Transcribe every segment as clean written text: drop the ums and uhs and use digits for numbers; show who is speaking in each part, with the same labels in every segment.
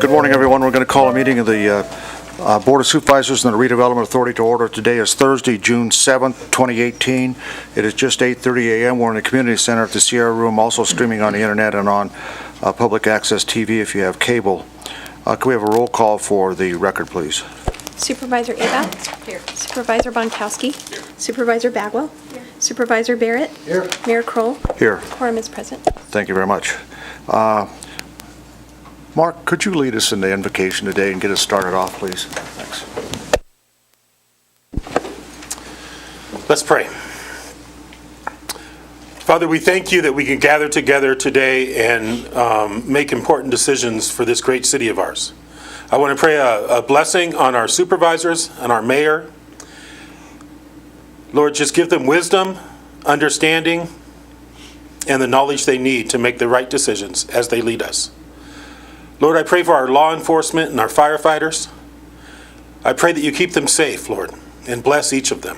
Speaker 1: Good morning, everyone. We're going to call a meeting of the Board of Supervisors and the Redevelopment Authority to order. Today is Thursday, June 7th, 2018. It is just 8:30 a.m. We're in the Community Center at the Sierra Room, also streaming on the internet and on public access TV if you have cable. Can we have a roll call for the record, please?
Speaker 2: Supervisor Ava? Here. Supervisor Bonkowski? Here. Supervisor Bagwell? Here. Supervisor Barrett?
Speaker 1: Here.
Speaker 2: Mayor Kroll?
Speaker 1: Here.
Speaker 2: Quorum is present.
Speaker 1: Thank you very much. Mark, could you lead us in the invocation today and get us started off, please? Thanks.
Speaker 3: Let's pray. Father, we thank you that we can gather together today and make important decisions for this great city of ours. I want to pray a blessing on our supervisors and our mayor. Lord, just give them wisdom, understanding, and the knowledge they need to make the right decisions as they lead us. Lord, I pray for our law enforcement and our firefighters. I pray that you keep them safe, Lord, and bless each of them.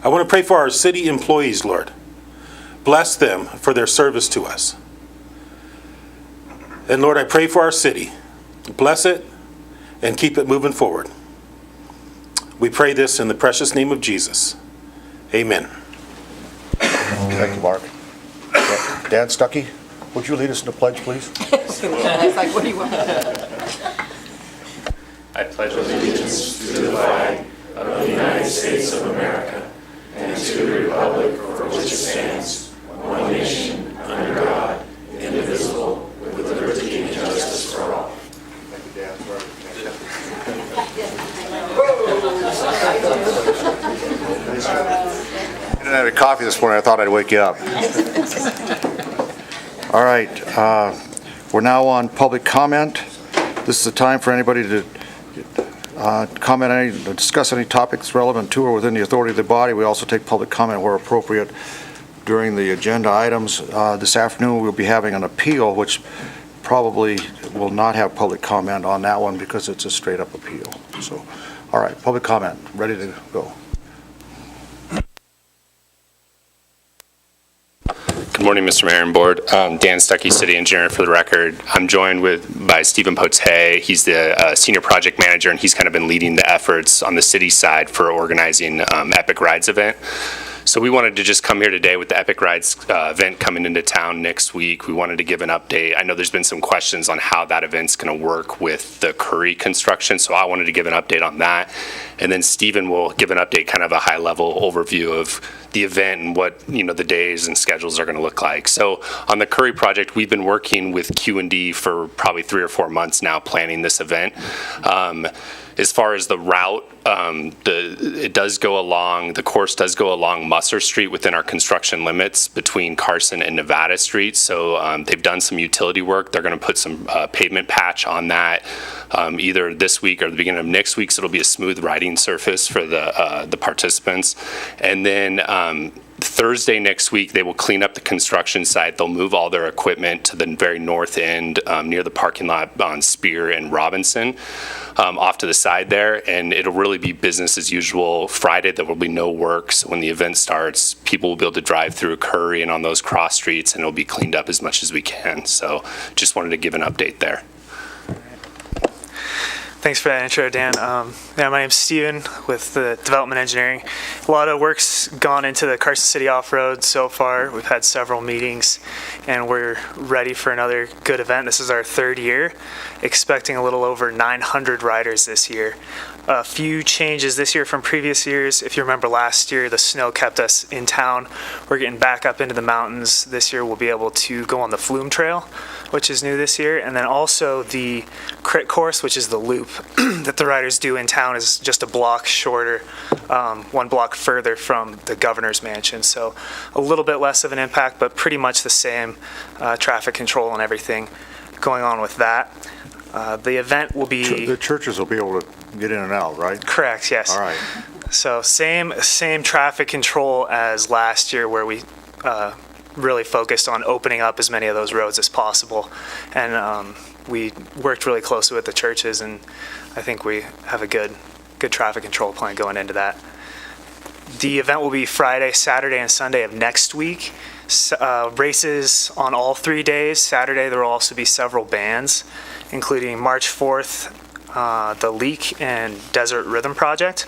Speaker 3: I want to pray for our city employees, Lord. Bless them for their service to us. And Lord, I pray for our city. Bless it and keep it moving forward. We pray this in the precious name of Jesus. Amen.
Speaker 1: Thank you, Mark. Dan Stuckey, would you lead us in the pledge, please?
Speaker 4: It's like, what do you want?
Speaker 5: I pledge allegiance to the flag of the United States of America and to the republic for which it stands, one nation, under God, indivisible, with liberty and justice for all.
Speaker 1: Thank you, Dan. I didn't have any coffee this morning. I thought I'd wake you up. All right. We're now on public comment. This is the time for anybody to comment, discuss any topics relevant to or within the authority of the body. We also take public comment where appropriate during the agenda items. This afternoon we'll be having an appeal, which probably will not have public comment on that one because it's a straight up appeal. So, all right, public comment, ready to go.
Speaker 5: Good morning, Mr. Mayor and Board. Dan Stuckey, City Engineer for the record. I'm joined by Stephen Pote. He's the Senior Project Manager, and he's kind of been leading the efforts on the city side for organizing Epic Rides event. So we wanted to just come here today with the Epic Rides event coming into town next week. We wanted to give an update. I know there's been some questions on how that event's going to work with the Curry construction, so I wanted to give an update on that. And then Stephen will give an update, kind of a high-level overview of the event and what the days and schedules are going to look like. So on the Curry project, we've been working with Q&D for probably 3 or 4 months now, planning this event. As far as the route, the course does go along Musser Street within our construction limits between Carson and Nevada Street. So they've done some utility work. They're going to put some pavement patch on that either this week or the beginning of next week. So it'll be a smooth riding surface for the participants. And then Thursday next week, they will clean up the construction site. They'll move all their equipment to the very north end near the parking lot on Spear and Robinson, off to the side there, and it'll really be business as usual. Friday, there will be no work, so when the event starts, people will be able to drive through Curry and on those cross streets, and it'll be cleaned up as much as we can. So just wanted to give an update there.
Speaker 6: Thanks for that intro, Dan. My name's Steven with the Development Engineering. A lot of work's gone into the Carson City off-road so far. We've had several meetings, and we're ready for another good event. This is our 3rd year, expecting a little over 900 riders this year. A few changes this year from previous years. If you remember last year, the snow kept us in town. We're getting back up into the mountains. This year we'll be able to go on the Flume Trail, which is new this year. And then also the crit course, which is the loop that the riders do in town, is just a block shorter, 1 block further from the governor's mansion. So a little bit less of an impact, but pretty much the same traffic control and everything going on with that. The event will be...
Speaker 1: The churches will be able to get in and out, right?
Speaker 6: Correct, yes.
Speaker 1: All right.
Speaker 6: So same traffic control as last year, where we really focused on opening up as many of those roads as possible. And we worked really closely with the churches, and I think we have a good traffic control plan going into that. The event will be Friday, Saturday, and Sunday of next week. Races on all 3 days. Saturday, there will also be several bands, including March 4th, The Leak and Desert Rhythm Project.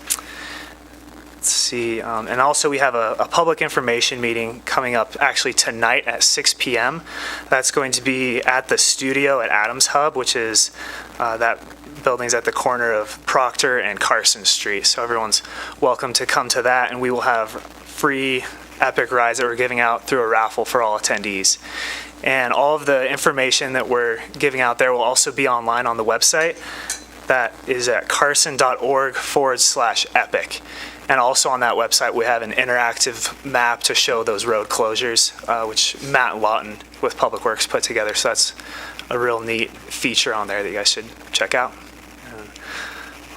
Speaker 6: Let's see, and also we have a public information meeting coming up actually tonight at 6 p.m. That's going to be at the studio at Adams Hub, which is that building's at the corner of Proctor and Carson Street. So everyone's welcome to come to that, and we will have free Epic rides that we're giving out through a raffle for all attendees. And all of the information that we're giving out there will also be online on the website. That is at carson.org/epic. And also on that website, we have an interactive map to show those road closures, which Matt Lawton with Public Works put together. So that's a real neat feature on there that you guys should check out. And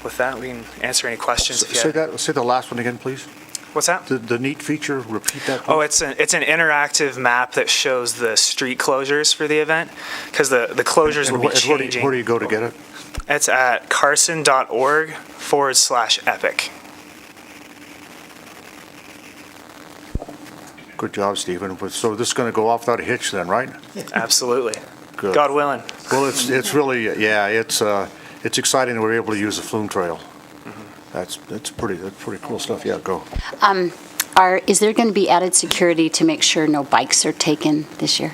Speaker 6: with that, we can answer any questions. If you have.
Speaker 1: Say the last one again, please.
Speaker 6: What's that?
Speaker 1: The neat feature, repeat that.
Speaker 6: Oh, it's an interactive map that shows the street closures for the event, because the closures will be changing.
Speaker 1: Where do you go to get it?
Speaker 6: It's at carson.org/epic.
Speaker 1: Good job, Stephen. So this is going to go off without a hitch then, right?
Speaker 6: Absolutely.
Speaker 1: Good.
Speaker 6: God willing.
Speaker 1: Well, it's really, yeah, it's exciting that we're able to use the flume trail. That's pretty cool stuff. Yeah, go.
Speaker 7: Is there going to be added security to make sure no bikes are taken this year?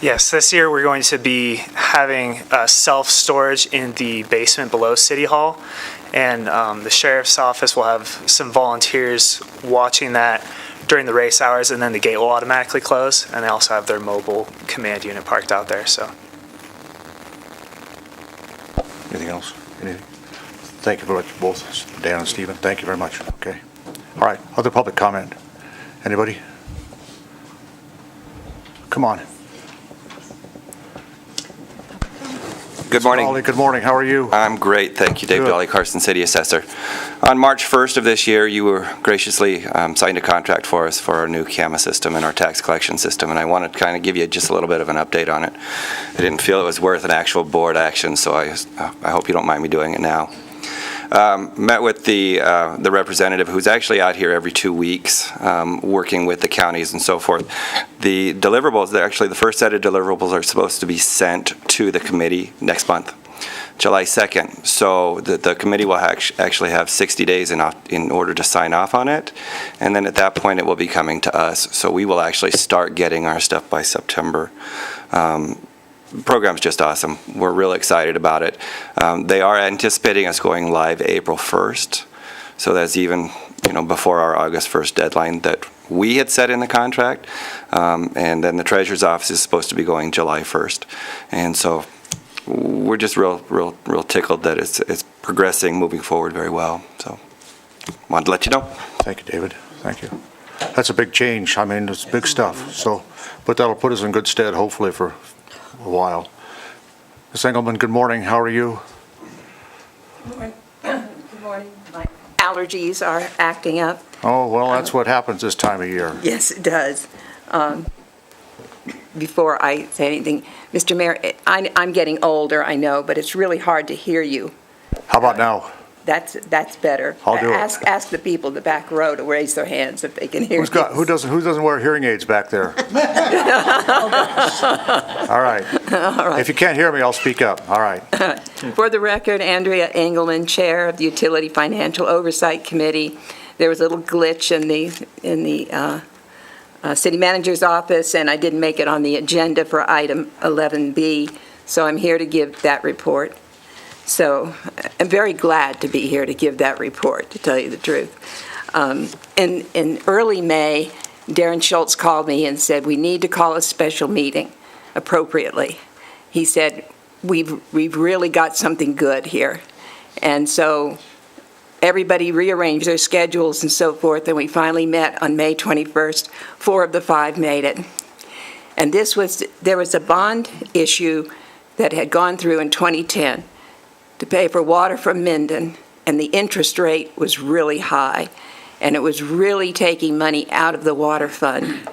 Speaker 6: Yes, this year we're going to be having self-storage in the basement below City Hall, and the sheriff's office will have some volunteers watching that during the race hours, and then the gate will automatically close, and they also have their mobile command unit parked out there. So,
Speaker 1: Anything else? Anything? Thank you very much, both Dan and Stephen. Thank you very much. Okay. All right. Other public comment? Anybody? Come on.
Speaker 8: Good morning.
Speaker 1: Ollie, good morning. How are you?
Speaker 8: I'm great, thank you. Dave
Speaker 1: Good.
Speaker 8: Dolly, Carson City Assessor. On March 1st of this year, you were graciously signed a contract for us for our new CAMA system and our tax collection system, and I wanted to kind of give you just a little bit of an update on it. I didn't feel it was worth an actual board action, so I hope you don't mind me doing it now. Met with the representative who's actually out here every 2 weeks working with the counties and so forth. The deliverables, actually the first set of deliverables are supposed to be sent to the committee next month, July 2nd. So the committee will actually have 60 days in order to sign off on it. And then at that point it will be coming to us. So we will actually start getting our stuff by September. The program's just awesome. We're really excited about it. They are anticipating us going live April 1st, so that's even before our August 1st deadline that we had set in the contract. And then the Treasurer's Office is supposed to be going July 1st, and so we're just real tickled that it's progressing, moving forward very well. So wanted to let you know.
Speaker 1: Thank you, David. Thank you. That's a big change. I mean, it's big stuff. So, but that'll put us in good stead, hopefully, for a while. Ms. Engelman, good morning. How are you?
Speaker 4: Good morning. My allergies are acting up.
Speaker 1: Oh, well, that's what happens this time of year.
Speaker 4: Yes, it does. Before I say anything, Mr. Mayor, I'm getting older, I know, but it's really hard to hear you.
Speaker 1: How about now?
Speaker 4: That's better.
Speaker 1: I'll do it.
Speaker 4: Ask the people in the back row to raise their hands if they can hear you.
Speaker 1: Who doesn't wear hearing aids back there? All right. If you can't hear me, I'll speak up. All right.
Speaker 4: For the record, Andrea Engelman, Chair of the Utility Financial Oversight Committee. There was a little glitch in the City Manager's office, and I didn't make it on the agenda for item 11B, so I'm here to give that report. So I'm very glad to be here to give that report, to tell you the truth. In early May, Darren Schultz called me and said, we need to call a special meeting appropriately. He said, we've really got something good here. And so everybody rearranged their schedules and so forth, and we finally met on May 21st. 4 of the 5 made it. And there was a bond issue that had gone through in 2010 to pay for water from Minden, and the interest rate was really high, and it was really taking money out of the water fund.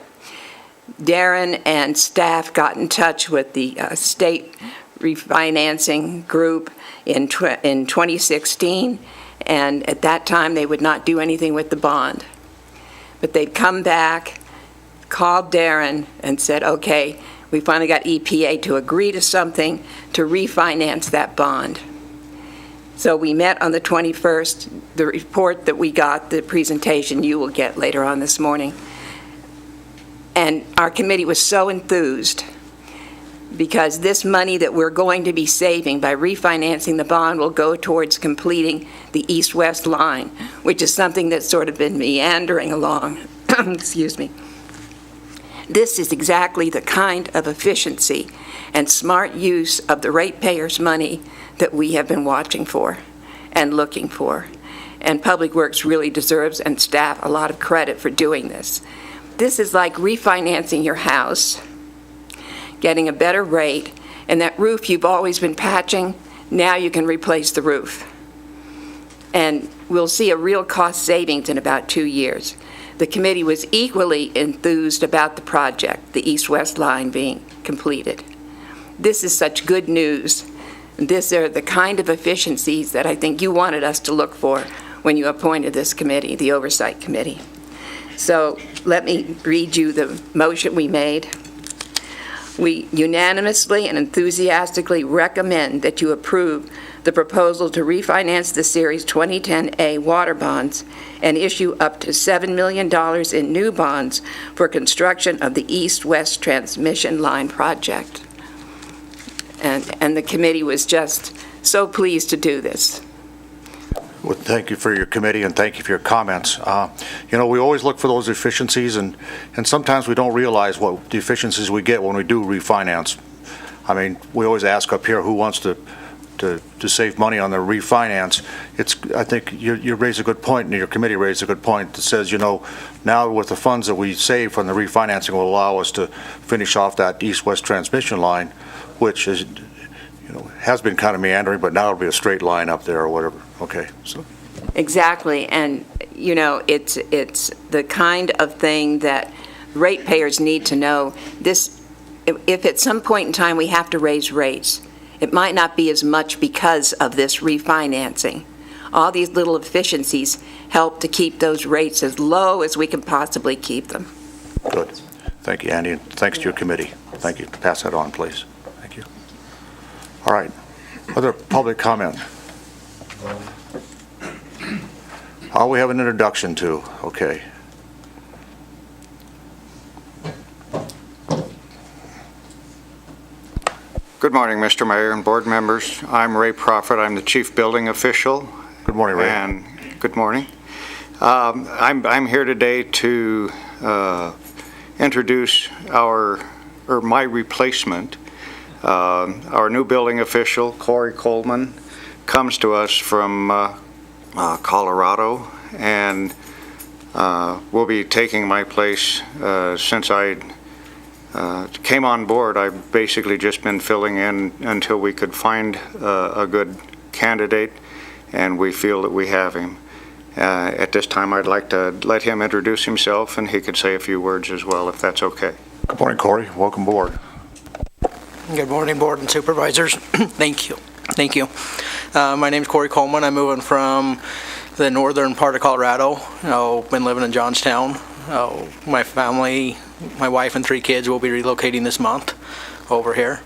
Speaker 4: Darren and staff got in touch with the state refinancing group in 2016, and at that time they would not do anything with the bond. But they've come back, called Darren, and said, okay, we finally got EPA to agree to something to refinance that bond. So we met on the 21st. The report that we got, the presentation you will get later on this morning. And our committee was so enthused because this money that we're going to be saving by refinancing the bond will go towards completing the east-west line, which is something that's sort of been meandering along. Excuse me. This is exactly the kind of efficiency and smart use of the ratepayers' money that we have been watching for and looking for. And Public Works really deserves, and staff, a lot of credit for doing this. This is like refinancing your house, getting a better rate, and that roof you've always been patching, now you can replace the roof. And we'll see a real cost savings in about 2 years. The committee was equally enthused about the project, the east-west line being completed. This is such good news. These are the kind of efficiencies that I think you wanted us to look for when you appointed this committee, the Oversight Committee. So let me read you the motion we made. We unanimously and enthusiastically recommend that you approve the proposal to refinance the Series 2010A water bonds and issue up to $7 million in new bonds for construction of the east-west transmission line project. And the committee was just so pleased to do this.
Speaker 1: Well, thank you for your committee, and thank you for your comments. We always look for those efficiencies, and sometimes we don't realize what the efficiencies we get when we do refinance. I mean, we always ask up here who wants to save money on the refinance. I think you raise a good point, and your committee raised a good point that says, now with the funds that we save from the refinancing will allow us to finish off that east-west transmission line, which is, has been kind of meandering, but now it'll be a straight line up there or whatever. Okay, so.
Speaker 4: Exactly, and it's the kind of thing that ratepayers need to know. If at some point in time we have to raise rates, it might not be as much because of this refinancing. All these little efficiencies help to keep those rates as low as we can possibly keep them.
Speaker 1: Good. Thank you, Andy, and thanks to your committee. Thank you. Pass that on, please. Thank you. All right. Other public comment? We have an introduction to. Okay.
Speaker 9: Good morning, Mr. Mayor and board members. I'm Ray Prophet. I'm the chief building official.
Speaker 1: Good morning, Ray.
Speaker 9: And good morning. I'm here today to introduce my replacement. Our new building official, Corey Coleman, comes to us from Colorado, and will be taking my place. Since I came on board, I've basically just been filling in until we could find a good candidate, and we feel that we have him. At this time, I'd like to let him introduce himself, and he could say a few words as well, if that's okay.
Speaker 1: Good morning, Corey. Welcome aboard.
Speaker 10: Good morning, board and supervisors. Thank you. My name's Corey Coleman. I'm moving from the northern part of Colorado. Been living in Johnstown. My family, my wife and 3 kids will be relocating this month over here.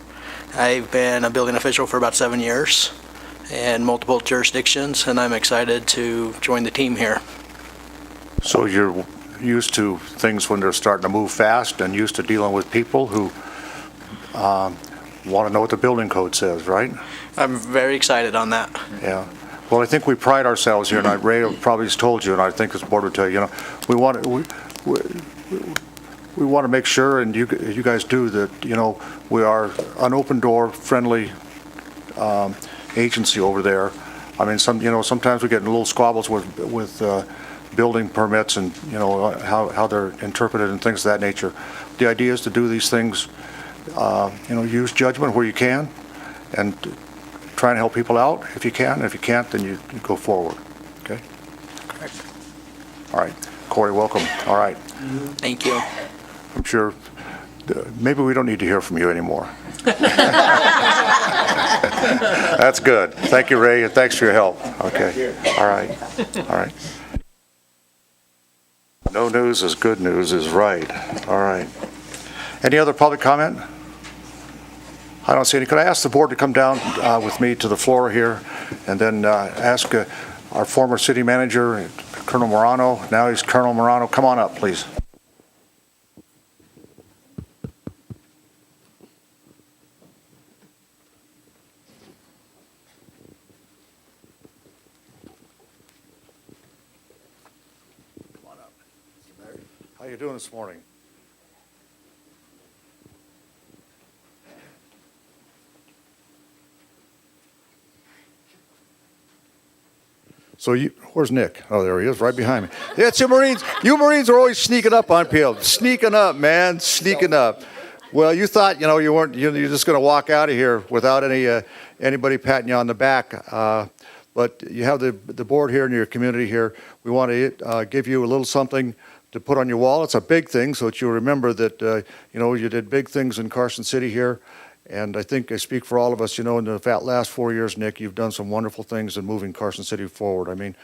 Speaker 10: I've been a building official for about 7 years in multiple jurisdictions, and I'm excited to join the team here.
Speaker 1: So you're used to things when they're starting to move fast and used to dealing with people who want to know what the building code says, right?
Speaker 10: I'm very excited on that.
Speaker 1: Yeah. Well, I think we pride ourselves here, and Ray probably has told you, and I think this board would tell you, we want to make sure, and you guys do, that, we are an open door, friendly agency over there. I mean, sometimes we get in little squabbles with building permits and, how they're interpreted and things of that nature. The idea is to do these things, use judgment where you can, and try and help people out if you can. If you can't, then you go forward. Okay?
Speaker 10: Correct.
Speaker 1: All right. Corey, welcome. All right.
Speaker 10: Thank you.
Speaker 1: I'm sure maybe we don't need to hear from you anymore. That's good. Thank you, Ray, and thanks for your help. Okay. All right. No news is good news is right. All right. Any other public comment? I don't see any. Could I ask the board to come down with me to the floor here and then ask our former city manager, Colonel Morano, now he's Colonel Morano, come on up, please. Come on up. How you doing this morning? So where's Nick? Oh, there he is, right behind me. Yeah, it's you Marines. You Marines are always sneaking up on people. Sneaking up, man, sneaking up. Well, you thought, you weren't, you're just going to walk out of here without anybody patting you on the back. But you have the board here in your community here. We want to give you a little something to put on your wall. It's a big thing, so that you remember that, you did big things in Carson City here. And I think I speak for all of us, in the last 4 years, Nick, you've done some wonderful things in moving Carson City forward. I mean,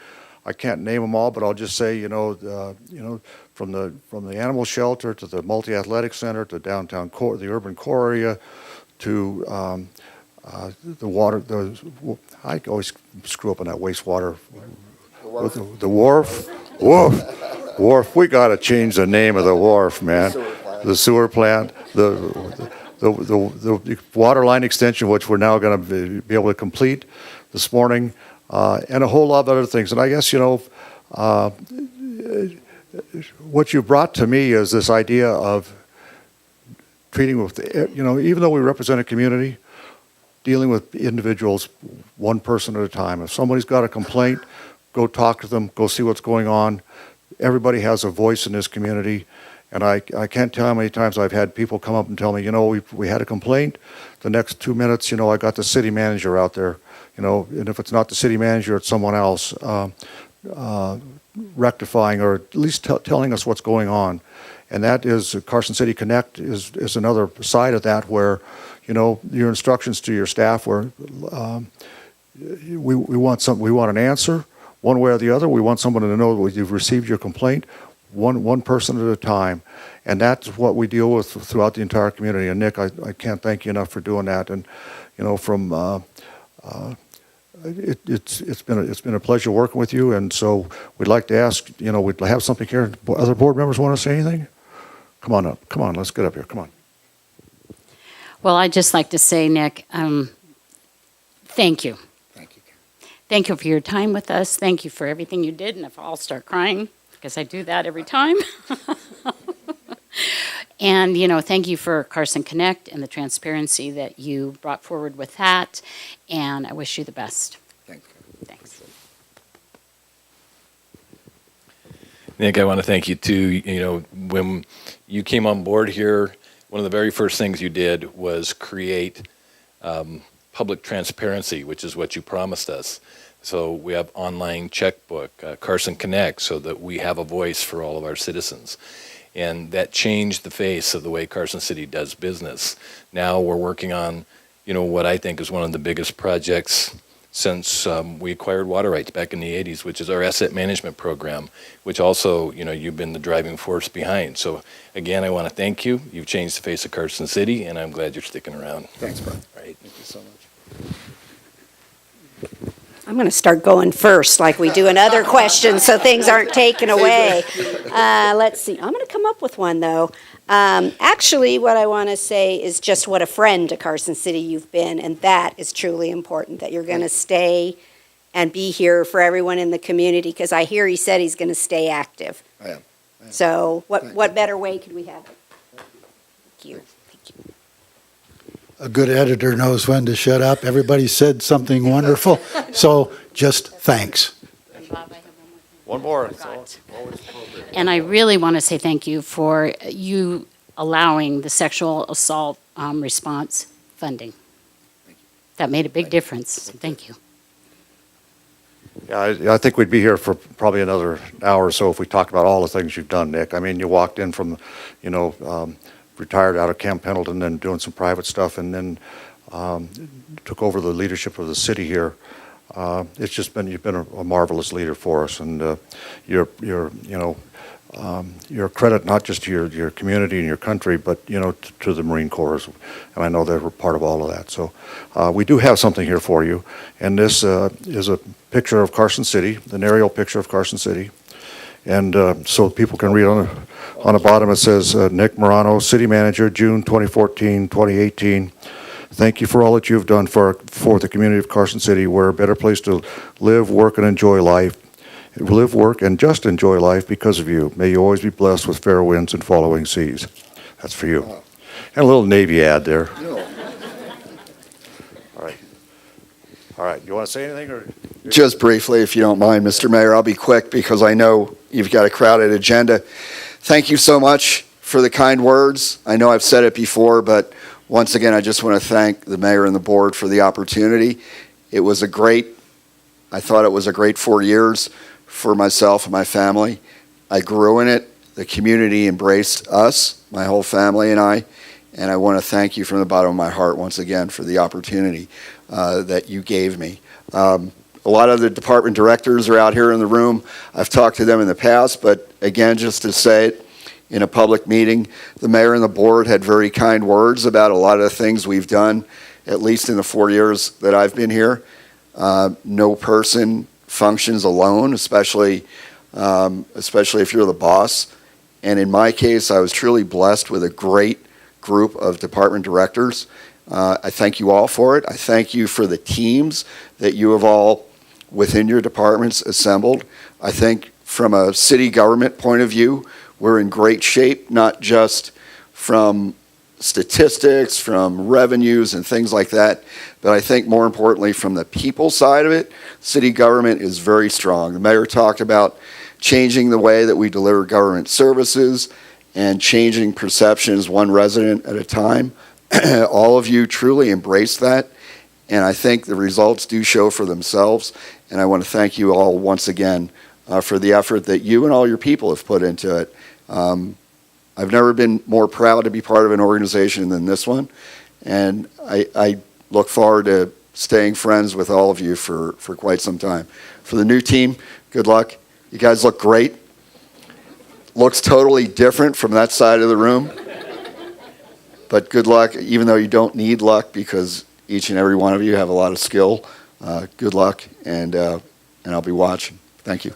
Speaker 1: I can't name them all, but I'll just say, from the animal shelter to the multi-athletic center to downtown core, the urban core area, to the water. I always screw up on that wastewater. The wharf. Wharf. We got to change the name of the wharf, man. The sewer plant. The water line extension, which we're now going to be able to complete this morning, and a whole lot of other things. And I guess, what you brought to me is this idea of treating with, even though we represent a community, dealing with individuals one person at a time. If somebody's got a complaint, go talk to them, go see what's going on. Everybody has a voice in this community. And I can't tell how many times I've had people come up and tell me, we had a complaint. The next 2 minutes, I got the city manager out there, and if it's not the city manager, it's someone else rectifying or at least telling us what's going on. And that is Carson City Connect is another side of that where, your instructions to your staff where we want an answer one way or the other. We want someone to know that you've received your complaint. One person at a time, and that's what we deal with throughout the entire community. And Nick, I can't thank you enough for doing that. And it's been a pleasure working with you. And so we'd like to ask, we'd have something here. Other board members want to say anything? Come on up. Come on, let's get up here. Come on.
Speaker 7: Well, I'd just like to say, Nick, thank you.
Speaker 1: Thank you.
Speaker 7: Thank you for your time with us. Thank you for everything you did. And if I'll start crying, because I do that every time. And, thank you for Carson Connect and the transparency that you brought forward with that. And I wish you the best.
Speaker 1: Thank you.
Speaker 7: Thanks.
Speaker 11: Nick, I want to thank you too. When you came on board here, one of the very first things you did was create public transparency, which is what you promised us. So we have online checkbook, Carson Connect, so that we have a voice for all of our citizens. And that changed the face of the way Carson City does business. Now we're working on, what I think is one of the biggest projects since we acquired water rights back in the 80s, which is our asset management program, which also, you've been the driving force behind. So again, I want to thank you. You've changed the face of Carson City, and I'm glad you're sticking around.
Speaker 1: Thanks, Brian.
Speaker 11: All right.
Speaker 1: Thank you so much.
Speaker 12: I'm going to start going first like we do in other questions so things aren't taken away. Let's see. I'm going to come up with one, though. Actually, what I want to say is just what a friend to Carson City you've been, and that is truly important, that you're going to stay and be here for everyone in the community, because I hear he said he's going to stay active.
Speaker 1: I am.
Speaker 12: So what better way could we have it? Thank you.
Speaker 13: A good editor knows when to shut up. Everybody said something wonderful, so just thanks.
Speaker 1: One more.
Speaker 7: And I really want to say thank you for you allowing the sexual assault response funding. That made a big difference. Thank you.
Speaker 1: Yeah, I think we'd be here for probably another hour or so if we talked about all the things you've done, Nick. I mean, you walked in from, retired out of Camp Pendleton and doing some private stuff, and then took over the leadership of the city here. It's just been, you've been a marvelous leader for us, and you're your credit not just to your community and your country, but, you know, to the Marine Corps. And I know they were part of all of that. So we do have something here for you. And this is a picture of Carson City, an aerial picture of Carson City. And so people can read on the bottom, it says, Nick Morano, City Manager, June 2014, 2018. Thank you for all that you've done for the community of Carson City. We're a better place to live, work, and enjoy life. Live, work, and just enjoy life because of you. May you always be blessed with fair winds and following seas. That's for you. And a little Navy ad there. All right. All right. You want to say anything? Or
Speaker 14: Just briefly, if you don't mind, Mr. Mayor, I'll be quick because I know you've got a crowded agenda. Thank you so much for the kind words. I know I've said it before, but once again, I just want to thank the mayor and the board for the opportunity. I thought it was a great 4 years for myself and my family. I grew in it. The community embraced us, my whole family and I want to thank you from the bottom of my heart once again for the opportunity that you gave me. A lot of the department directors are out here in the room. I've talked to them in the past, but again, just to say it in a public meeting, the mayor and the board had very kind words about a lot of the things we've done, at least in the 4 years that I've been here. No person functions alone, especially if you're the boss. And in my case, I was truly blessed with a great group of department directors. I thank you all for it. I thank you for the teams that you have all, within your departments, assembled. I think from a city government point of view, we're in great shape, not just from statistics, from revenues and things like that, but I think more importantly from the people side of it, city government is very strong. The mayor talked about changing the way that we deliver government services and changing perceptions one resident at a time. All of you truly embrace that, and I think the results do show for themselves, and I want to thank you all once again for the effort that you and all your people have put into it. I've never been more proud to be part of an organization than this one, and I look forward to staying friends with all of you for quite some time. For the new team, good luck. You guys look great. Looks totally different from that side of the room, but good luck, even though you don't need luck because each and every one of you have a lot of skill. Good luck, and I'll be watching. Thank you.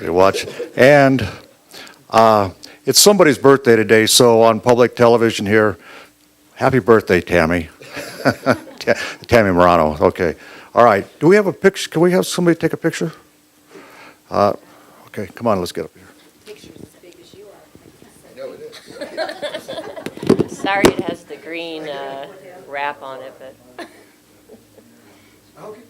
Speaker 1: you watch. And it's somebody's birthday today, so on public television here, happy birthday, Tammy. Tammy Morano, okay. All right, do we have a picture? Can we have somebody take a picture? Okay, come on, let's get up here.
Speaker 15: Picture's as big as you are. I know it is. Sorry it has the green wrap on it, but.
Speaker 1: Okay.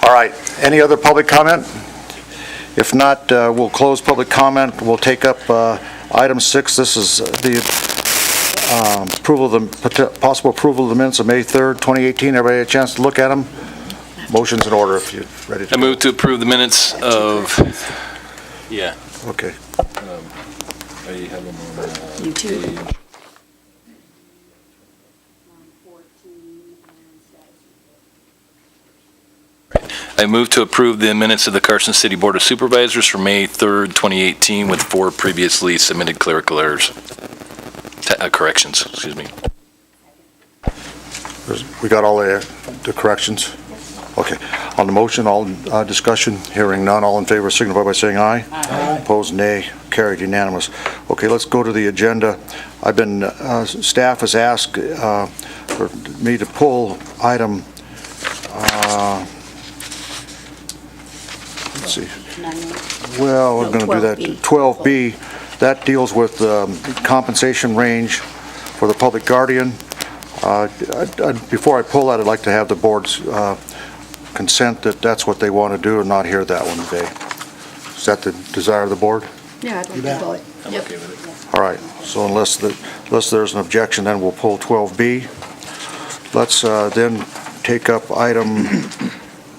Speaker 1: All right, any other public comment? If not, we'll close public comment. We'll take up item 6. This is the possible approval of the minutes of May 3rd, 2018. Everybody had a chance to look at them? Motion's in order if you're ready to.
Speaker 11: I move to approve the minutes of, yeah.
Speaker 1: Okay.
Speaker 11: I have them on.
Speaker 12: You too.
Speaker 11: I move to approve the minutes of the Carson City Board of Supervisors for May 3rd, 2018 with 4 previously submitted clerical errors, corrections, excuse me.
Speaker 1: We got all the corrections? Okay. On the motion, all discussion, hearing none, all in favor signify by saying aye. Aye. Opposed, nay. Carried, unanimous. Okay, let's go to the agenda. I've been, staff has asked for me to pull item, let's see. Well, we're going to do that. 12B, that deals with compensation range for the public guardian. Before I pull that, I'd like to have the board's consent that that's what they want to do and not hear that one today. Is that the desire of the board?
Speaker 12: Yeah, I'd like to pull it.
Speaker 11: I'm okay with it.
Speaker 1: All right, so unless there's an objection, then we'll pull 12B. Let's then take up item,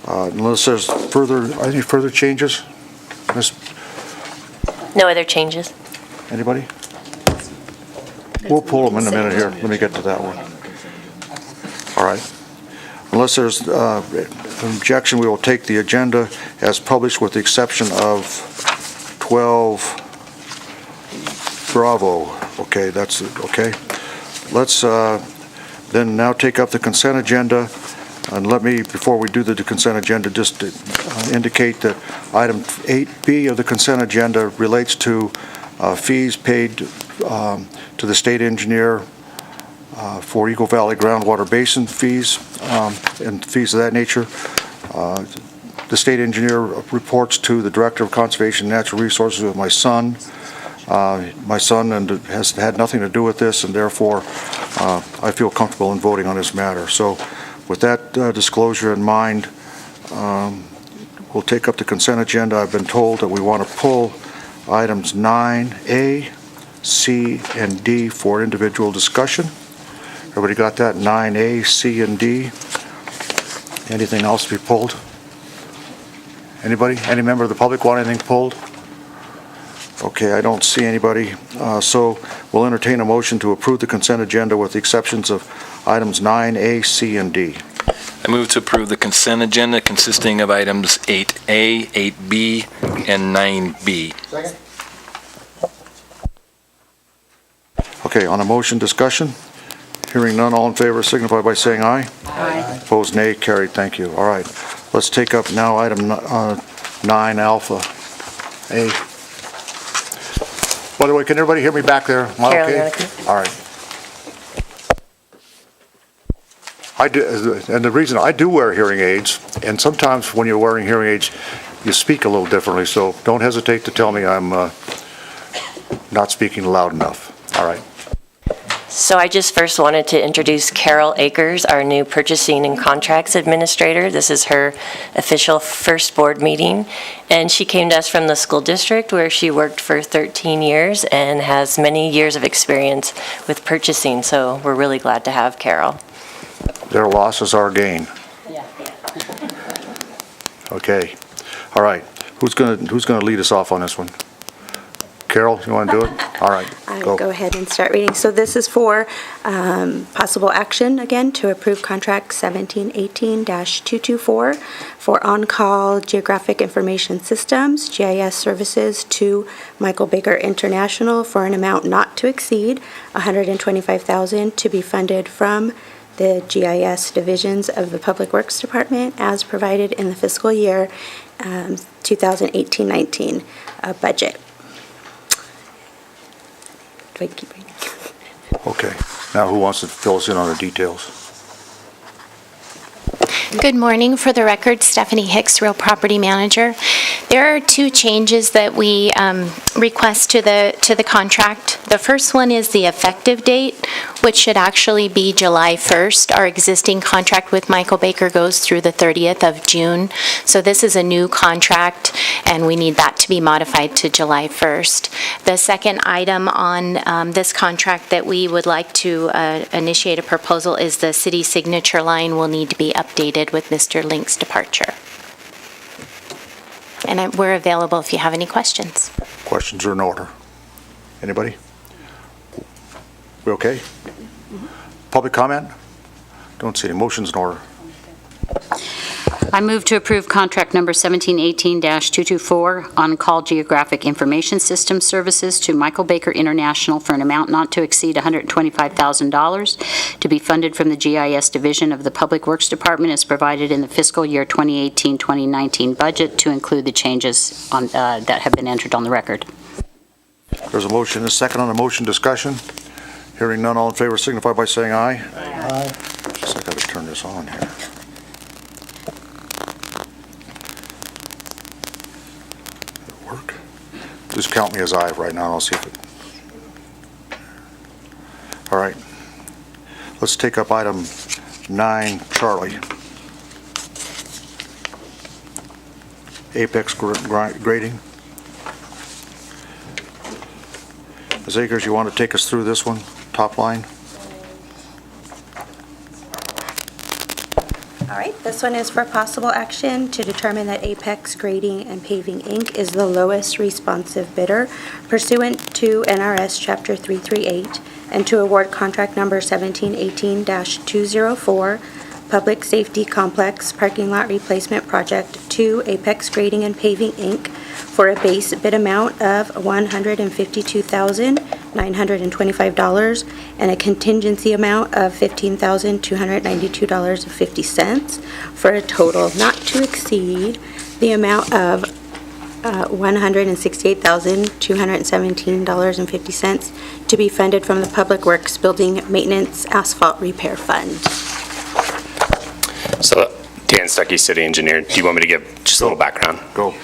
Speaker 1: unless there's any further changes? Miss,
Speaker 15: No other changes?
Speaker 1: anybody? We'll pull them in a minute here. Let me get to that one. All right. Unless there's an objection, we will take the agenda as published with the exception of 12 Bravo. Okay, that's it, okay. Let's then now take up the consent agenda. And let me, before we do the consent agenda, just indicate that item 8B of the consent agenda relates to fees paid to the state engineer for Eagle Valley groundwater basin fees and fees of that nature. The state engineer reports to the Director of Conservation and Natural Resources with my son. My son has had nothing to do with this, and therefore I feel comfortable in voting on this matter. So with that disclosure in mind, we'll take up the consent agenda. I've been told that we want to pull items 9A, C, and D for individual discussion. Everybody got that? 9A, C, and D. Anything else to be pulled? Anybody? Any member of the public want anything pulled? Okay, I don't see anybody. So we'll entertain a motion to approve the consent agenda with the exceptions of items 9A, C, and D.
Speaker 11: I move to approve the consent agenda consisting of items 8A, 8B, and 9B.
Speaker 1: Second. Okay, on a motion discussion? Hearing none, all in favor signify by saying aye.
Speaker 12: Aye.
Speaker 1: Opposed, nay. Carried. Thank you. All right. Let's take up now item 9 alpha A. By the way, can everybody hear me back there? Am I
Speaker 15: Carol, you
Speaker 1: okay?
Speaker 15: wanna come?
Speaker 1: All right. I do, and the reason I do wear hearing aids, and sometimes when you're wearing hearing aids, you speak a little differently, so don't hesitate to tell me I'm not speaking loud enough. All right.
Speaker 15: So I just first wanted to introduce Carol Akers, our new Purchasing and Contracts Administrator. This is her official first board meeting, and she came to us from the school district where she worked for 13 years and has many years of experience with purchasing, so we're really glad to have Carol.
Speaker 1: Their loss is our gain.
Speaker 15: Yeah.
Speaker 1: Okay. All right. Who's gonna lead us off on this one? Carol, you want to do it? All right.
Speaker 2: I'll go ahead and start reading. So this is for possible action, again, to approve contract 1718-224 for on-call geographic information systems, GIS services to Michael Baker International for an amount not to exceed $125,000 to be funded from the GIS divisions of the Public Works Department as provided in the fiscal year 2018-19 budget. Do I keep reading?
Speaker 1: Okay. Now who wants to fill us in on the details?
Speaker 16: Good morning. For the record, Stephanie Hicks, Real Property Manager. There are two changes that we request to the contract. The first one is the effective date, which should actually be July 1st. Our existing contract with Michael Baker goes through the 30th of June. So this is a new contract, and we need that to be modified to July 1st. The second item on this contract that we would like to initiate a proposal is the city signature line will need to be updated with Mr. Link's departure. And we're available if you have any questions.
Speaker 1: Questions are in order. Anybody? We okay? Public comment? Don't see any. Motions in order.
Speaker 7: I move to approve contract number 1718-224 on-call geographic information system services to Michael Baker International for an amount not to exceed $125,000 to be funded from the GIS division of the Public Works Department as provided in the fiscal year 2018-2019 budget to include the changes on, that have been entered on the record.
Speaker 1: There's a motion, a second on the motion. Discussion. Hearing none, all in favor signify by saying aye. Aye. Just I got to turn this on here. Just count me as aye right now, I'll see if it... All right. Let's take up item 9, Charlie. Apex grading. Ms. Akers, you want to take us through this one, top line?
Speaker 2: All right, this one is for possible action to determine that Apex Grading and Paving, Inc. is the lowest responsive bidder pursuant to NRS Chapter 338, and to award contract number 1718-204, Public Safety Complex Parking Lot Replacement Project to Apex Grading and Paving, Inc. for a base bid amount of $152,925 and a contingency amount of $15,292.50 for a total not to exceed the amount of $168,217.50 to be funded from the Public Works Building Maintenance Asphalt Repair Fund.
Speaker 5: So, Dan Stuckey, city engineer. Do you want me to give just a little background?
Speaker 1: Go.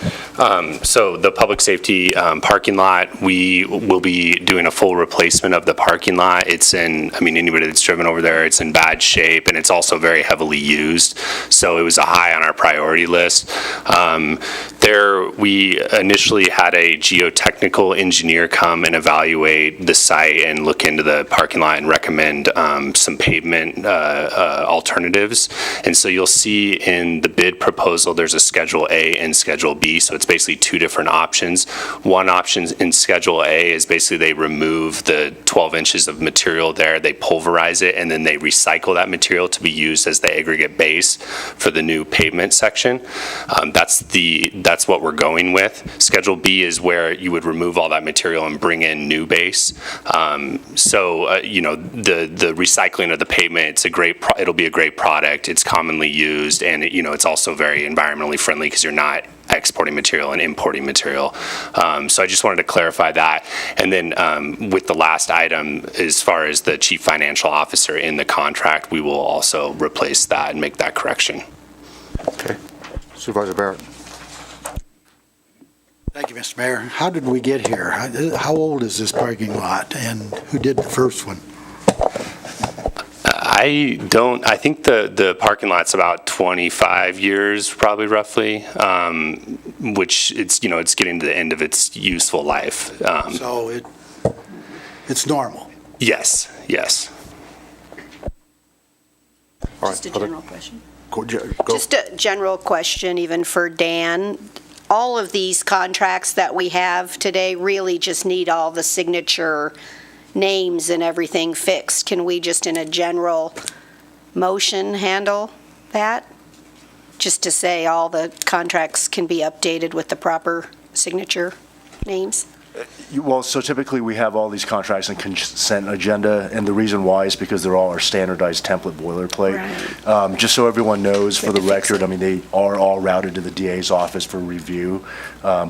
Speaker 5: So the public safety parking lot, we will be doing a full replacement of the parking lot. It's in, I mean, anybody that's driven over there, it's in bad shape, and it's also very heavily used. So it was a high on our priority list. There, we initially had a geotechnical engineer come and evaluate the site and look into the parking lot and recommend some pavement alternatives. And so you'll see in the bid proposal, there's a Schedule A and Schedule B, so it's basically two different options. One option in Schedule A is basically they remove the 12 inches of material there, they pulverize it, and then they recycle that material to be used as the aggregate base for the new pavement section. That's what we're going with. Schedule B is where you would remove all that material and bring in new base. You know, the recycling of the pavement, it'll be a great product. It's commonly used, and you know, it's also very environmentally friendly because you're not exporting material and importing material. So I just wanted to clarify that. And then with the last item, as far as the chief financial officer in the contract, we will also replace that and make that correction.
Speaker 1: Okay. Supervisor Barrett.
Speaker 13: Thank you, Mr. Mayor. How did we get here? How old is this parking lot, and who did the first one?
Speaker 5: I think the parking lot's about 25 years, probably roughly, which it's getting to the end of its useful life.
Speaker 13: So it's normal?
Speaker 5: Yes.
Speaker 1: All right.
Speaker 12: Just a general question.
Speaker 1: Go.
Speaker 12: Just a general question, even for Dan. All of these contracts that we have today really just need all the signature names and everything fixed. Can we just in a general motion handle that? Just to say all the contracts can be updated with the proper signature names?
Speaker 17: Well, so typically we have all these contracts in consent agenda, and the reason why is because they're all our standardized template boilerplate.
Speaker 12: Right.
Speaker 17: Just so everyone knows, for the record, I mean, they are all routed to the DA's office for review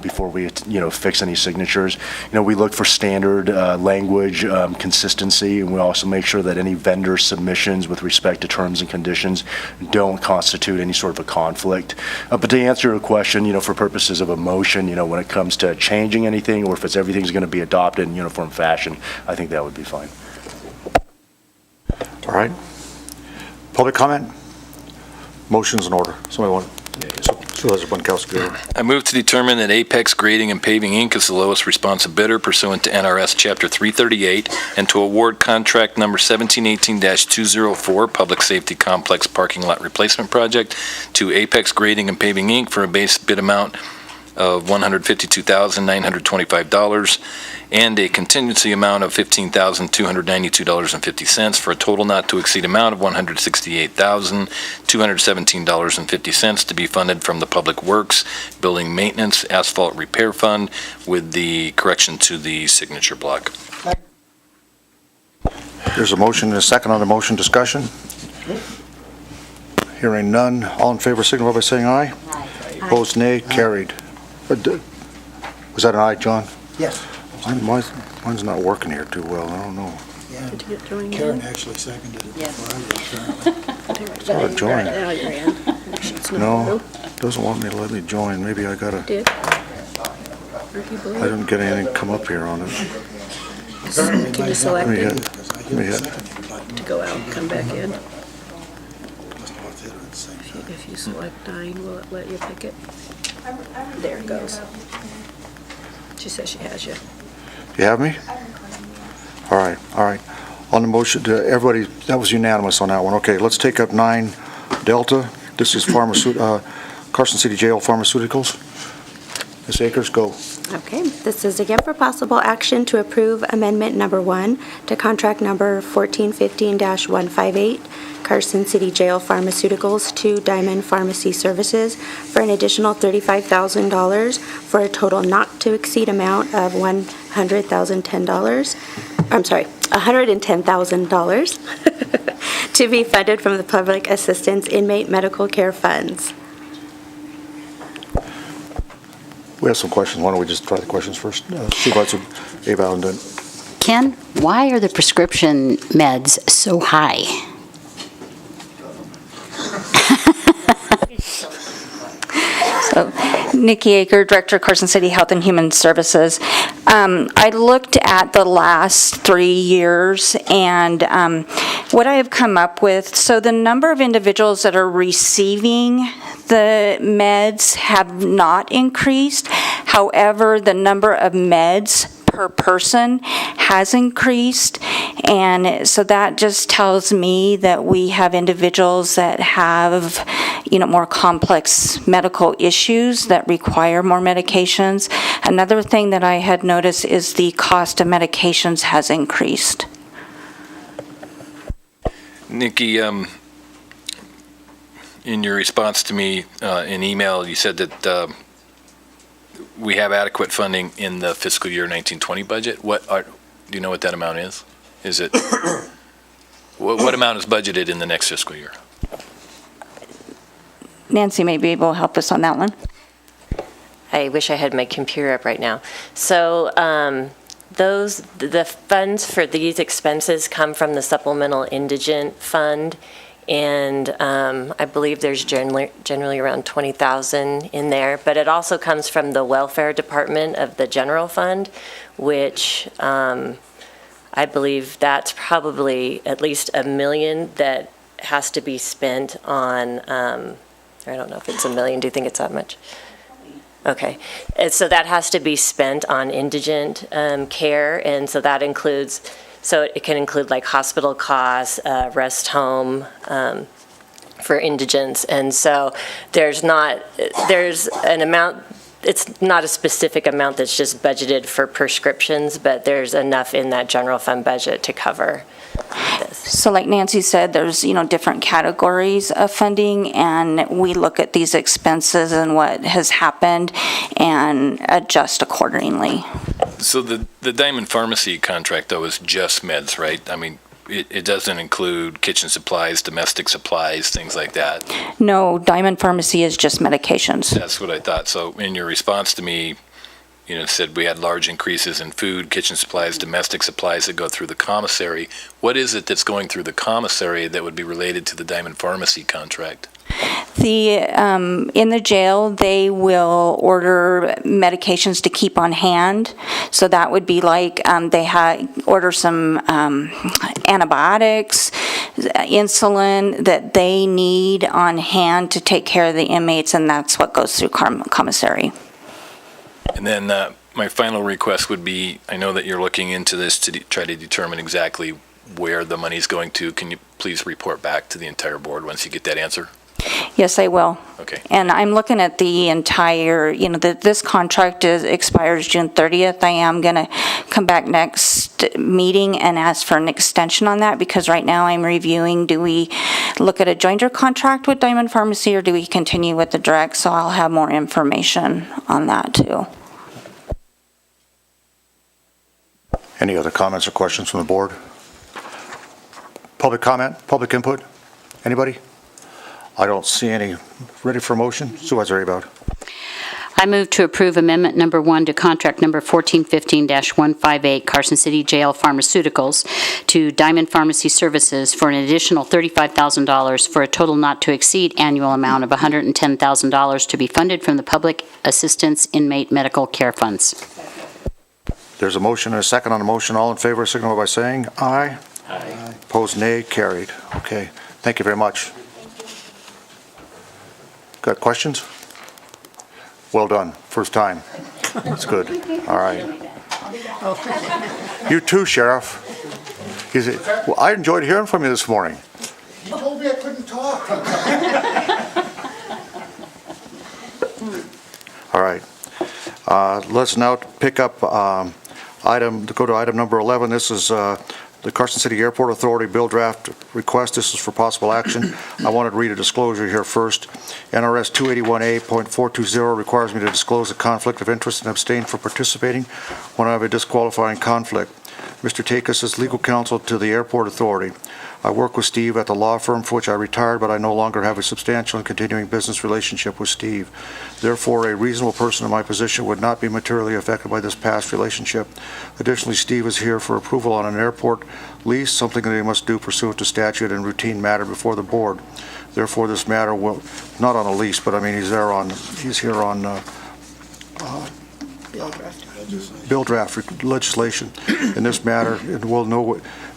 Speaker 17: before we, fix any signatures. We look for standard language consistency, and we also make sure that any vendor submissions with respect to terms and conditions don't constitute any sort of a conflict. But to answer your question, for purposes of a motion, when it comes to changing anything, or if everything's going to be adopted in uniform fashion, I think that would be fine.
Speaker 1: All right. Public comment? Motion's in order. Somebody want? Supervisor Bunkowski.
Speaker 11: I move to determine that Apex Grading and Paving, Inc. is the lowest responsive bidder pursuant to NRS Chapter 338, and to award contract number 1718-204, Public Safety Complex Parking Lot Replacement Project, to Apex Grading and Paving, Inc. for a base bid amount of $152,925 and a contingency amount of $15,292.50 for a total not to exceed amount of $168,217.50 to be funded from the Public Works Building Maintenance Asphalt Repair Fund, with the correction to the signature block.
Speaker 1: There's a motion and a second on the motion. Discussion? Hearing none. All in favor signify by saying aye.
Speaker 12: Aye.
Speaker 1: Opposed, nay. Carried. Was that an aye, John?
Speaker 13: Yes.
Speaker 1: Mine's not working here too well. I don't know.
Speaker 13: Yeah. Karen actually seconded it before I did.
Speaker 1: It's got to join. No, doesn't want me to let me join. Maybe I gotta. I didn't get anything come up here on it.
Speaker 18: Can you select
Speaker 1: Let me
Speaker 18: it
Speaker 1: hit, let me hit.
Speaker 18: to go out and come back in? If you select 9, will it let you pick it? There it goes. She says she has you.
Speaker 1: You have me? All right, all right. On the motion, everybody, that was unanimous on that one. Okay, let's take up 9 Delta. This is Carson City Jail Pharmaceuticals. Ms. Akers, go.
Speaker 2: Okay, this is again for possible action to approve amendment number 1 to contract number 1415-158, Carson City Jail Pharmaceuticals to Diamond Pharmacy Services for an additional $35,000 for a total not to exceed amount of $110,000 to be funded from the Public Assistance Inmate Medical Care Funds.
Speaker 1: We have some questions. Why don't we just try the questions first? Supervisor Ava and then.
Speaker 7: Ken, why are the prescription meds so high?
Speaker 19: Nikki Aker, Director of Carson City Health and Human Services. I looked at the last 3 years and what I have come up with, so the number of individuals that are receiving the meds have not increased. However, the number of meds per person has increased, and so that just tells me that we have individuals that have, more complex medical issues that require more medications. Another thing that I had noticed is the cost of medications has increased.
Speaker 11: Nikki, in your response to me in email, you said that we have adequate funding in the fiscal year 1920 budget. Do you know what that amount is? Is it what amount is budgeted in the next fiscal year?
Speaker 19: Nancy may be able to help us on that one.
Speaker 15: I wish I had my computer up right now. So the funds for these expenses come from the Supplemental Indigent Fund, and I believe there's generally around 20,000 in there, but it also comes from the Welfare Department of the General Fund, which I believe that's probably at least $1 million that has to be spent on, I don't know if it's $1 million. Do you think it's that much? Okay. And so that has to be spent on indigent care, and so that includes, so it can include like hospital costs, rest home for indigents, and so there's an amount, it's not a specific amount that's just budgeted for prescriptions, but there's enough in that general fund budget to cover this.
Speaker 19: So like Nancy said, there's, different categories of funding, and we look at these expenses and what has happened and adjust accordingly.
Speaker 11: So the Diamond Pharmacy contract, though, is just meds, right? I mean, it doesn't include kitchen supplies, domestic supplies, things like that.
Speaker 19: No, Diamond Pharmacy is just medications.
Speaker 11: That's what I thought. So in your response to me, said we had large increases in food, kitchen supplies, domestic supplies that go through the commissary. What is it that's going through the commissary that would be related to the Diamond Pharmacy contract?
Speaker 19: In the jail, they will order medications to keep on hand. So that would be like they order some antibiotics, insulin that they need on hand to take care of the inmates, and that's what goes through commissary.
Speaker 11: And then my final request would be, I know that you're looking into this to try to determine exactly where the money's going to. Can you please report back to the entire board once you get that answer?
Speaker 19: Yes, I will.
Speaker 11: Okay.
Speaker 19: And I'm looking at the entire, this contract expires June 30th. I am going to come back next meeting and ask for an extension on that, because right now I'm reviewing, do we look at a jointer contract with Diamond Pharmacy or do we continue with the direct? So I'll have more information on that too.
Speaker 1: Any other comments or questions from the board? Public comment, public input? Anybody? I don't see any. Ready for a motion? Supervisor Abad.
Speaker 7: I move to approve Amendment Number 1 to Contract Number 1415-158 Carson City Jail Pharmaceuticals to Diamond Pharmacy Services for an additional $35,000 for a total not to exceed annual amount of $110,000 to be funded from the Public Assistance Inmate Medical Care Funds.
Speaker 1: There's a motion and a second on the motion. All in favor, signify by saying aye.
Speaker 7: Aye.
Speaker 1: Opposed, nay. Carried. Okay. Thank you very much. Got questions? Well done. First time. That's good. All right. You too, Sheriff. Well, I enjoyed hearing from you this morning.
Speaker 13: You told me I couldn't talk.
Speaker 1: All right. Let's now pick up go to item number 11. This is the Carson City Airport Authority bill draft request. This is for possible action. I wanted to read a disclosure here first. NRS 281A.420 requires me to disclose a conflict of interest and abstain from participating when I have a disqualifying conflict. Mr. Takis is legal counsel to the Airport Authority. I work with Steve at the law firm for which I retired, but I no longer have a substantial and continuing business relationship with Steve. Therefore, a reasonable person in my position would not be materially affected by this past relationship. Additionally, Steve is here for approval on an airport lease, something that he must do pursuant to statute and routine matter before the board. Therefore, this matter will, not on a lease, but I mean, he's here on bill draft legislation. In this matter,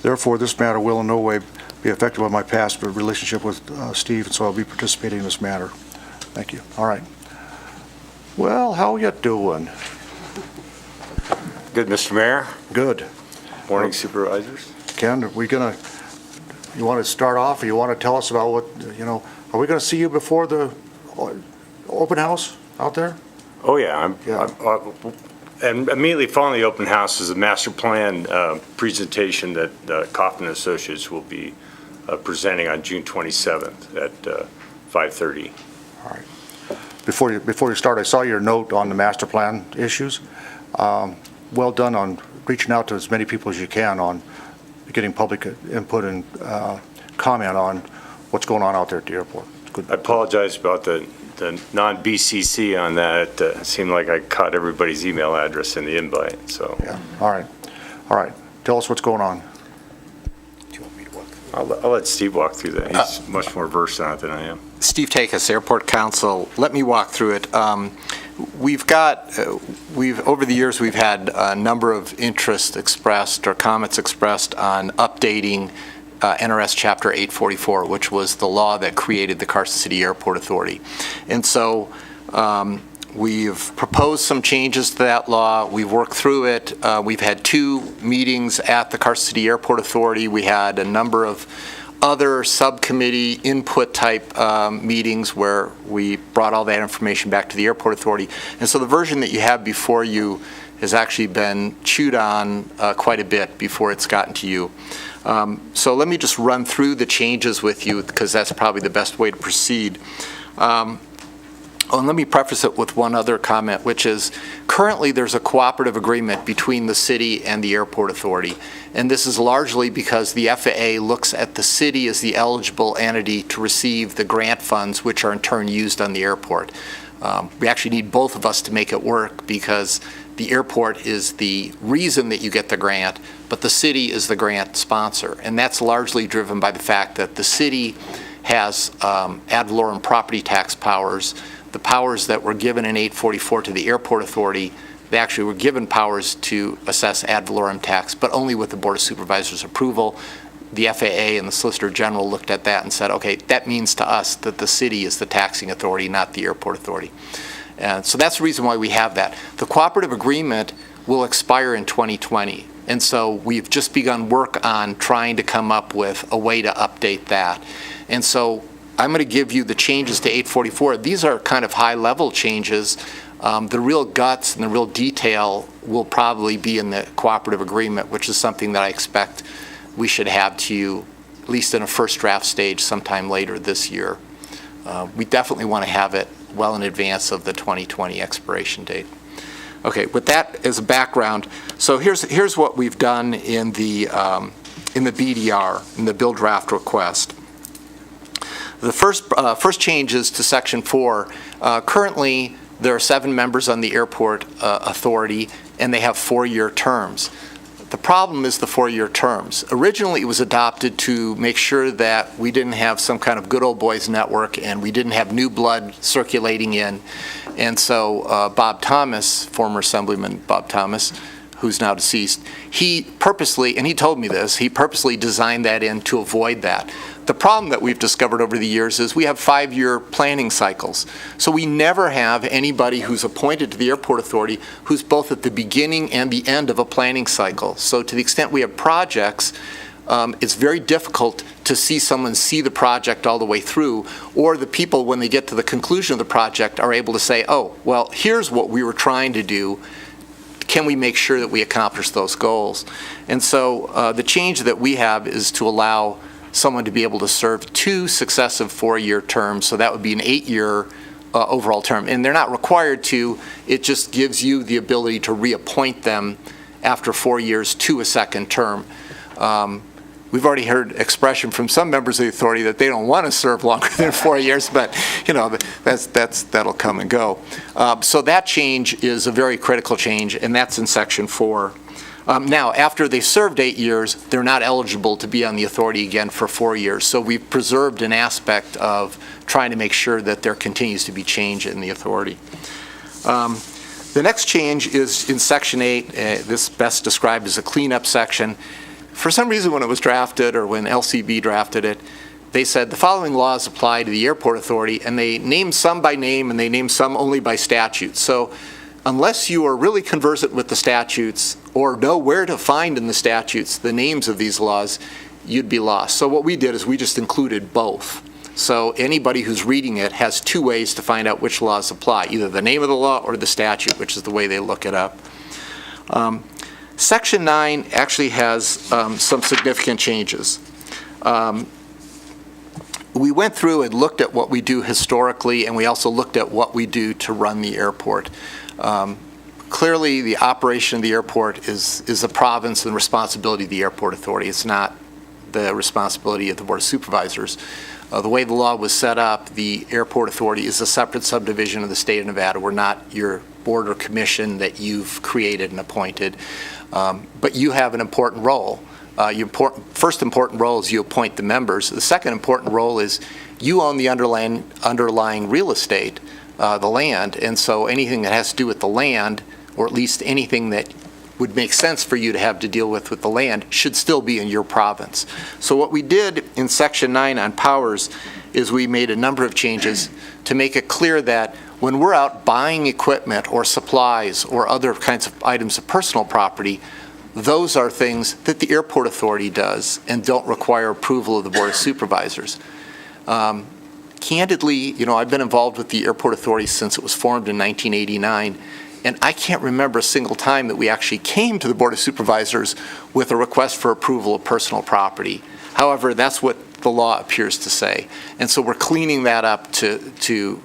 Speaker 1: therefore, this matter will in no way be affected by my past relationship with Steve, and so I'll be participating in this matter. Thank you. All right. Well, how you doing?
Speaker 20: Good, Mr. Mayor.
Speaker 1: Good.
Speaker 20: Morning, Supervisors.
Speaker 1: Ken, you want to start off, or you want to tell us about what, are we going to see you before the open house out there?
Speaker 20: Oh, yeah. And immediately following the open house is a master plan presentation that Kaufman Associates will be presenting on June 27th at 5:30.
Speaker 1: All right. Before you start, I saw your note on the master plan issues. Well done on reaching out to as many people as you can on getting public input and comment on what's going on out there at the airport. Good.
Speaker 20: I apologize about the non-BCC on that. It seemed like I caught everybody's email address in the invite, so.
Speaker 1: Yeah, all right. Tell us what's going on.
Speaker 20: I'll let Steve walk through that. He's much more versed on it than I am.
Speaker 21: Steve Takis, Airport Council. Let me walk through it. Over the years, we've had a number of interests expressed or comments expressed on updating NRS Chapter 844, which was the law that created the Carson City Airport Authority. And so we've proposed some changes to that law. We've worked through it. We've had 2 meetings at the Carson City Airport Authority. We had a number of other subcommittee input type meetings where we brought all that information back to the Airport Authority. And so the version that you have before you has actually been chewed on quite a bit before it's gotten to you. So let me just run through the changes with you, because that's probably the best way to proceed. And let me preface it with one other comment, which is currently there's a cooperative agreement between the city and the Airport Authority. And this is largely because the FAA looks at the city as the eligible entity to receive the grant funds, which are in turn used on the airport. We actually need both of us to make it work, because the airport is the reason that you get the grant, but the city is the grant sponsor. And that's largely driven by the fact that the city has ad valorem property tax powers. The powers that were given in 844 to the Airport Authority, they actually were given powers to assess ad valorem tax, but only with the Board of Supervisors approval. The FAA and the Solicitor General looked at that and said, okay, that means to us that the city is the taxing authority, not the Airport Authority. And so that's the reason why we have that. The cooperative agreement will expire in 2020. And so we've just begun work on trying to come up with a way to update that. And so I'm going to give you the changes to 844. These are kind of high-level changes. The real guts and the real detail will probably be in the cooperative agreement, which is something that I expect we should have to you, at least in a first draft stage, sometime later this year. We definitely want to have it well in advance of the 2020 expiration date. Okay, with that as a background, so here's what we've done in the BDR, in the bill draft request. The first change is to Section 4. Currently, There are 7 members on the airport authority, and they have 4-year terms. The problem is the 4-year terms. Originally, it was adopted to make sure that we didn't have some kind of good old boys network and we didn't have new blood circulating in. And so Bob Thomas, former Assemblyman Bob Thomas, who's now deceased, he purposely, and he told me this, he purposely designed that in to avoid that. The problem that we've discovered over the years is we have 5-year planning cycles. So we never have anybody who's appointed to the airport authority who's both at the beginning and the end of a planning cycle. So to the extent we have projects, it's very difficult to see someone see the project all the way through, or the people, when they get to the conclusion of the project, are able to say, oh, well, here's what we were trying to do. Can we make sure that we accomplish those goals? And so the change that we have is to allow someone to be able to serve 2 successive 4-year terms, so that would be an 8-year overall term. And they're not required to, it just gives you the ability to reappoint them after 4 years to a second term. We've already heard expression from some members of the authority that they don't want to serve longer than 4 years, but you know, that'll come and go. So that change is a very critical change, and that's in Section 4. Now, after they've served 8 years, they're not eligible to be on the authority again for 4 years. So we've preserved an aspect of trying to make sure that there continues to be change in the authority. The next change is in Section 8. This best described as a cleanup section. For some reason, when it was drafted, or when LCB drafted it, they said the following laws apply to the airport authority, and they named some by name, and they named some only by statute. So unless you are really conversant with the statutes or know where to find in the statutes the names of these laws, you'd be lost. So what we did is we just included both. So anybody who's reading it has 2 ways to find out which laws apply, either the name of the law or the statute, which is the way they look it up. Section 9 actually has some significant changes. We went through and looked at what we do historically, and we also looked at what we do to run the airport. Clearly, the operation of the airport is the province and responsibility of the airport authority. It's not the responsibility of the Board of Supervisors. The way the law was set up, the airport authority is a separate subdivision of the state of Nevada. We're not your board or commission that you've created and appointed, but you have an important role. Your first important role is you appoint the members. The second important role is you own the underlying real estate, the land, and so anything that has to do with the land, or at least anything that would make sense for you to have to deal with the land, should still be in your province. So what we did in Section 9 on powers is we made a number of changes to make it clear that when we're out buying equipment or supplies or other kinds of items of personal property, those are things that the airport authority does and don't require approval of the Board of Supervisors. Candidly, you know, I've been involved with the airport authority since it was formed in 1989, and I can't remember a single time that we actually came to the Board of Supervisors with a request for approval of personal property. However, that's what the law appears to say. And so we're cleaning that up to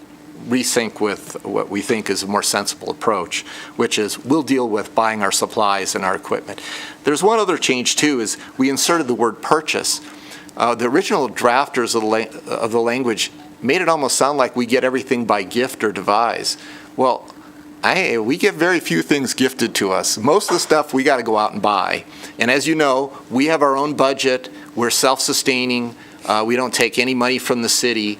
Speaker 21: resync with what we think is a more sensible approach, which is we'll deal with buying our supplies and our equipment. There's one other change, too, is we inserted the word purchase. The original drafters of the language made it almost sound like we get everything by gift or devise. Well, we get very few things gifted to us. Most of the stuff we got to go out and buy. And as you know, we have our own budget. We're self-sustaining. We don't take any money from the city.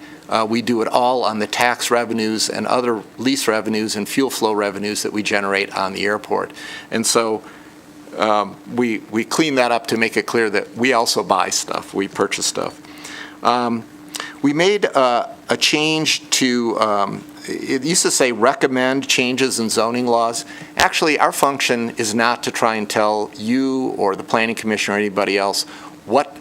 Speaker 21: We do it all on the tax revenues and other lease revenues and fuel flow revenues that we generate on the airport. And so we clean that up to make it clear that we also buy stuff. We purchase stuff. We made a change to it used to say recommend changes in zoning laws. Actually, our function is not to try and tell you or the Planning Commission or anybody else what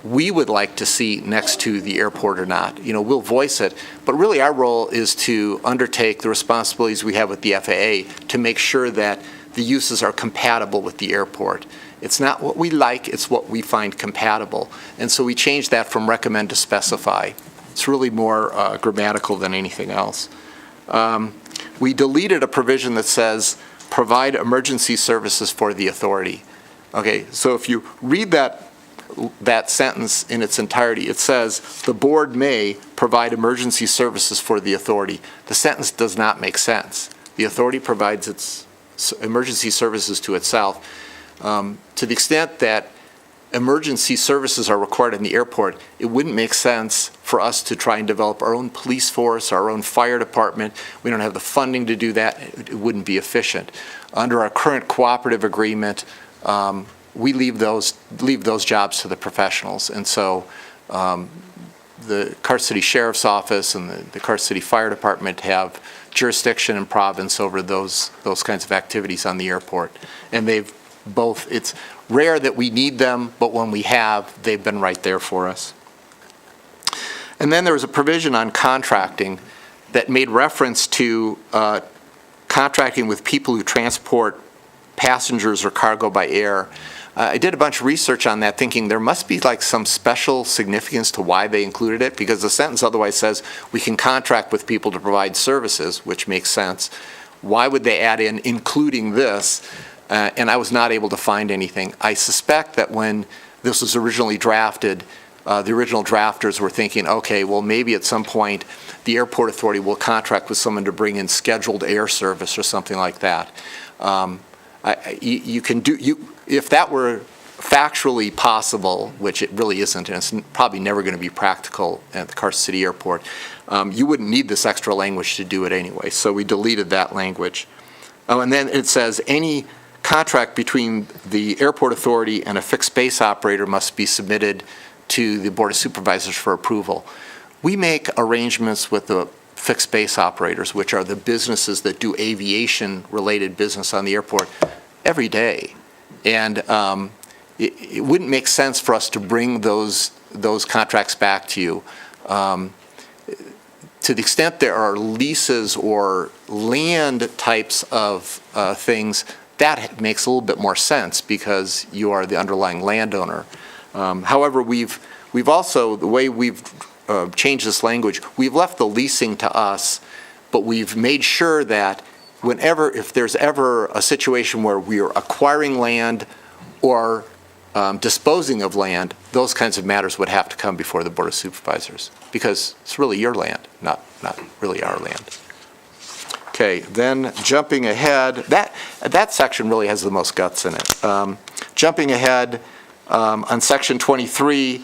Speaker 21: we would like to see next to the airport or not. You know, we'll voice it, but really our role is to undertake the responsibilities we have with the FAA to make sure that the uses are compatible with the airport. It's not what we like, it's what we find compatible. And so we changed that from recommend to specify. It's really more grammatical than anything else. We deleted a provision that says provide emergency services for the authority. Okay, so if you read that that sentence in its entirety. It says, "The board may provide emergency services for the authority." The sentence does not make sense. The authority provides its emergency services to itself. To the extent that emergency services are required in the airport, it wouldn't make sense for us to try and develop our own police force, our own fire department. We don't have the funding to do that. It wouldn't be efficient. Under our current cooperative agreement, we leave those jobs to the professionals. And so the Carson City Sheriff's Office and the Carson City Fire Department have jurisdiction and province over those kinds of activities on the airport. And they've both, it's rare that we need them, but when we have, they've been right there for us. And then there was a provision on contracting that made reference to contracting with people who transport passengers or cargo by air. I did a bunch of research on that, thinking there must be like some special significance to why they included it, because the sentence otherwise says we can contract with people to provide services, which makes sense. Why would they add in including this? And I was not able to find anything. I suspect that when this was originally drafted, the original drafters were thinking, okay, well, maybe at some point the airport authority will contract with someone to bring in scheduled air service or something like that. If that were factually possible, which it really isn't, and it's probably never going to be practical at the Carson City Airport, you wouldn't need this extra language to do it anyway. So we deleted that language. Oh, and then it says any contract between the airport authority and a fixed base operator must be submitted to the Board of Supervisors for approval. We make arrangements with the fixed base operators, which are the businesses that do aviation-related business on the airport, every day. And it wouldn't make sense for us to bring those contracts back to you. To the extent there are leases or land types of things, that makes a little bit more sense because you are the underlying landowner. However, we've also, the way we've changed this language, we've left the leasing to us, but we've made sure that if there's ever a situation where we are acquiring land or disposing of land, those kinds of matters would have to come before the Board of Supervisors because it's really your land, not really our land. Okay, then jumping ahead, that section really has the most guts in it. Jumping ahead, on section 23,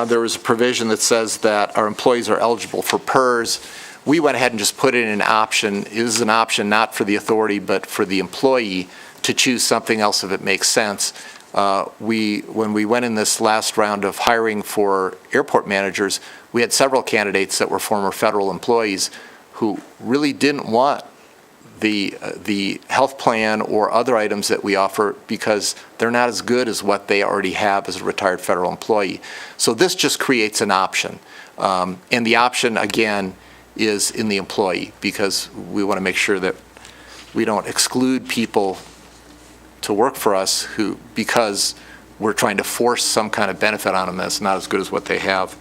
Speaker 21: there was a provision that says that our employees are eligible for PERS. We went ahead and just put in an option. It is an option not for the authority, but for the employee to choose something else if it makes sense. When we went in this last round of hiring for airport managers, we had several candidates that were former federal employees who really didn't want the health plan or other items that we offer because they're not as good as what they already have as a retired federal employee. So this just creates an option. And the option, again, is in the employee because we want to make sure that we don't exclude people to work for us because we're trying to force some kind of benefit on them that's not as good as what they have.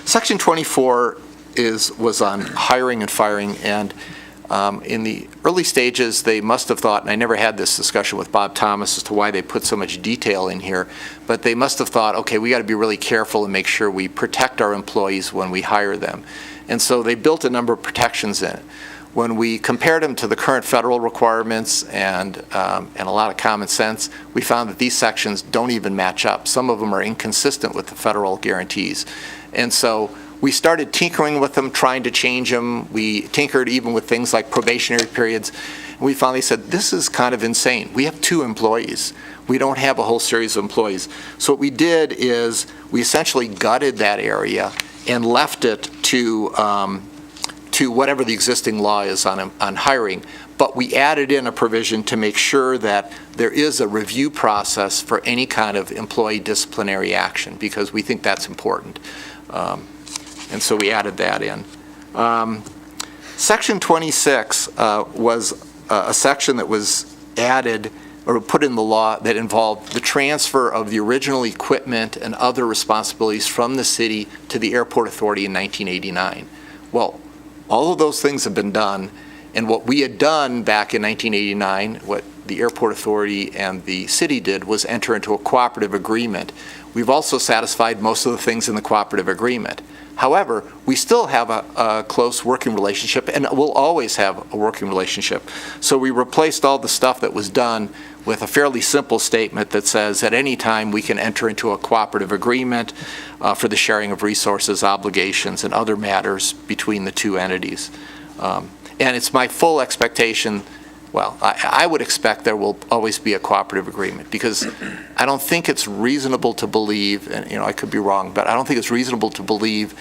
Speaker 21: Section 24 was on hiring and firing, and in the early stages they must have thought, and I never had this discussion with Bob Thomas as to why they put so much detail in here, but they must have thought, okay, we got to be really careful and make sure we protect our employees when we hire them. And so they built a number of protections in it. When we compared them to the current federal requirements and a lot of common sense, we found that these sections don't even match up. Some of them are inconsistent with the federal guarantees. And so we started tinkering with them, trying to change them. We tinkered even with things like probationary periods. And we finally said, this is kind of insane. We have 2 employees. We don't have a whole series of employees. So what we did is we essentially gutted that area and left it to whatever the existing law is on hiring. But we added in a provision to make sure that there is a review process for any kind of employee disciplinary action because we think that's important. And so we added that in. Section 26 was a section that was added or put in the law that involved the transfer of the original equipment and other responsibilities from the city to the airport authority in 1989. Well, all of those things have been done, and what we had done back in 1989, what the Airport Authority and the city did was enter into a cooperative agreement. We've also satisfied most of the things in the cooperative agreement. However, we still have a close working relationship, and we'll always have a working relationship. So we replaced all the stuff that was done with a fairly simple statement that says at any time we can enter into a cooperative agreement for the sharing of resources, obligations, and other matters between the two entities. And it's my full expectation, well, I would expect there will always be a cooperative agreement, because I don't think it's reasonable to believe, and I could be wrong, but I don't think it's reasonable to believe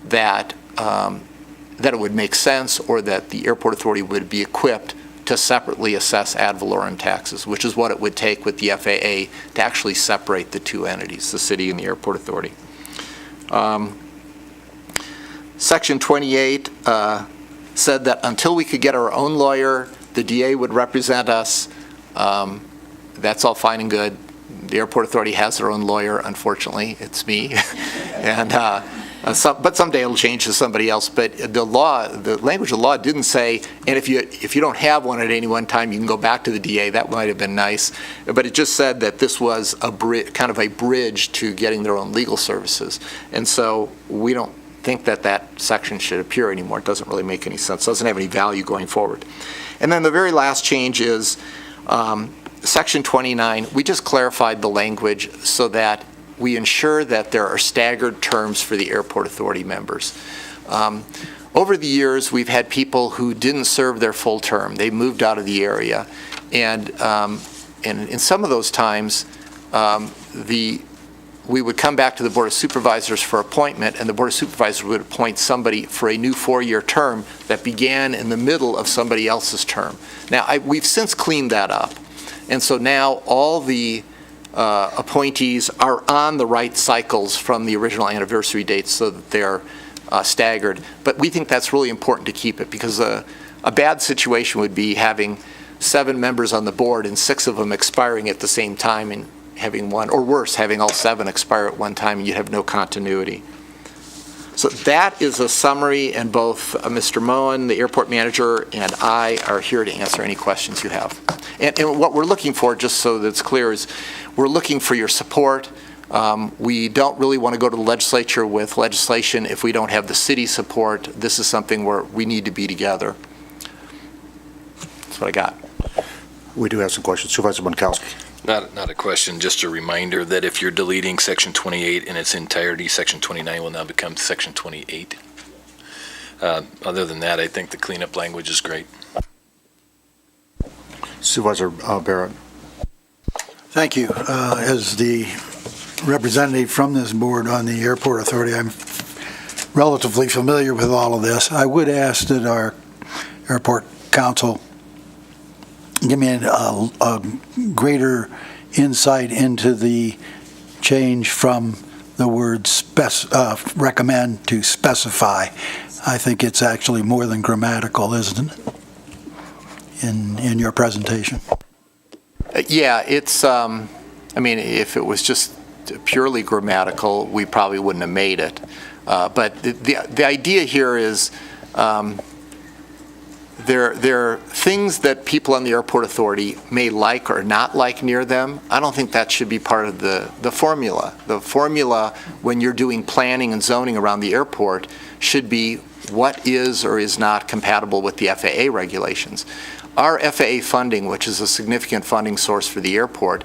Speaker 21: that that it would make sense or that the Airport Authority would be equipped to separately assess ad valorem taxes, which is what it would take with the FAA to actually separate the two entities, the city and the Airport Authority. Section 28 said that until we could get our own lawyer, the DA would represent us. That's all fine and good. The Airport Authority has their own lawyer, unfortunately. It's me. And but someday it'll change to somebody else. But the language of the law didn't say, and if you don't have one at any one time, you can go back to the DA. That might have been nice. But it just said that this was kind of a bridge to getting their own legal services. And so we don't think that section should appear anymore. It doesn't really make any sense. It doesn't have any value going forward. And then the very last change is Section 29. We just clarified the language so that we ensure that there are staggered terms for the Airport Authority members. Over the years, we've had people who didn't serve their full term. They moved out of the area. And in some of those times, we would come back to the Board of Supervisors for appointment, and the Board of Supervisors would appoint somebody for a new 4-year term that began in the middle of somebody else's term. Now, we've since cleaned that up. And so now all the appointees are on the right cycles from the original anniversary dates so that they're staggered. But we think that's really important to keep it, because a bad situation would be having 7 members on the board and 6 of them expiring at the same time, and having one, or worse, having all 7 expire at one time, and you'd have no continuity. So that is a summary, and both Mr. Moen, the airport manager, and I are here to answer any questions you have. And what we're looking for, just so that it's clear, is we're looking for your support. We don't really want to go to the legislature with legislation if we don't have the city support. This is something where we need to be together. That's what I got.
Speaker 1: We do have some questions. Supervisor Bonkowski.
Speaker 11: Not a question, just a reminder that if you're deleting Section 28 in its entirety, Section 29 will now become Section 28. Other than that, I think the cleanup language is great.
Speaker 1: Supervisor Barrett.
Speaker 13: Thank you. As the representative from this board on the Airport Authority, I'm relatively familiar with all of this. I would ask that our airport council give me a greater insight into the change from the word recommend to specify. I think it's actually more than grammatical, isn't it, in your presentation?
Speaker 21: Yeah, it's, I mean, if it was just purely grammatical, we probably wouldn't have made it. But the idea here is there are things that people on the Airport Authority may like or not like near them. I don't think that should be part of the formula. The formula, when you're doing planning and zoning around the airport, should be what is or is not compatible with the FAA regulations. Our FAA funding, which is a significant funding source for the airport,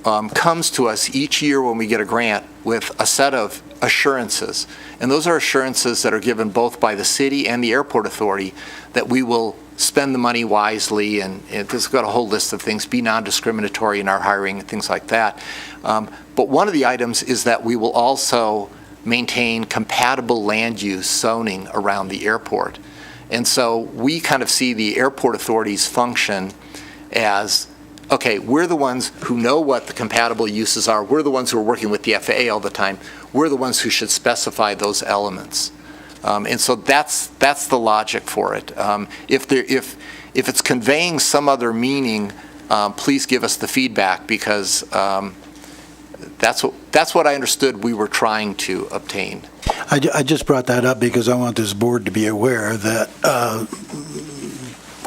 Speaker 21: comes to us each year when we get a grant with a set of assurances. And those are assurances that are given both by the city and the Airport Authority that we will spend the money wisely, and it's got a whole list of things, be non-discriminatory in our hiring and things like that. But one of the items is that we will also maintain compatible land use zoning around the airport. And so we kind of see the Airport Authority's function as, okay, we're the ones who know what the compatible uses are. We're the ones who are working with the FAA all the time. We're the ones who should specify those elements. And so that's the logic for it. If it's conveying some other meaning, please give us the feedback, because that's what I understood we were trying to obtain.
Speaker 13: I just brought that up because I want this board to be aware that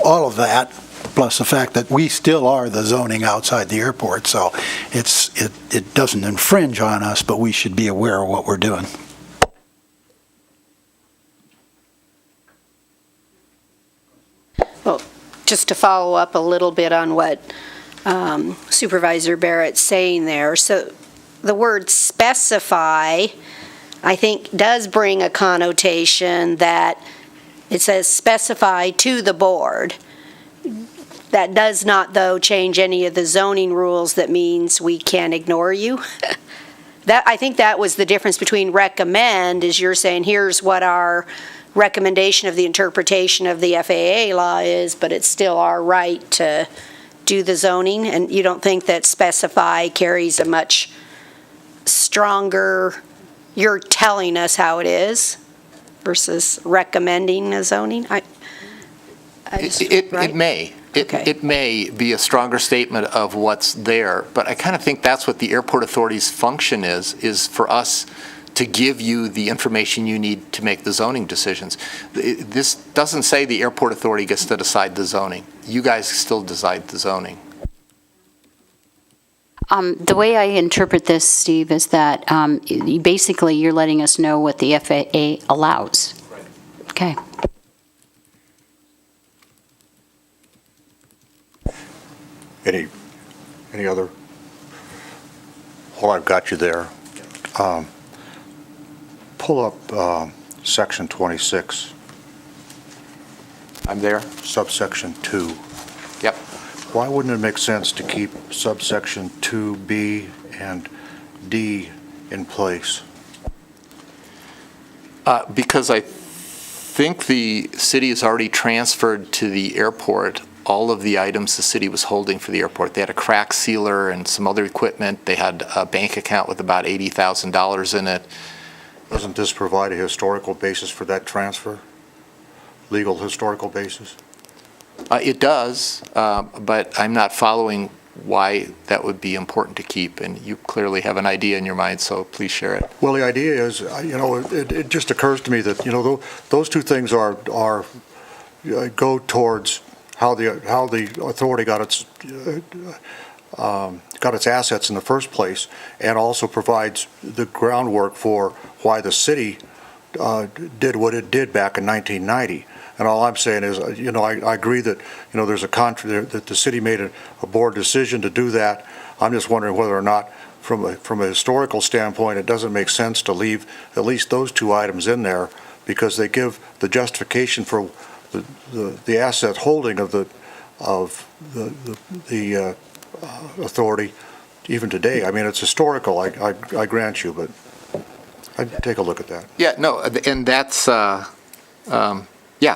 Speaker 13: all of that, plus the fact that we still are the zoning outside the airport, so it doesn't infringe on us, but we should be aware of what we're doing.
Speaker 12: Well, just to follow up a little bit on what Supervisor Barrett's saying there. So the word specify, I think, does bring a connotation that it says specify to the board. That does not, though, change any of the zoning rules. That means we can't ignore you. I think that was the difference between recommend, is you're saying here's what our recommendation of the interpretation of the FAA law is, but it's still our right to do the zoning, and you don't think that specify carries a much stronger, you're telling us how it is versus recommending a zoning?
Speaker 21: It may. It may be a stronger statement of what's there, but I kind of think that's what the airport authority's function is for us to give you the information you need to make the zoning decisions. This doesn't say the airport authority gets to decide the zoning. You guys still decide the zoning.
Speaker 7: The way I interpret this, Steve, is that basically you're letting us know what the FAA allows. Right. Okay.
Speaker 1: Any other? While I've got you there, pull up section 26.
Speaker 21: I'm there.
Speaker 1: Subsection 2.
Speaker 21: Yep.
Speaker 1: Why wouldn't it make sense to keep subsection 2B and D in place?
Speaker 21: Because I think the city has already transferred to the airport all of the items the city was holding for the airport. They had a crack sealer and some other equipment. They had a bank account with about $80,000 in it.
Speaker 1: Doesn't this provide a historical basis for that transfer? Legal historical basis?
Speaker 21: It does, but I'm not following why that would be important to keep, and you clearly have an idea in your mind, so please share it.
Speaker 1: Well, the idea is, it just occurs to me that, those two things go towards how the authority got its assets in the first place, and also provides the groundwork for why the city did what it did back in 1990. And all I'm saying is, I agree that, there's that the city made a board decision to do that. I'm just wondering whether or not, from a historical standpoint, it doesn't make sense to leave at least those two items in there, because they give the justification for the asset holding of the authority even today. I mean, it's historical, I grant you, but I'd take a look at that.
Speaker 21: Yeah, no, and that's, yeah,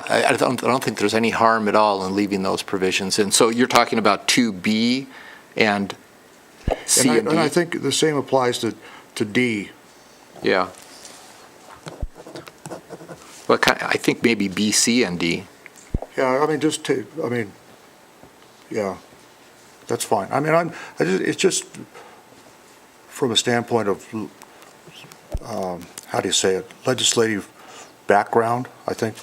Speaker 21: I don't think there's any harm at all in leaving those provisions. And so you're talking about 2B and C and D?
Speaker 1: And I think the same applies to D.
Speaker 21: Yeah. Well, I think maybe B, C, and D.
Speaker 1: Yeah, I mean, yeah, that's fine. I mean, it's just from a standpoint of, how do you say it, legislative background, I think.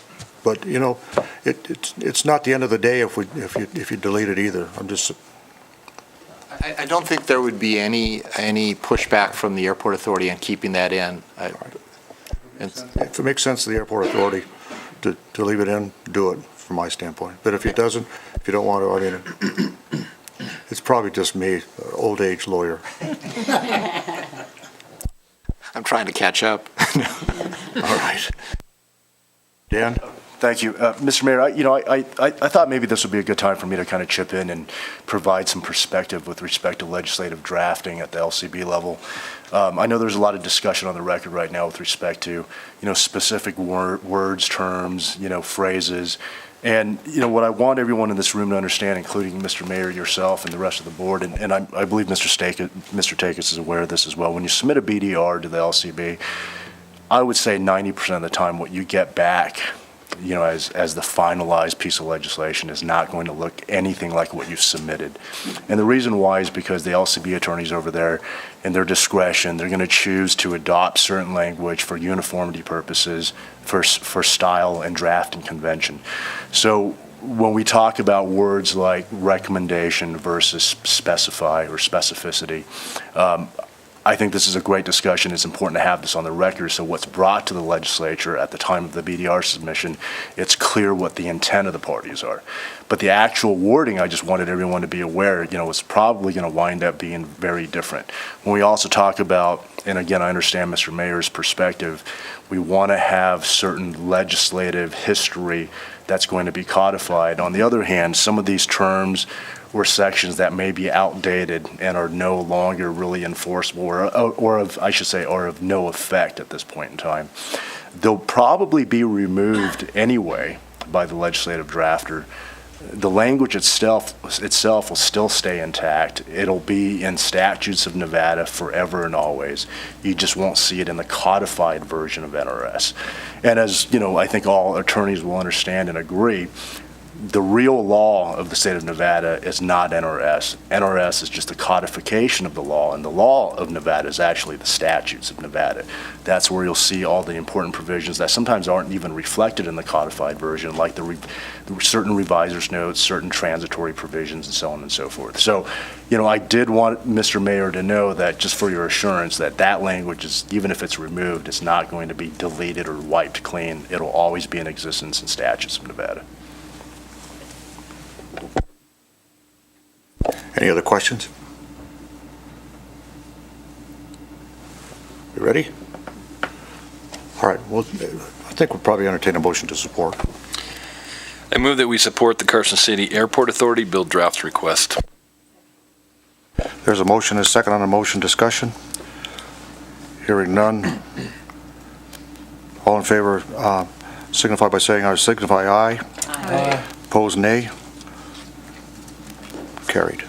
Speaker 1: But, it's not the end of the day if you delete it either.
Speaker 21: I don't think there would be any pushback from the airport authority on keeping that in.
Speaker 1: If it makes sense to the airport authority to leave it in, do it, from my standpoint. But if it doesn't, if you don't want to, I mean, it's probably just me, old age lawyer.
Speaker 21: I'm trying to catch up.
Speaker 1: All right. Dan?
Speaker 17: Thank you. Mr. Mayor, I thought maybe this would be a good time for me to kind of chip in and provide some perspective with respect to legislative drafting at the LCB level. I know there's a lot of discussion on the record right now with respect to, specific words, terms, phrases. And, what I want everyone in this room to understand, including Mr. Mayor, yourself, and the rest of the board, and I believe Mr. Takis is aware of this as well. When you submit a BDR to the LCB, I would say 90% of the time what you get back, as the finalized piece of legislation is not going to look anything like what you've submitted. And the reason why is because the LCB attorneys over there, in their discretion, they're going to choose to adopt certain language for uniformity purposes, for style and draft and convention. So when we talk about words like recommendation versus specify or specificity, I think this is a great discussion. It's important to have this on the record, so what's brought to the legislature at the time of the BDR submission, it's clear what the intent of the parties are. But the actual wording, I just wanted everyone to be aware, is probably going to wind up being very different. When we also talk about, and again, I understand Mr. Mayor's perspective, we want to have certain legislative history that's going to be codified. On the other hand, some of these terms or sections that may be outdated and are no longer really enforceable or of no effect at this point in time, they'll probably be removed anyway by the legislative drafter. The language itself will still stay intact. It'll be in statutes of Nevada forever and always. You just won't see it in the codified version of NRS. And as I think all attorneys will understand and agree, the real law of the state of Nevada is not NRS. NRS is just a codification of the law, and the law of Nevada is actually the statutes of Nevada. That's where you'll see all the important provisions that sometimes aren't even reflected in the codified version, like the certain reviser's notes, certain transitory provisions, and so on and so forth. So, I did want Mr. Mayor to know that, just for your assurance, that language is, even if it's removed, it's not going to be deleted or wiped clean. It'll always be in existence in statutes of Nevada.
Speaker 1: Any other questions? You ready? All right, well, I think we'll probably entertain a motion to support.
Speaker 11: I move that we support the Carson City Airport Authority bill draft request.
Speaker 1: There's a motion and a second on the motion. Discussion. Hearing none. All in favor signify by saying aye. Signify aye.
Speaker 21: Aye.
Speaker 1: Opposed, nay. Carried.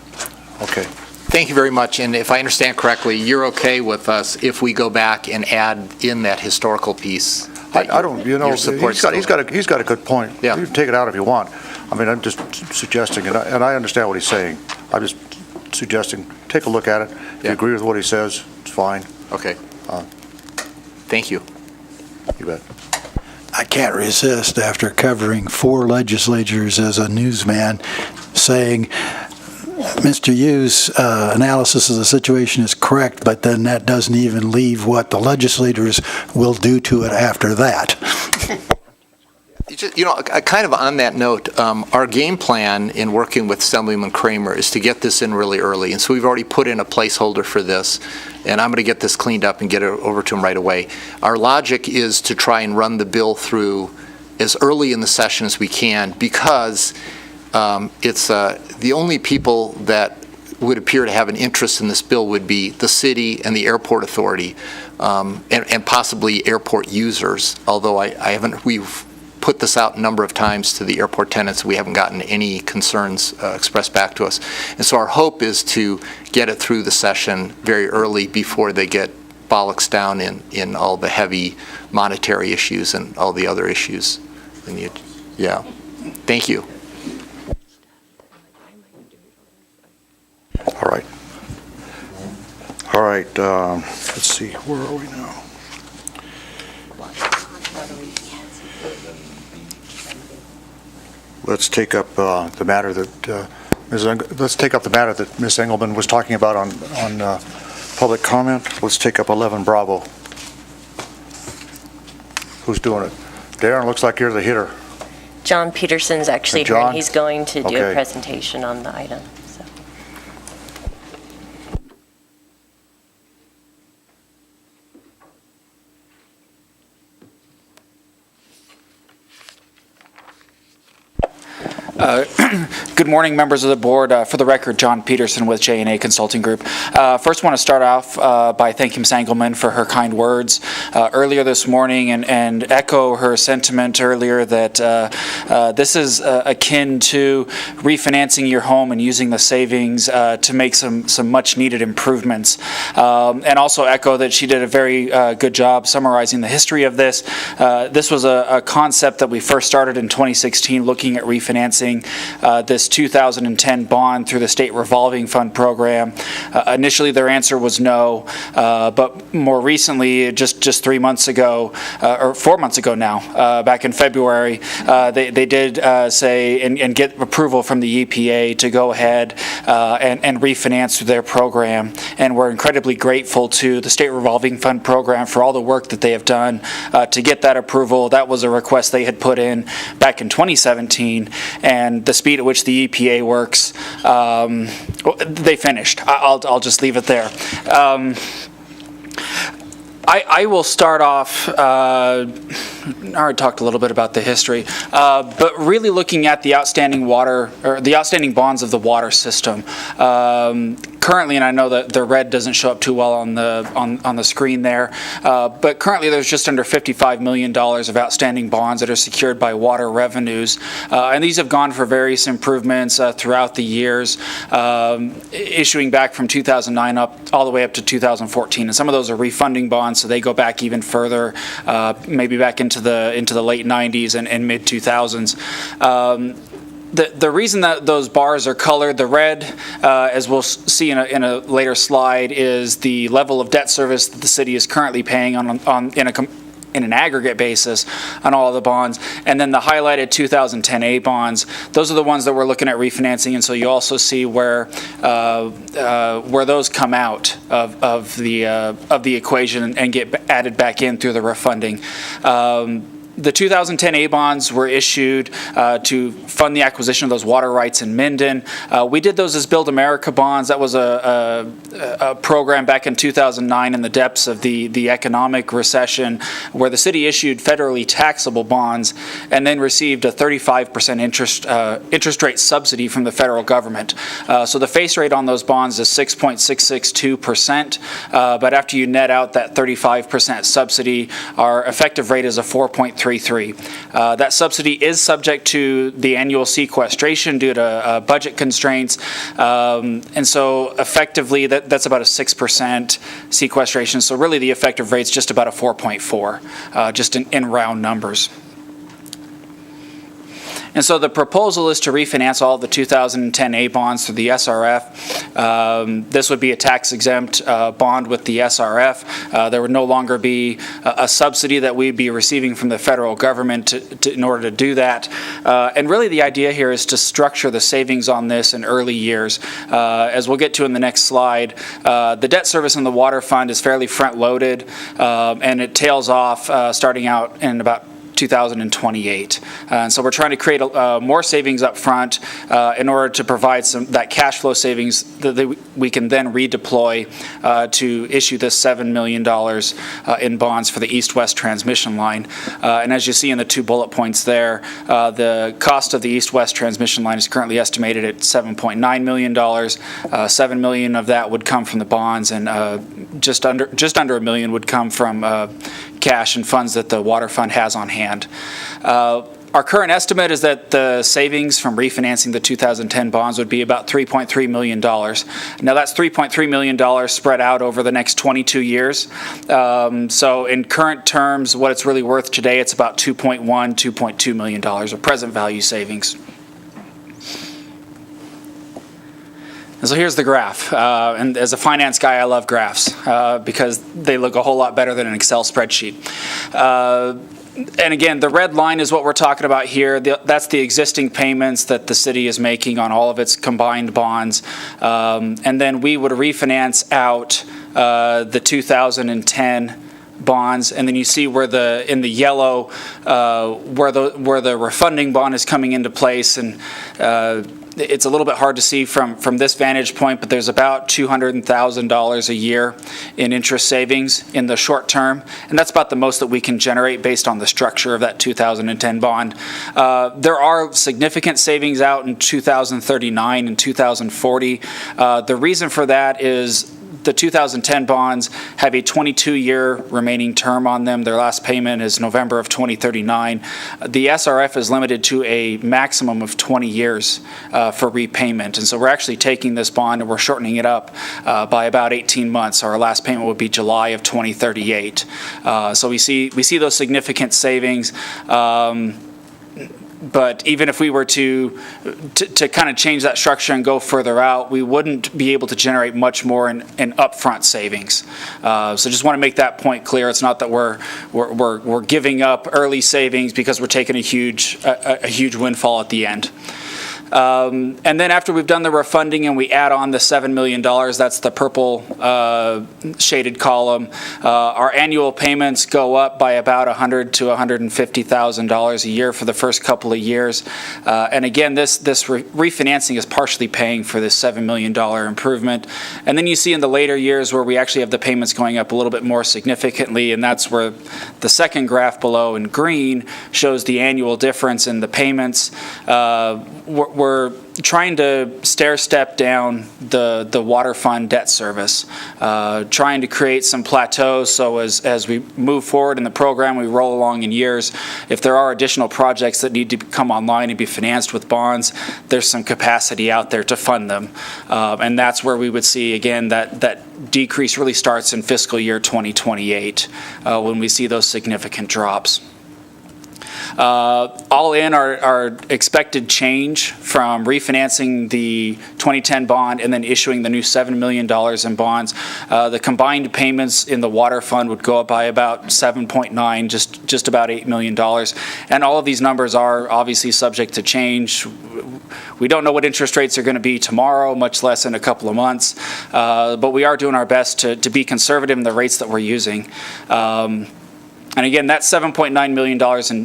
Speaker 1: Okay.
Speaker 21: Thank you very much, and if I understand correctly, you're okay with us if we go back and add in that historical piece?
Speaker 1: I don't, he's got a good point.
Speaker 21: Yeah.
Speaker 1: You can take it out if you want. I mean, I'm just suggesting, and I understand what he's saying. I'm just suggesting, take a look at it. If you agree with what he says, it's fine.
Speaker 21: Okay. Thank you.
Speaker 1: You bet.
Speaker 13: I can't resist, after covering 4 legislatures as a newsman, saying Mr. Yu's analysis of the situation is correct, but then that doesn't even leave what the legislators will do to it after that.
Speaker 21: Kind of on that note, our game plan in working with Assemblyman Kramer is to get this in really early, and so we've already put in a placeholder for this, and I'm going to get this cleaned up and get it over to him right away. Our logic is to try and run the bill through as early in the session as we can, because it's the only people that would appear to have an interest in this bill would be the city and the airport authority, and possibly airport users, although we've put this out a number of times to the airport tenants. We haven't gotten any concerns expressed back to us. And so our hope is to get it through the session very early before they get bollocks down in all the heavy monetary issues and all the other issues. Thank you.
Speaker 1: All right, let's see, where are we now? Let's take up the matter that Ms. Engelman was talking about on public comment. Let's take up 11 Bravo. Who's doing it? Darren, looks like you're the hitter.
Speaker 15: John Peterson's actually here, and he's going to do a
Speaker 1: Okay.
Speaker 15: presentation on the item. So.
Speaker 3: Good morning, members of the board. For the record, John Peterson with J&A Consulting Group. First, want to start off by thanking Ms. Engelman for her kind words earlier this morning, and echo her sentiment earlier that this is akin to refinancing your home and using the savings to make some much needed improvements. And also echo that she did a very good job summarizing the history of this. This was a concept that we first started in 2016, looking at refinancing refinancing this 2010 bond through the state revolving fund program. Initially, their answer was no, but more recently, just 3 months ago, or 4 months ago now, back in February, they did say and get approval from the EPA to go ahead and refinance through their program. And we're incredibly grateful to the State Revolving Fund program for all the work that they have done to get that approval. That was a request they had put in back in 2017, and the speed at which the EPA works, they finished. I'll just leave it there. I will start off, I already talked a little bit about the history, but really looking at the outstanding bonds of the water system. Currently, and I know that the red doesn't show up too well on the screen there, but currently there's just under $55 million of outstanding bonds that are secured by water revenues, and these have gone for various improvements throughout the years, issuing back from 2009 all the way up to 2014, and some of those are refunding bonds, so they go back even further, maybe back into the late 90s and mid 2000s. The reason that those bars are colored, the red, as we'll see in a later slide, is the level of debt service that the city is currently paying in an aggregate basis on all of the bonds. And then the highlighted 2010A bonds, those are the ones that we're looking at refinancing, and so you also see where those come out of the equation and get added back in through the refunding. The 2010A bonds were issued to fund the acquisition of those water rights in Minden. We did those as Build America bonds. That was a program back in 2009 in the depths of the economic recession, where the city issued federally taxable bonds and then received a 35% interest rate subsidy from the federal government. So the face rate on those bonds is 6.662%, but after you net out that 35% subsidy, our effective rate is a 4.33. That subsidy is subject to the annual sequestration due to budget constraints, and so effectively that's about a 6% sequestration. So really the effective rate's just about a 4.4, just in round numbers. And so the proposal is to refinance all of the 2010A bonds through the SRF. This would be a tax-exempt bond with the SRF. There would no longer be a subsidy that we'd be receiving from the federal government in order to do that. And really the idea here is to structure the savings on this in early years. As we'll get to in the next slide, the debt service in the water fund is fairly front-loaded, and it tails off starting out in about 2028. And so we're trying to create more savings up front in order to provide that cash flow savings that we can then redeploy to issue this $7 million in bonds for the east-west transmission line. And as you see in the 2 bullet points there, the cost of the east-west transmission line is currently estimated at $7.9 million. $7 million of that would come from the bonds, and just under $1 million would come from cash and funds that the water fund has on hand. Our current estimate is that the savings from refinancing the 2010 bonds would be about $3.3 million. Now that's $3.3 million spread out over the next 22 years. So in current terms, what it's really worth today, it's about $2.2 million of present value savings. And so here's the graph. And as a finance guy, I love graphs because they look a whole lot better than an Excel spreadsheet. And again, the red line is what we're talking about here. That's the existing payments that the city is making on all of its combined bonds. And then we would refinance out the 2010 bonds, and then you see where in the yellow where the refunding bond is coming into place, and it's a little bit hard to see from this vantage point, but there's about $200,000 a year in interest savings in the short term, and that's about the most that we can generate based on the structure of that 2010 bond. There are significant savings out in 2039 and 2040. The reason for that is the 2010 bonds have a 22-year remaining term on them. Their last payment is November of 2039. The SRF is limited to a maximum of 20 years for repayment. And so we're actually taking this bond and we're shortening it up by about 18 months. Our last payment would be July of 2038. So we see those significant savings. But even if we were to kind of change that structure and go further out, we wouldn't be able to generate much more in upfront savings. So just want to make that point clear. It's not that we're giving up early savings because we're taking a huge windfall at the end. And then after we've done the refunding and we add on the $7 million, that's the purple shaded column, our annual payments go up by about $100,000 to $150,000 a year for the first couple of years. And again, this refinancing is partially paying for this $7 million improvement. And then you see in the later years where we actually have the payments going up a little bit more significantly, and that's where the second graph below in green shows the annual difference in the payments. We're trying to stair-step down the water fund debt service, trying to create some plateaus so as we move forward in the program, we roll along in years. If there are additional projects that need to come online and be financed with bonds, there's some capacity out there to fund them. And that's where we would see, again, that decrease really starts in fiscal year 2028 when we see those significant drops. All in, our expected change from refinancing the 2010 bond and then issuing the new $7 million in bonds, the combined payments in the water fund would go up by about 7.9, just about $8 million. And all of these numbers are obviously subject to change. We don't know what interest rates are going to be tomorrow, much less in a couple of months. But we are doing our best to be conservative in the rates that we're using. And again, that's $7.9 million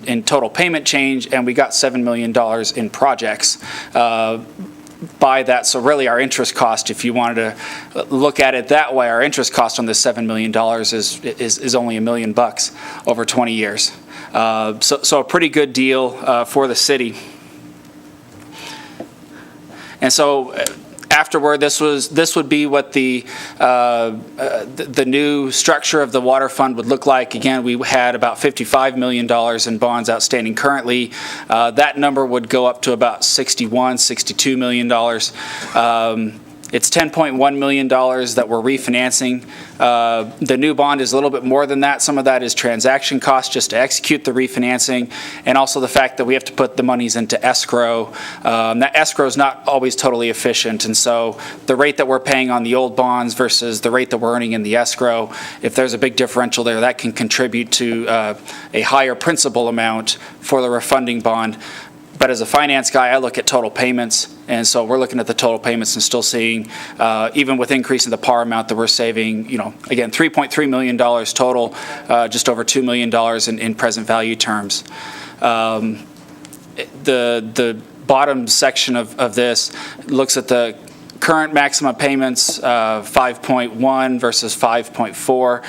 Speaker 3: in total payment change, and we got $7 million in projects by that. So really our interest cost, if you wanted to look at it that way, our interest cost on this $7 million is only $1 million over 20 years. So a pretty good deal for the city. And so afterward, this would be what the new structure of the water fund would look like. Again, we had about $55 million in bonds outstanding currently. That number would go up to about $61, $62 million. It's $10.1 million that we're refinancing. The new bond is a little bit more than that. Some of that is transaction costs just to execute the refinancing, and also the fact that we have to put the monies into escrow. That escrow is not always totally efficient, and so the rate that we're paying on the old bonds versus the rate that we're earning in the escrow, if there's a big differential there, that can contribute to a higher principal amount for the refunding bond. But as a finance guy, I look at total payments, and so we're looking at the total payments and still seeing, even with increasing the par amount, that we're saving, again, $3.3 million total, just over $2 million in present value terms. The bottom section of this looks at the current maximum payments, 5.1 versus 5.4.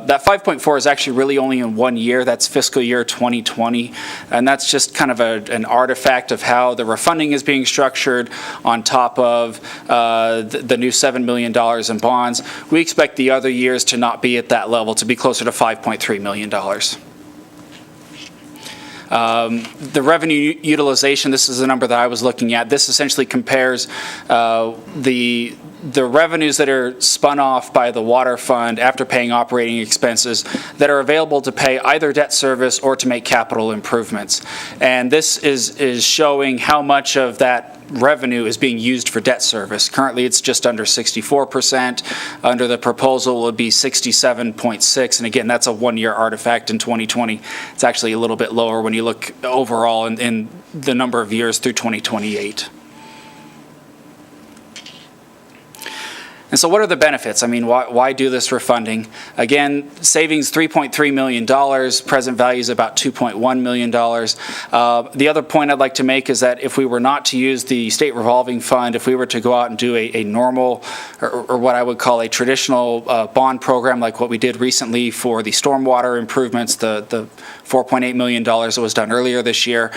Speaker 3: That 5.4 is actually really only in 1 year. That's fiscal year 2020. And that's just kind of an artifact of how the refunding is being structured on top of the new $7 million in bonds. We expect the other years to not be at that level, to be closer to $5.3 million. The revenue utilization, this is the number that I was looking at. This essentially compares the revenues that are spun off by the water fund after paying operating expenses that are available to pay either debt service or to make capital improvements. And this is showing how much of that revenue is being used for debt service. Currently, it's just under 64%. Under the proposal, it would be 67.6%. And again, that's a one-year artifact in 2020. It's actually a little bit lower when you look overall in the number of years through 2028. And so what are the benefits? I mean, why do this refunding? Again, savings $3.3 million, present value is about $2.1 million. The other point I'd like to make is that if we were not to use the state revolving fund, if we were to go out and do a normal, or what I would call a traditional bond program like what we did recently for the stormwater improvements, the $4.8 million that was done earlier this year,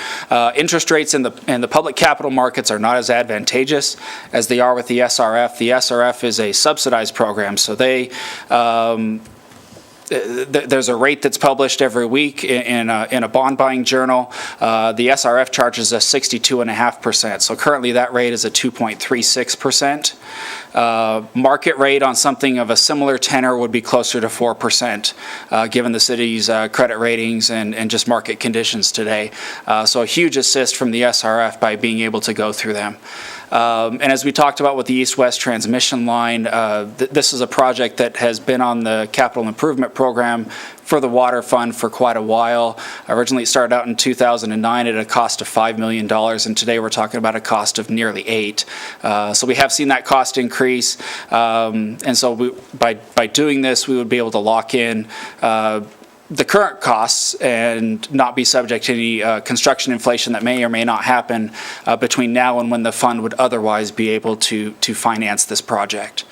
Speaker 3: interest rates in the public capital markets are not as advantageous as they are with the SRF. The SRF is a subsidized program, so they there's a rate that's published every week in a bond buying journal. The SRF charges us 62.5%. So currently that rate is at 2.36%. Market rate on something of a similar tenor would be closer to 4%, given the city's credit ratings and just market conditions today. So a huge assist from the SRF by being able to go through them. And as we talked about with the east-west transmission line, this is a project that has been on the capital improvement program for the water fund for quite a while. Originally, it started out in 2009 at a cost of $5 million, and today we're talking about a cost of nearly $8 million. So we have seen that cost increase, and so by doing this, we would be able to lock in the current costs and not be subject to any construction inflation that may or may not happen between now and when the fund would otherwise be able to finance this project.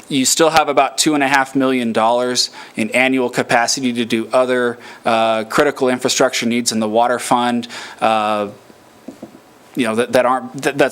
Speaker 3: You still have about $2.5 million in annual capacity to do other critical infrastructure needs in the water fund. That's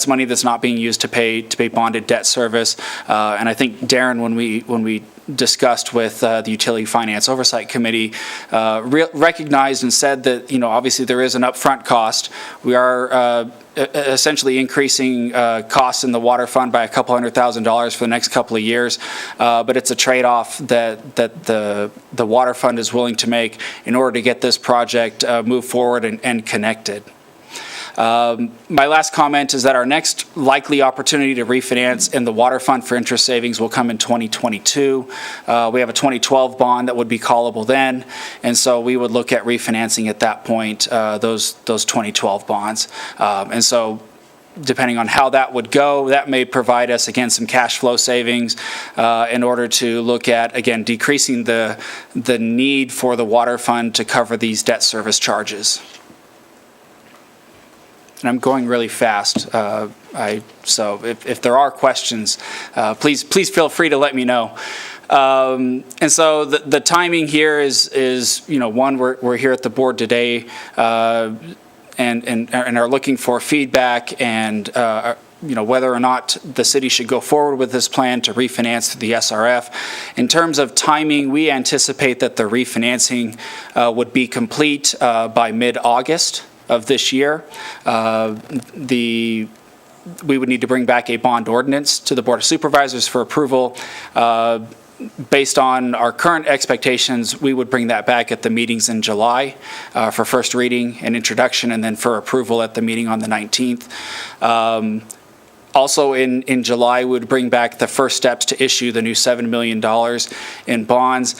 Speaker 3: money that's not being used to pay bonded debt service. And I think Darren, when we discussed with the Utility Finance Oversight Committee, recognized and said that obviously there is an upfront cost. We are essentially increasing costs in the water fund by a couple $100,000 for the next couple of years, but it's a trade-off that the water fund is willing to make in order to get this project moved forward and connected. My last comment is that our next likely opportunity to refinance in the water fund for interest savings will come in 2022. We have a 2012 bond that would be callable then, and so we would look at refinancing at that point those 2012 bonds. And so depending on how that would go, that may provide us, again, some cash flow savings in order to look at, again, decreasing the need for the water fund to cover these debt service charges. And I'm going really fast, so if there are questions, please feel free to let me know. And so the timing here is one, we're here at the board today and are looking for feedback and whether or not the city should go forward with this plan to refinance through the SRF. In terms of timing, we anticipate that the refinancing would be complete by mid-August of this year. We would need to bring back a bond ordinance to the Board of Supervisors for approval. Based on our current expectations, we would bring that back at the meetings in July for first reading and introduction, and then for approval at the meeting on the 19th. Also in July, we would bring back the first steps to issue the new $7 million in bonds.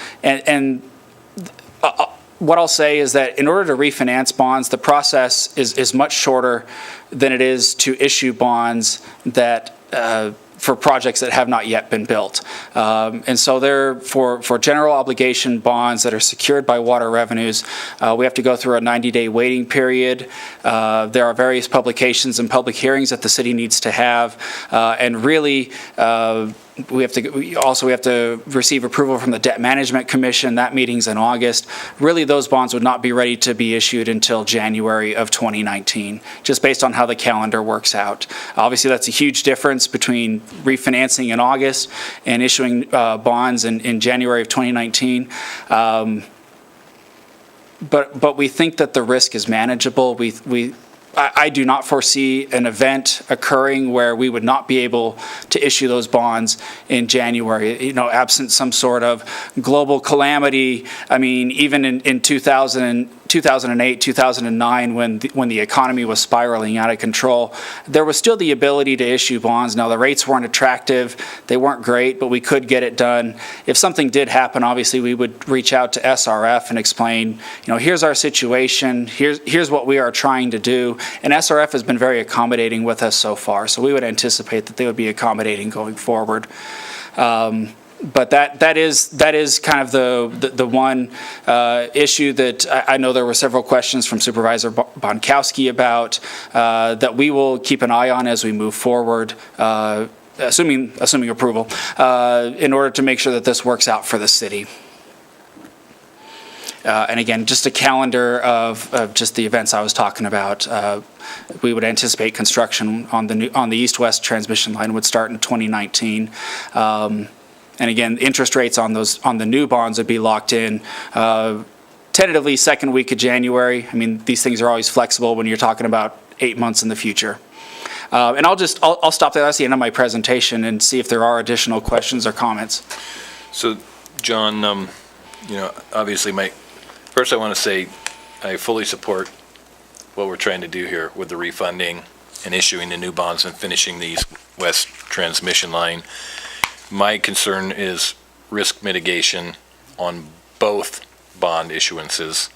Speaker 3: What I'll say is that in order to refinance bonds, the process is much shorter than it is to issue bonds that for projects that have not yet been built. And so for general obligation bonds that are secured by water revenues, we have to go through a 90-day waiting period. There are various publications and public hearings that the city needs to have. And really, we have to receive approval from the Debt Management Commission. That meeting's in August. Really, those bonds would not be ready to be issued until January of 2019, just based on how the calendar works out. Obviously, that's a huge difference between refinancing in August and issuing bonds in January of 2019. But we think that the risk is manageable. I do not foresee an event occurring where we would not be able to issue those bonds in January, absent some sort of global calamity. I mean, even in 2008, 2009, when the economy was spiraling out of control, there was still the ability to issue bonds. Now, the rates weren't attractive. They weren't great, but we could get it done. If something did happen, obviously, we would reach out to SRF and explain, here's our situation. Here's what we are trying to do. And SRF has been very accommodating with us so far, so we would anticipate that they would be accommodating going forward. But that is kind of the one issue that I know there were several questions from Supervisor Bonkowski about that we will keep an eye on as we move forward, assuming approval, in order to make sure that this works out for the city. And again, just a calendar of just the events I was talking about. We would anticipate construction on the east-west transmission line would start in 2019. And And again, interest rates on the new bonds would be locked in tentatively second week of January. I mean, these things are always flexible when you're talking about 8 months in the future. And I'll stop there. That's the end of my presentation and see if there are additional questions or comments.
Speaker 11: So, John, obviously, first I want to say I fully support what we're trying to do here with the refunding and issuing the new bonds and finishing the East-West transmission line. My concern is risk mitigation on both bond issuances.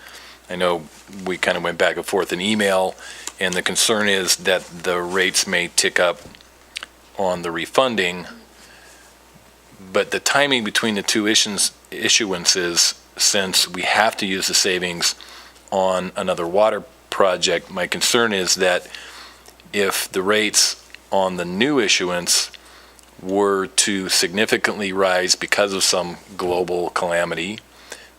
Speaker 11: I know we kind of went back and forth in email, and the concern is that the rates may tick up on the refunding, but the timing between the two issuances, since we have to use the savings on another water project, my concern is that if the rates on the new issuance were to significantly rise because of some global calamity,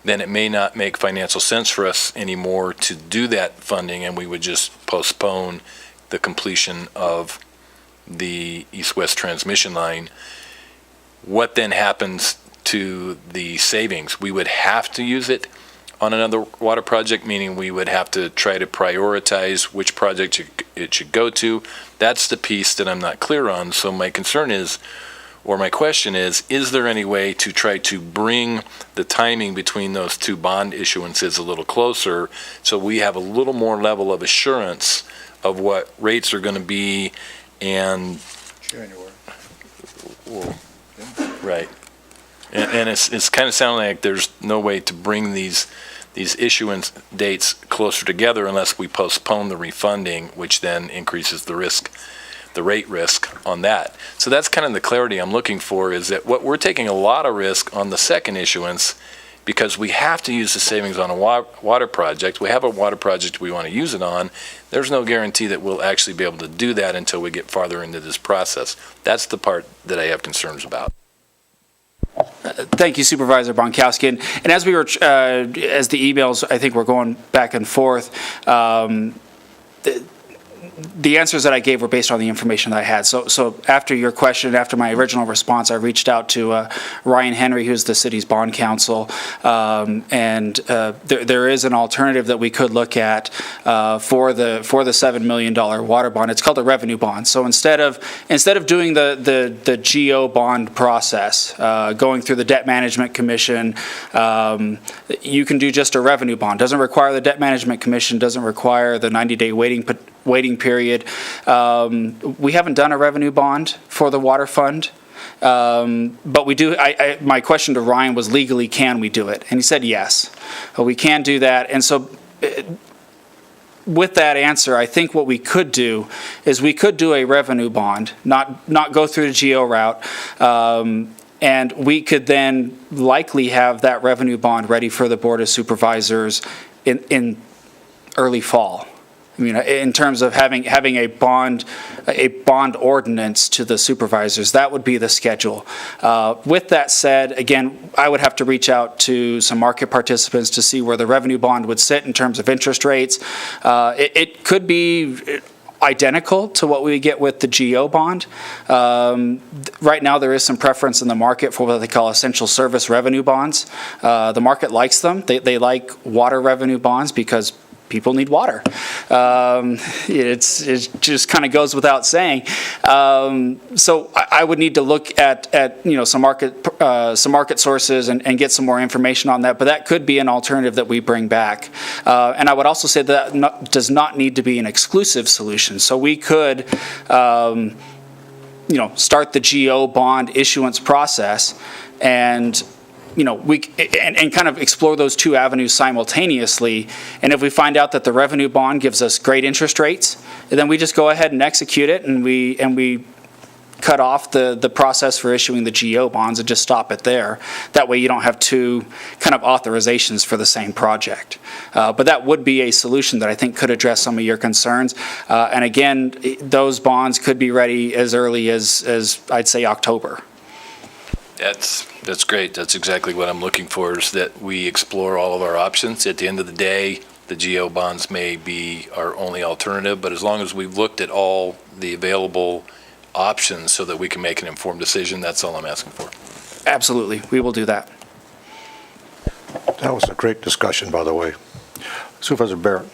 Speaker 11: then it may not make financial sense for us anymore to do that funding, and we would just postpone the completion of the east-west transmission line. What then happens to the savings? We would have to use it on another water project, meaning we would have to try to prioritize which project it should go to. That's the piece that I'm not clear on. So my concern is, or my question is there any way to try to bring the timing between those two bond issuances a little closer so we have a little more level of assurance of what rates are going to be and
Speaker 9: January.
Speaker 11: Right. And it's kind of sounding like there's no way to bring these issuance dates closer together unless we postpone the refunding, which then increases the risk, the rate risk on that. So that's kind of the clarity I'm looking for, is that what we're taking a lot of risk on the second issuance because we have to use the savings on a water project. We have a water project we want to use it on. There's no guarantee that we'll actually be able to do that until we get farther into this process. That's the part that I have concerns about.
Speaker 3: Thank you, Supervisor Bonkowski. And as we were, as the emails, I think, were going back and forth, the answers that I gave were based on the information that I had. So after your question, after my original response, I reached out to Ryan Henry, who's the city's bond counsel, and there is an alternative that we could look at for the $7 million water bond. It's called a revenue bond. So instead of doing the GO bond process, going through the Debt Management Commission, you can do just a revenue bond. Doesn't require the Debt Management Commission, doesn't require the 90-day waiting period. We haven't done a revenue bond for the water fund, but we do. My question to Ryan was, legally, can we do it? And he said yes, we can do that. And so with that answer, I think what we could do is we could do a revenue bond, not go through the GO route, and we could then likely have that revenue bond ready for the Board of Supervisors in early fall. I mean, in terms of having a bond ordinance to the supervisors, that would be the schedule. With that said, again, I would have to reach out to some market participants to see where the revenue bond would sit in terms of interest rates. It could be identical to what we get with the GO bond. Right now, there is some preference in the market for what they call essential service revenue bonds. The market likes them. They like water revenue bonds because people need water. It just kind of goes without saying. So I would need to look at some market sources and get some more information on that. But that could be an alternative that we bring back. And I would also say that does not need to be an exclusive solution. So we could start the GO bond issuance process and and kind of explore those two avenues simultaneously. And if we find out that the revenue bond gives us great interest rates, then we just go ahead and execute it, and we cut off the process for issuing the GO bonds and just stop it there. That way you don't have two kind of authorizations for the same project. But that would be a solution that I think could address some of your concerns. And again, those bonds could be ready as early as I'd say October.
Speaker 11: That's great. That's exactly what I'm looking for, is that we explore all of our options. At the end of the day, the GO bonds may be our only alternative, but as long as we've looked at all the available options so that we can make an informed decision, that's all I'm asking for.
Speaker 3: Absolutely, we will do that.
Speaker 1: That was a great discussion, by the way. Supervisor Barrett.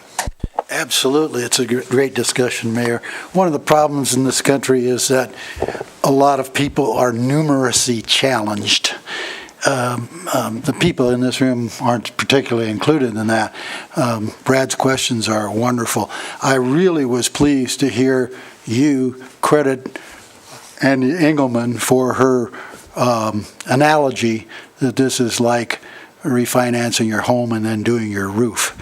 Speaker 13: Absolutely, it's a great discussion, Mayor. One of the problems in this country is that a lot of people are numeracy challenged. The people in this room aren't particularly included in that. Brad's questions are wonderful. I really was pleased to hear you credit Andy Engelman for her analogy that this is like refinancing your home and then doing your roof.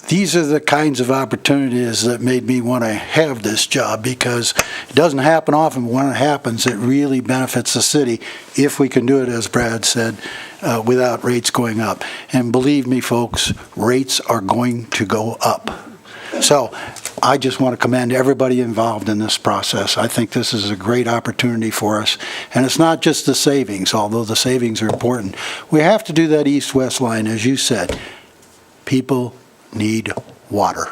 Speaker 13: These are the kinds of opportunities that made me want to have this job, because it doesn't happen often. When it happens, it really benefits the city if we can do it, as Brad said, without rates going up. And believe me, folks, rates are going to go up. So I just want to commend everybody involved in this process. I think this is a great opportunity for us. And it's not just the savings, although the savings are important. We have to do that east-west line, as you said. People need water.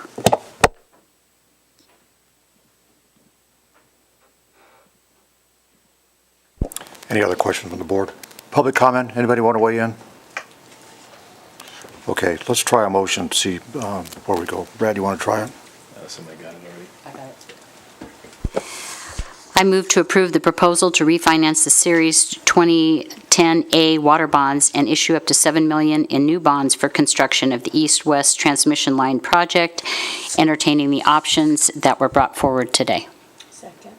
Speaker 1: Any other questions from the board? Public comment? Anybody want to weigh in? Okay, let's try a motion to see where we go. Brad, you want to try it?
Speaker 11: Somebody got it already.
Speaker 7: I move to approve the proposal to refinance the Series 2010A water bonds and issue up to $7 million in new bonds for construction of the east-west transmission line project, entertaining the options that were brought forward today.
Speaker 18: Second.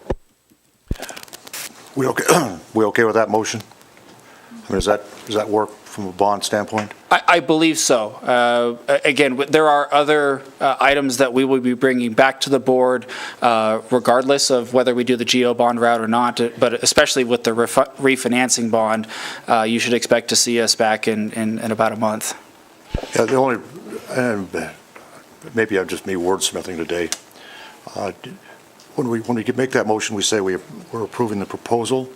Speaker 1: We okay with that motion? I mean, does that work from a bond standpoint?
Speaker 3: I believe so. Again, there are other items that we will be bringing back to the board, regardless of whether we do the GO bond route or not, but especially with the refinancing bond, you should expect to see us back in about a month.
Speaker 1: Yeah, the only, maybe I'm just me wordsmithing today. When we make that motion, we say we're approving the proposed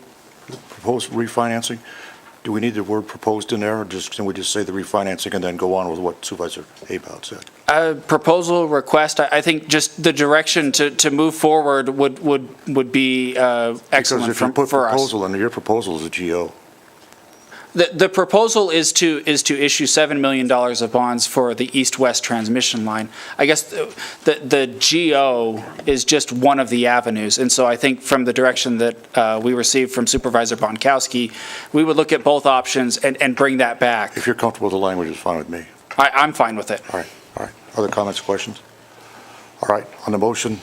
Speaker 1: refinancing. Do we need the word proposed in there, or can we just say the refinancing and then go on with what Supervisor About said?
Speaker 3: Proposal request, I think just the direction to move forward would be excellent for us.
Speaker 1: Because if you put proposal in, your proposal is a GO.
Speaker 3: The proposal is to issue $7 million of bonds for the east-west transmission line. I guess the GO is just one of the avenues, and so I think from the direction that we received from Supervisor Bonkowski, we would look at both options and bring that back.
Speaker 1: If you're comfortable with the language, it's fine with me.
Speaker 3: I'm fine with it.
Speaker 1: All right. Other comments, questions? All right, on the motion,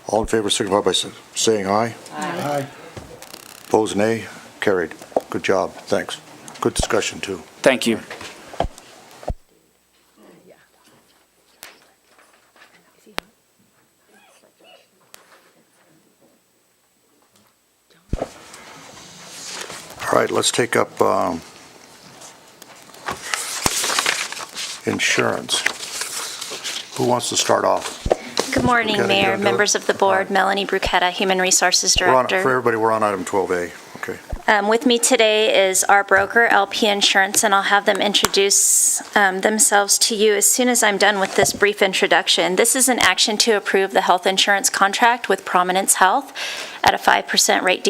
Speaker 1: all in favor signify by saying aye.
Speaker 13: Aye.
Speaker 1: Opposed, nay. Carried. Good job. Thanks. Good discussion, too.
Speaker 3: Thank you.
Speaker 1: All right, let's take up insurance. Who wants to start off?
Speaker 6: Good morning,
Speaker 1: Bruchetta,
Speaker 6: Mayor,
Speaker 1: you wanna
Speaker 6: members
Speaker 1: do it?
Speaker 6: of the board. Melanie Bruchetta, Human Resources
Speaker 1: For
Speaker 6: Director.
Speaker 1: everybody, we're on item 12A. Okay.
Speaker 6: With me today is our broker, LP Insurance, and I'll have them introduce themselves to you as soon as I'm done with this brief introduction. This is an action to approve the health insurance contract with Prominence Health at a 5% rate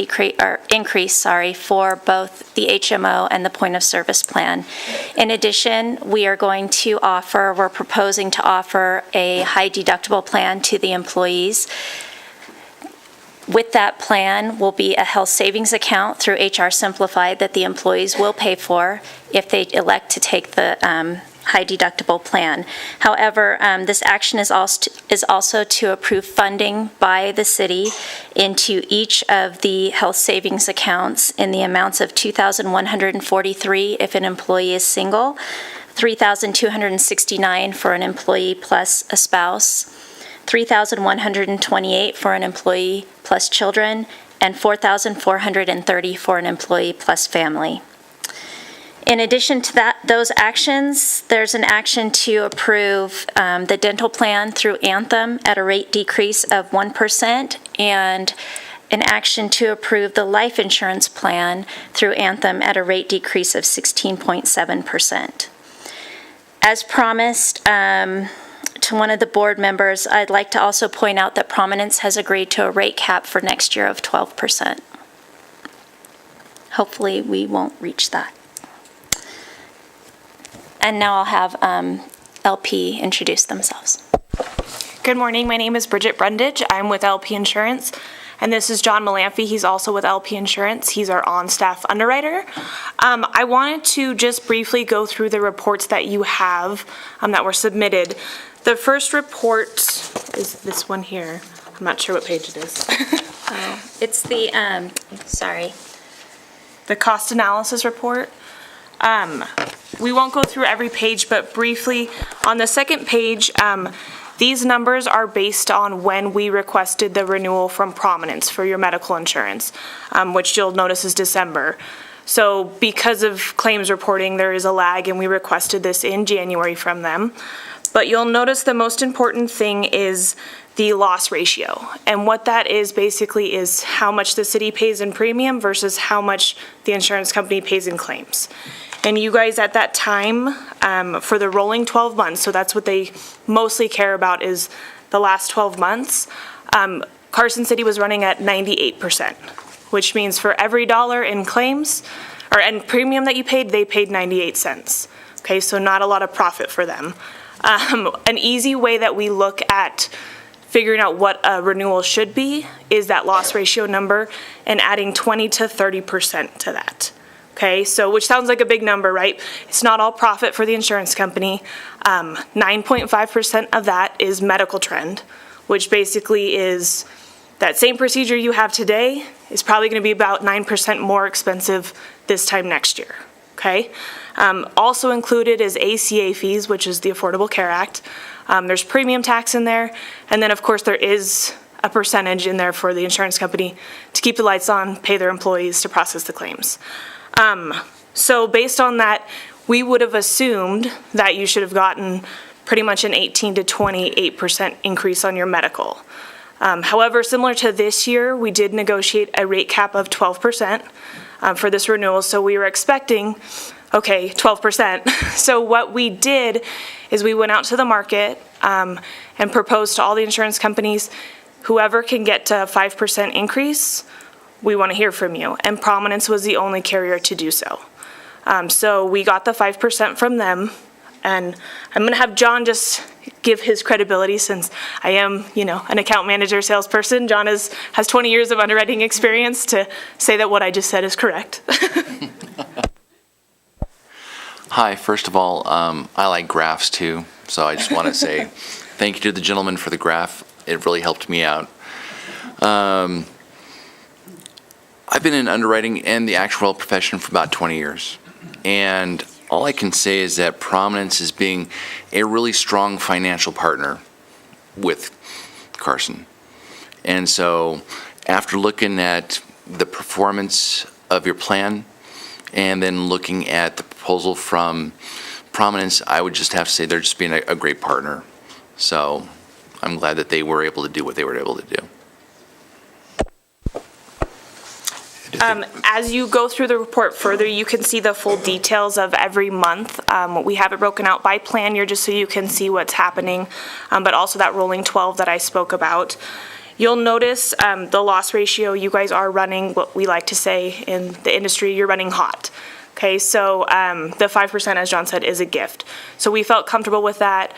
Speaker 6: increase for both the HMO and the point of service plan. In addition, we're proposing to offer a high deductible plan to the employees. With that plan will be a health savings account through HR Simplified that the employees will pay for if they elect to take the high deductible plan. However, this action is also to approve funding by the city into each of the health savings accounts in the amounts of $2,143 if an employee is single, $3,269 for an employee plus a spouse, $3,128 for an employee plus children, and $4,430 for an employee plus family. In addition to those actions, there's an action to approve the dental plan through Anthem at a rate decrease of 1%, and an action to approve the life insurance plan through Anthem at a rate decrease of 16.7%. As promised, to one of the board members, I'd like to also point out that Prominence has agreed to a rate cap for next year of 12%. hopefully we won't reach that. And now I'll have LP introduce themselves.
Speaker 8: Good morning. My name is Bridget Brundage. I'm with LP Insurance. And this is John Malamphy. He's also with LP Insurance. He's our on-staff underwriter. I wanted to just briefly go through the reports that you have that were submitted. The first report is this one here. I'm not sure what page it is.
Speaker 6: It's the, sorry.
Speaker 8: The cost analysis report. We won't go through every page, but briefly, on the second page, these numbers are based on when we requested the renewal from Prominence for your medical insurance, which you'll notice is December. So because of claims reporting, there is a lag, and we requested this in January from them. But you'll notice the most important thing is the loss ratio. And what that is basically is how much the city pays in premium versus how much the insurance company pays in claims. And you guys at that time, for the rolling 12 months, so that's what they mostly care about is the last 12 months, Carson City was running at 98%, which means for every dollar in claims, or in premium that you paid, they paid 98 cents. Okay, so not a lot of profit for them. An easy way that we look at figuring out what a renewal should be is that loss ratio number and adding 20 to 30% to that. Okay, so which sounds like a big number, right? It's not all profit for the insurance company. 9.5% of that is medical trend, which basically is that same procedure you have today is probably going to be about 9% more expensive this time next year. Okay, also included is ACA fees, which is the Affordable Care Act. There's premium tax in there, and then of course there is a percentage in there for the insurance company to keep the lights on, pay their employees to process the claims. So based on that, we would have assumed that you should have gotten pretty much an 18 to 28% increase on your medical. However, similar to this year, we did negotiate a rate cap of 12% for this renewal, so we were expecting, okay, 12%. So what we did is we went out to the market and proposed to all the insurance companies, whoever can get to a 5% increase, we want to hear from you. And Prominence was the only carrier to do so. So we got the 5% from them. And I'm going to have John just give his credibility since I am, an account manager, salesperson. John has 20 years of underwriting experience to say that what I just said is correct.
Speaker 22: Hi, first of all, I like graphs too. So I just want to say thank you to the gentleman for the graph. It really helped me out. I've been in underwriting and the actuarial profession for about 20 years. And all I can say is that Prominence is being a really strong financial partner with Carson. And so after looking at the performance of your plan and then looking at the proposal from Prominence, I would just have to say they're just being a great partner. So I'm glad that they were able to do what they were able to do.
Speaker 8: As you go through the report further, you can see the full details of every month. We have it broken out by plan year just so you can see what's happening, but also that rolling 12 that I spoke about. You'll notice the loss ratio, you guys are running what we like to say in the industry, you're running hot. Okay, so the 5%, as John said, is a gift. So we felt comfortable with that.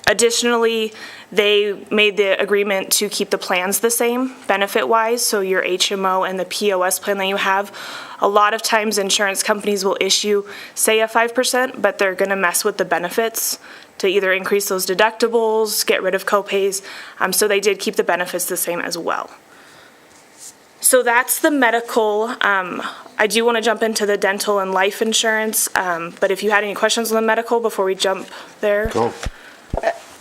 Speaker 8: Additionally, they made the agreement to keep the plans the same, benefit-wise, so your HMO and the POS plan that you have. A lot of times insurance companies will issue, say, a 5%, but they're going to mess with the benefits to either increase those deductibles, get rid of copays, so they did keep the benefits the same as well. So that's the medical. I do want to jump into the dental and life insurance, but if you had any questions on the medical before we jump there.
Speaker 1: Go.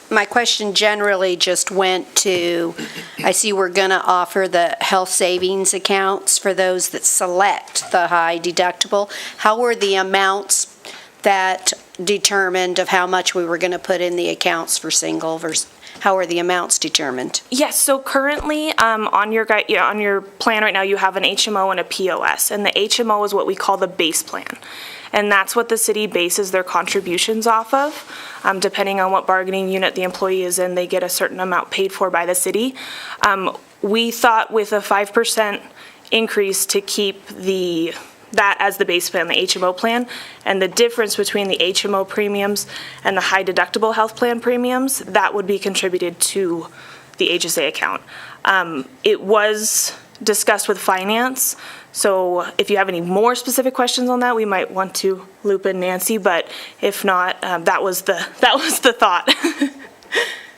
Speaker 12: My question generally just went to, I see we're going to offer the health savings accounts for those that select the high deductible. How were the amounts that determined of how much we were going to put in the accounts for single versus, how are the amounts determined?
Speaker 8: Yes, so currently on your plan right now, you have an HMO and a POS, and the HMO is what we call the base plan. And that's what the city bases their contributions off of. Depending on what bargaining unit the employee is in, they get a certain amount paid for by the city. We thought with a 5% increase to keep that as the base plan, the HMO plan, and the difference between the HMO premiums and the high deductible health plan premiums, that would be contributed to the HSA account. It was discussed with finance, so if you have any more specific questions on that, we might want to loop in Nancy, but if not, that was the thought.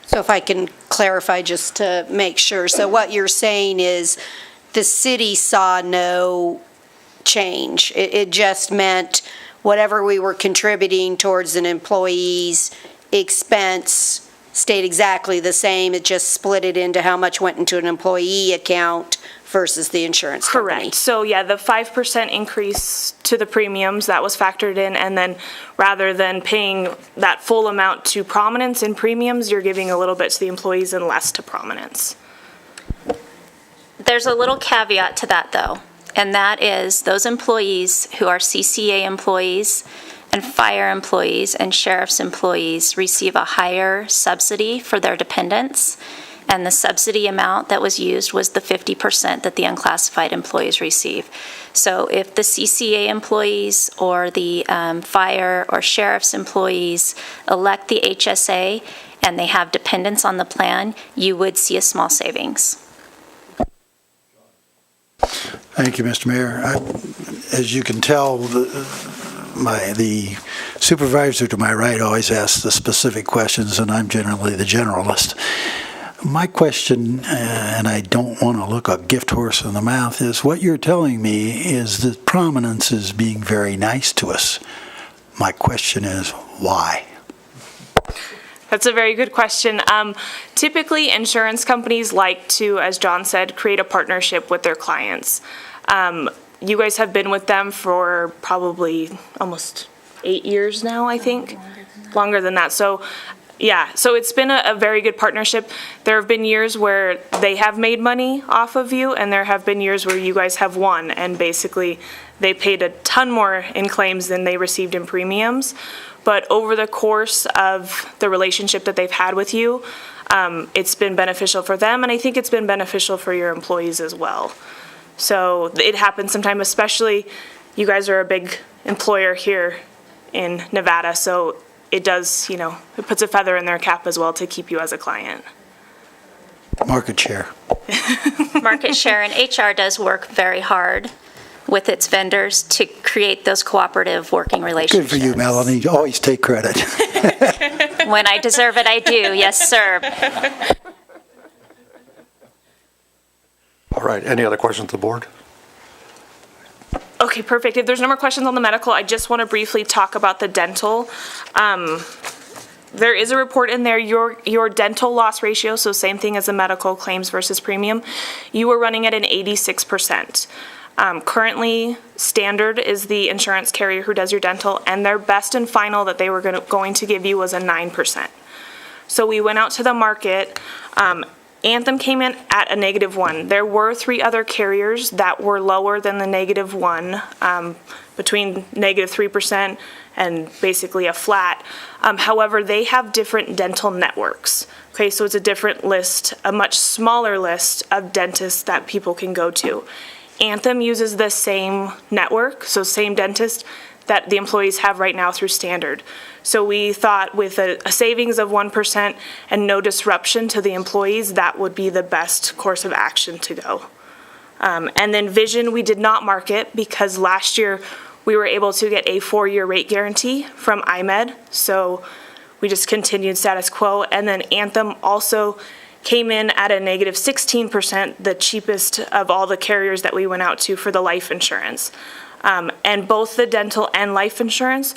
Speaker 12: So if I can clarify just to make sure. So what you're saying is the city saw no change. It just meant whatever we were contributing towards an employee's expense stayed exactly the same. It just split it into how much went into an employee account versus the insurance company.
Speaker 8: Correct. So yeah, the 5% increase to the premiums, that was factored in, and then rather than paying that full amount to Prominence in premiums, you're giving a little bit to the employees and less to Prominence.
Speaker 6: There's a little caveat to that, though, and that is those employees who are CCA employees and fire employees and sheriff's employees receive a higher subsidy for their dependents, and the subsidy amount that was used was the 50% that the unclassified employees receive. So if the CCA employees or the fire or sheriff's employees elect the HSA and they have dependents on the plan, you would see a small savings.
Speaker 13: Thank you, Mr. Mayor. As you can tell, the supervisor to my right always asks the specific questions, and I'm generally the generalist. My question, and I don't want to look a gift horse in the mouth, is what you're telling me is that Prominence is being very nice to us. My question is, why?
Speaker 8: That's a very good question. Typically, insurance companies like to, as John said, create a partnership with their clients. You guys have been with them for probably almost 8 years now, I think. Longer than that. So, yeah, so it's been a very good partnership. There have been years where they have made money off of you, and there have been years where you guys have won, and basically they paid a ton more in claims than they received in premiums. But over the course of the relationship that they've had with you, it's been beneficial for them, and I think it's been beneficial for your employees as well. So it happens sometimes, especially you guys are a big employer here in Nevada, so it does, it puts a feather in their cap as well to keep you as a client.
Speaker 13: Market share.
Speaker 6: Market share, and HR does work very hard with its vendors to create those cooperative working relationships.
Speaker 13: Good for you, Melanie. You always take credit.
Speaker 6: When I deserve it, I do. Yes, sir.
Speaker 1: All right, any other questions to the board?
Speaker 8: Okay, perfect. If there's no more questions on the medical, I just want to briefly talk about the dental. There is a report in there, your dental loss ratio, so same thing as the medical claims versus premium, you were running at an 86%. Currently, Standard is the insurance carrier who does your dental, and their best and final that they were going to give you was a 9%. So we went out to the market. Anthem came in at a -1. There were 3 other carriers that were lower than the -1, between -3% and basically a flat. However, they have different dental networks. Okay, so it's a different list, a much smaller list of dentists that people can go to. Anthem uses the same network, so same dentist that the employees have right now through Standard. So we thought with a savings of 1% and no disruption to the employees, that would be the best course of action to go. And then vision, we did not market because last year we were able to get a 4-year rate guarantee from IMED. So we just continued status quo. And then Anthem also came in at a -16%, the cheapest of all the carriers that we went out to for the life insurance. And both the dental and life insurance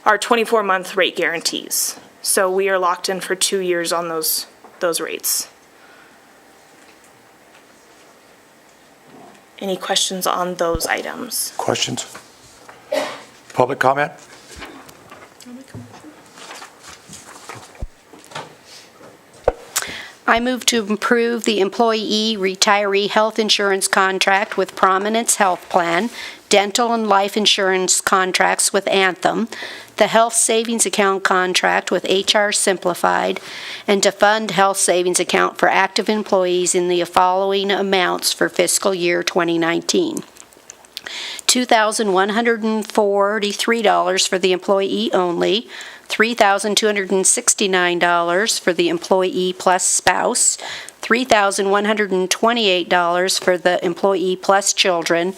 Speaker 8: are 24-month rate guarantees. So we are locked in for 2 years on those rates. Any questions on those items?
Speaker 1: Questions? Public comment?
Speaker 12: I move to approve the employee retiree health insurance contract with Prominence Health Plan, dental and life insurance contracts with Anthem, the health savings account contract with HR Simplified, and to fund health savings account for active employees in the following amounts for fiscal year 2019. $2,143 for the employee only, $3,269 for the employee plus spouse, $3,128 for the employee plus children,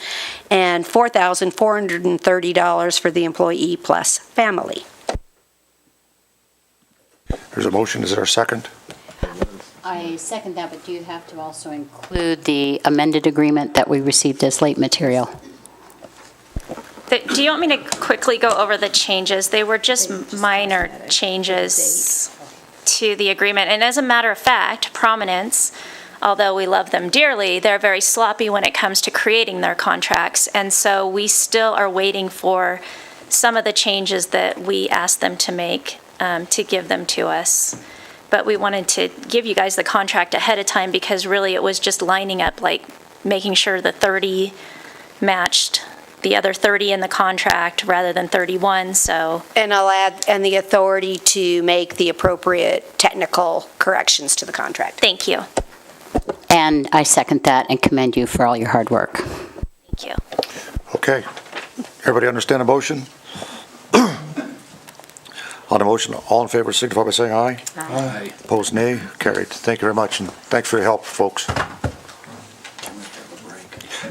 Speaker 12: and $4,430 for the employee plus family.
Speaker 1: There's a motion. Is there a second?
Speaker 7: I second that, but do you have to also include the amended agreement that we received as late material?
Speaker 6: Do you want me to quickly go over the changes? They were just minor changes to the agreement. And as a matter of fact, Prominence, although we love them dearly, they're very sloppy when it comes to creating their contracts. And so we still are waiting for some of the changes that we asked them to make to give them to us. But we wanted to give you guys the contract ahead of time because really it was just lining up, like making sure the 30 matched the other 30 in the contract rather than 31, so.
Speaker 12: And I'll add, and the authority to make the appropriate technical corrections to the contract.
Speaker 6: Thank you.
Speaker 7: And I second that and commend you for all your hard work.
Speaker 6: Thank you.
Speaker 1: Okay. Everybody understand the motion? On the motion, all in favor signify by saying aye.
Speaker 18: Aye.
Speaker 1: Opposed, nay. Carried. Thank you very much, and thanks for your help, folks.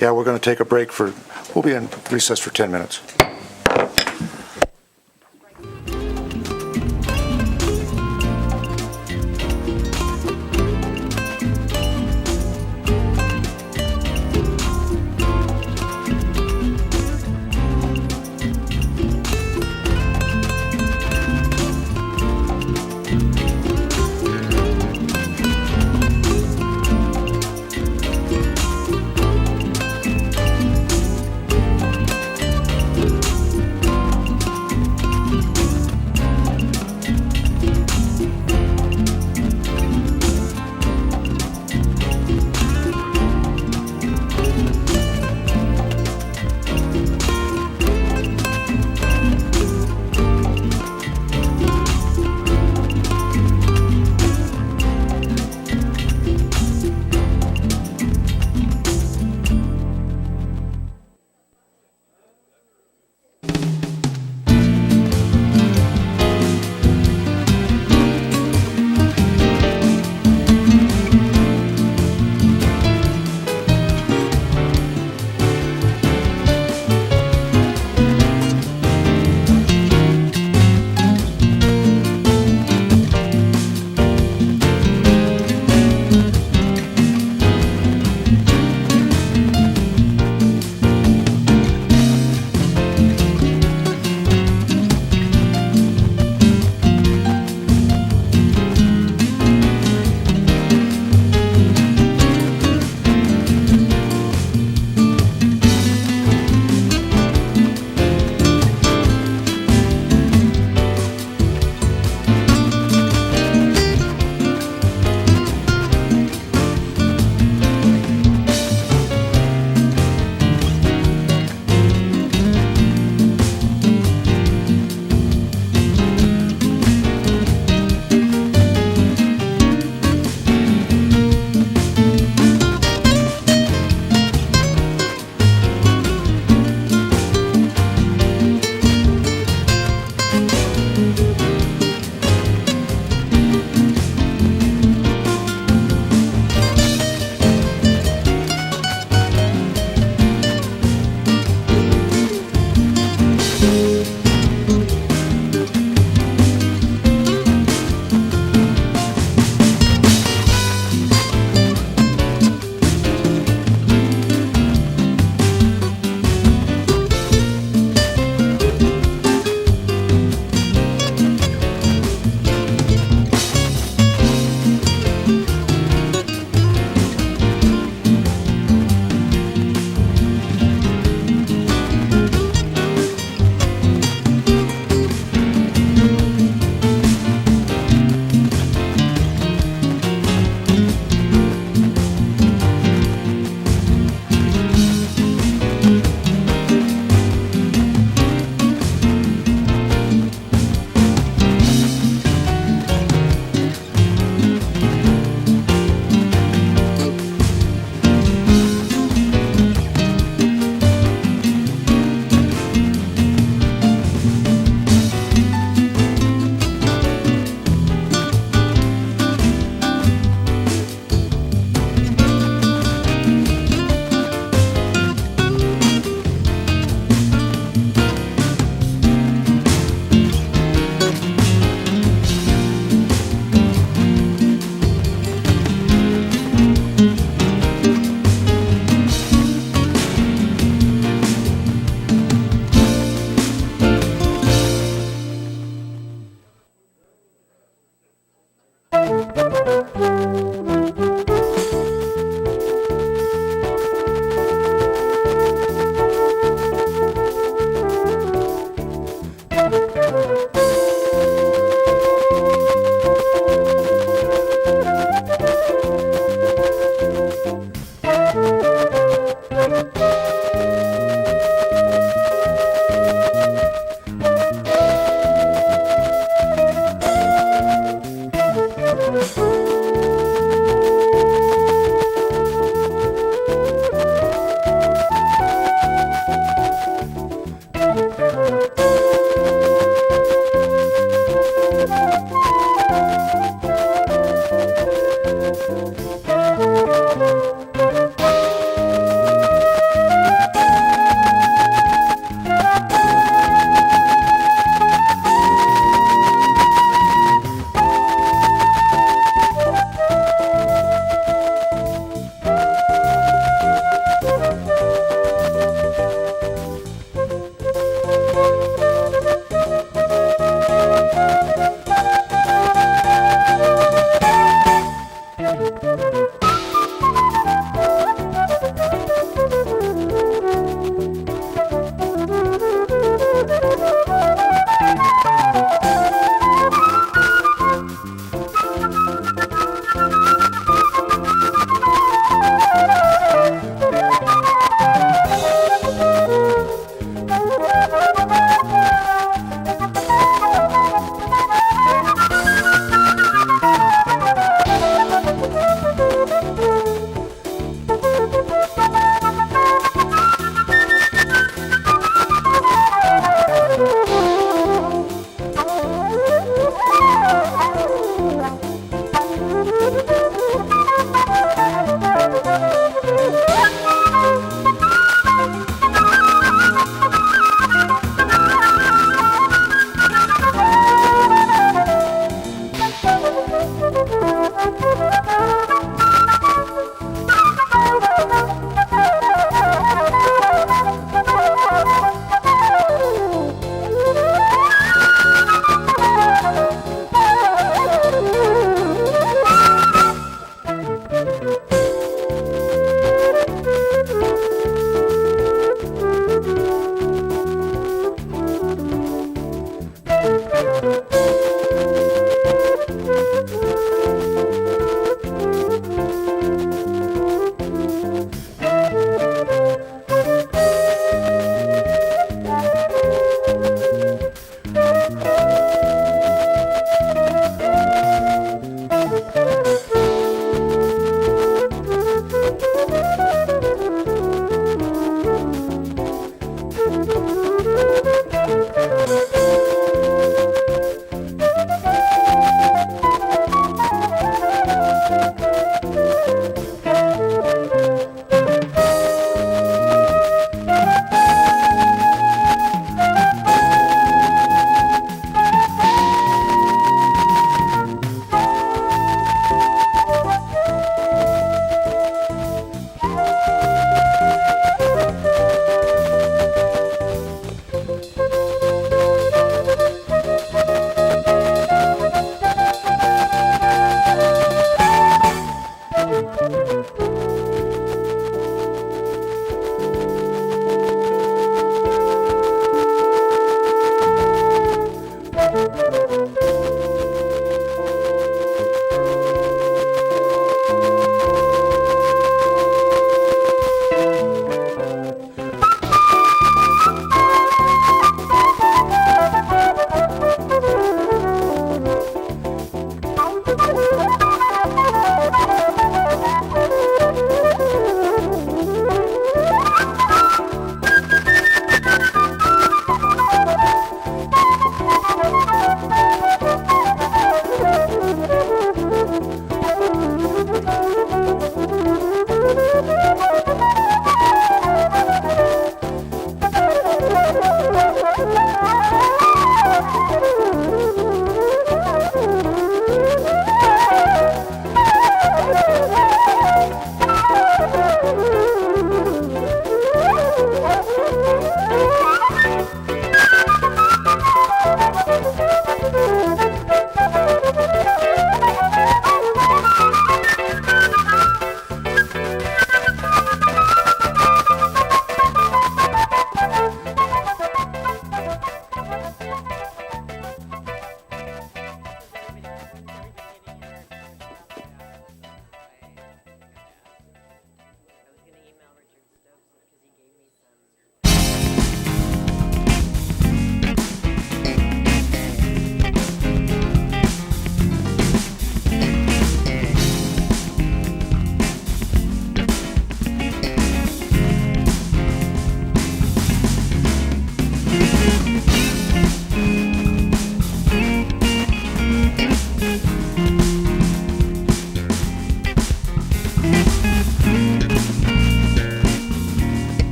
Speaker 1: Yeah, we're going to take a break we'll be in recess for 10 minutes.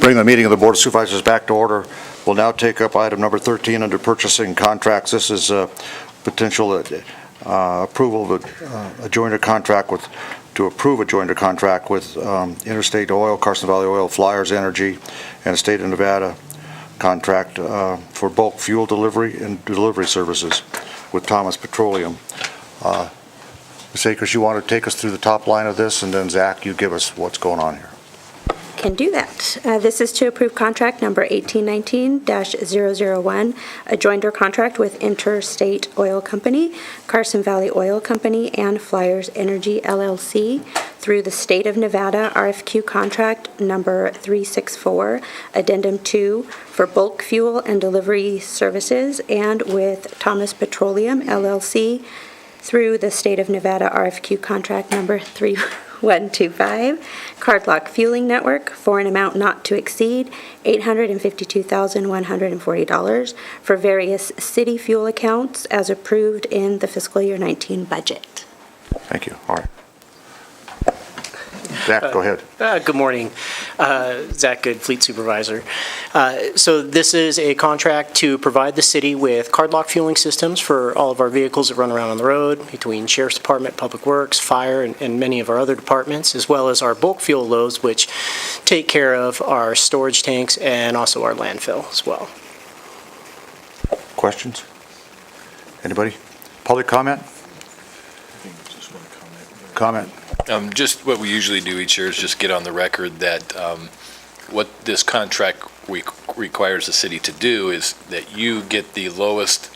Speaker 1: Bring the meeting of the Board of Supervisors back to order. We'll now take up item number 13 under purchasing contracts. This is potential approval of a joint contract with, to approve a joint contract with Interstate Oil, Carson Valley Oil, Flyers Energy, and the State of Nevada contract for bulk fuel delivery and delivery services with Thomas Petroleum. Ms. Akers, you want to take us through the top line of this, and then Zach, you give us what's going on here.
Speaker 2: Can do that. This is to approve contract number 1819-001, a joinder contract with Interstate Oil Company, Carson Valley Oil Company, and Flyers Energy LLC through the State of Nevada RFQ contract number 364, Addendum 2 for bulk fuel and delivery services, and with Thomas Petroleum LLC through the State of Nevada RFQ contract number 3125, Cardlock Fueling Network for an amount not to exceed $852,140 for various city fuel accounts as approved in the fiscal year 19 budget.
Speaker 1: Thank you. All right. Zach, go ahead.
Speaker 4: Good morning. Zach Good, Fleet Supervisor. So this is a contract to provide the city with cardlock fueling systems for all of our vehicles that run around on the road between Sheriff's Department, Public Works, Fire, and many of our other departments, as well as our bulk fuel loads, which take care of our storage tanks and also our landfill as well.
Speaker 1: Questions? Anybody? Public comment? Comment.
Speaker 11: Just what we usually do each year is just get on the record that what this contract requires the city to do is that you get the lowest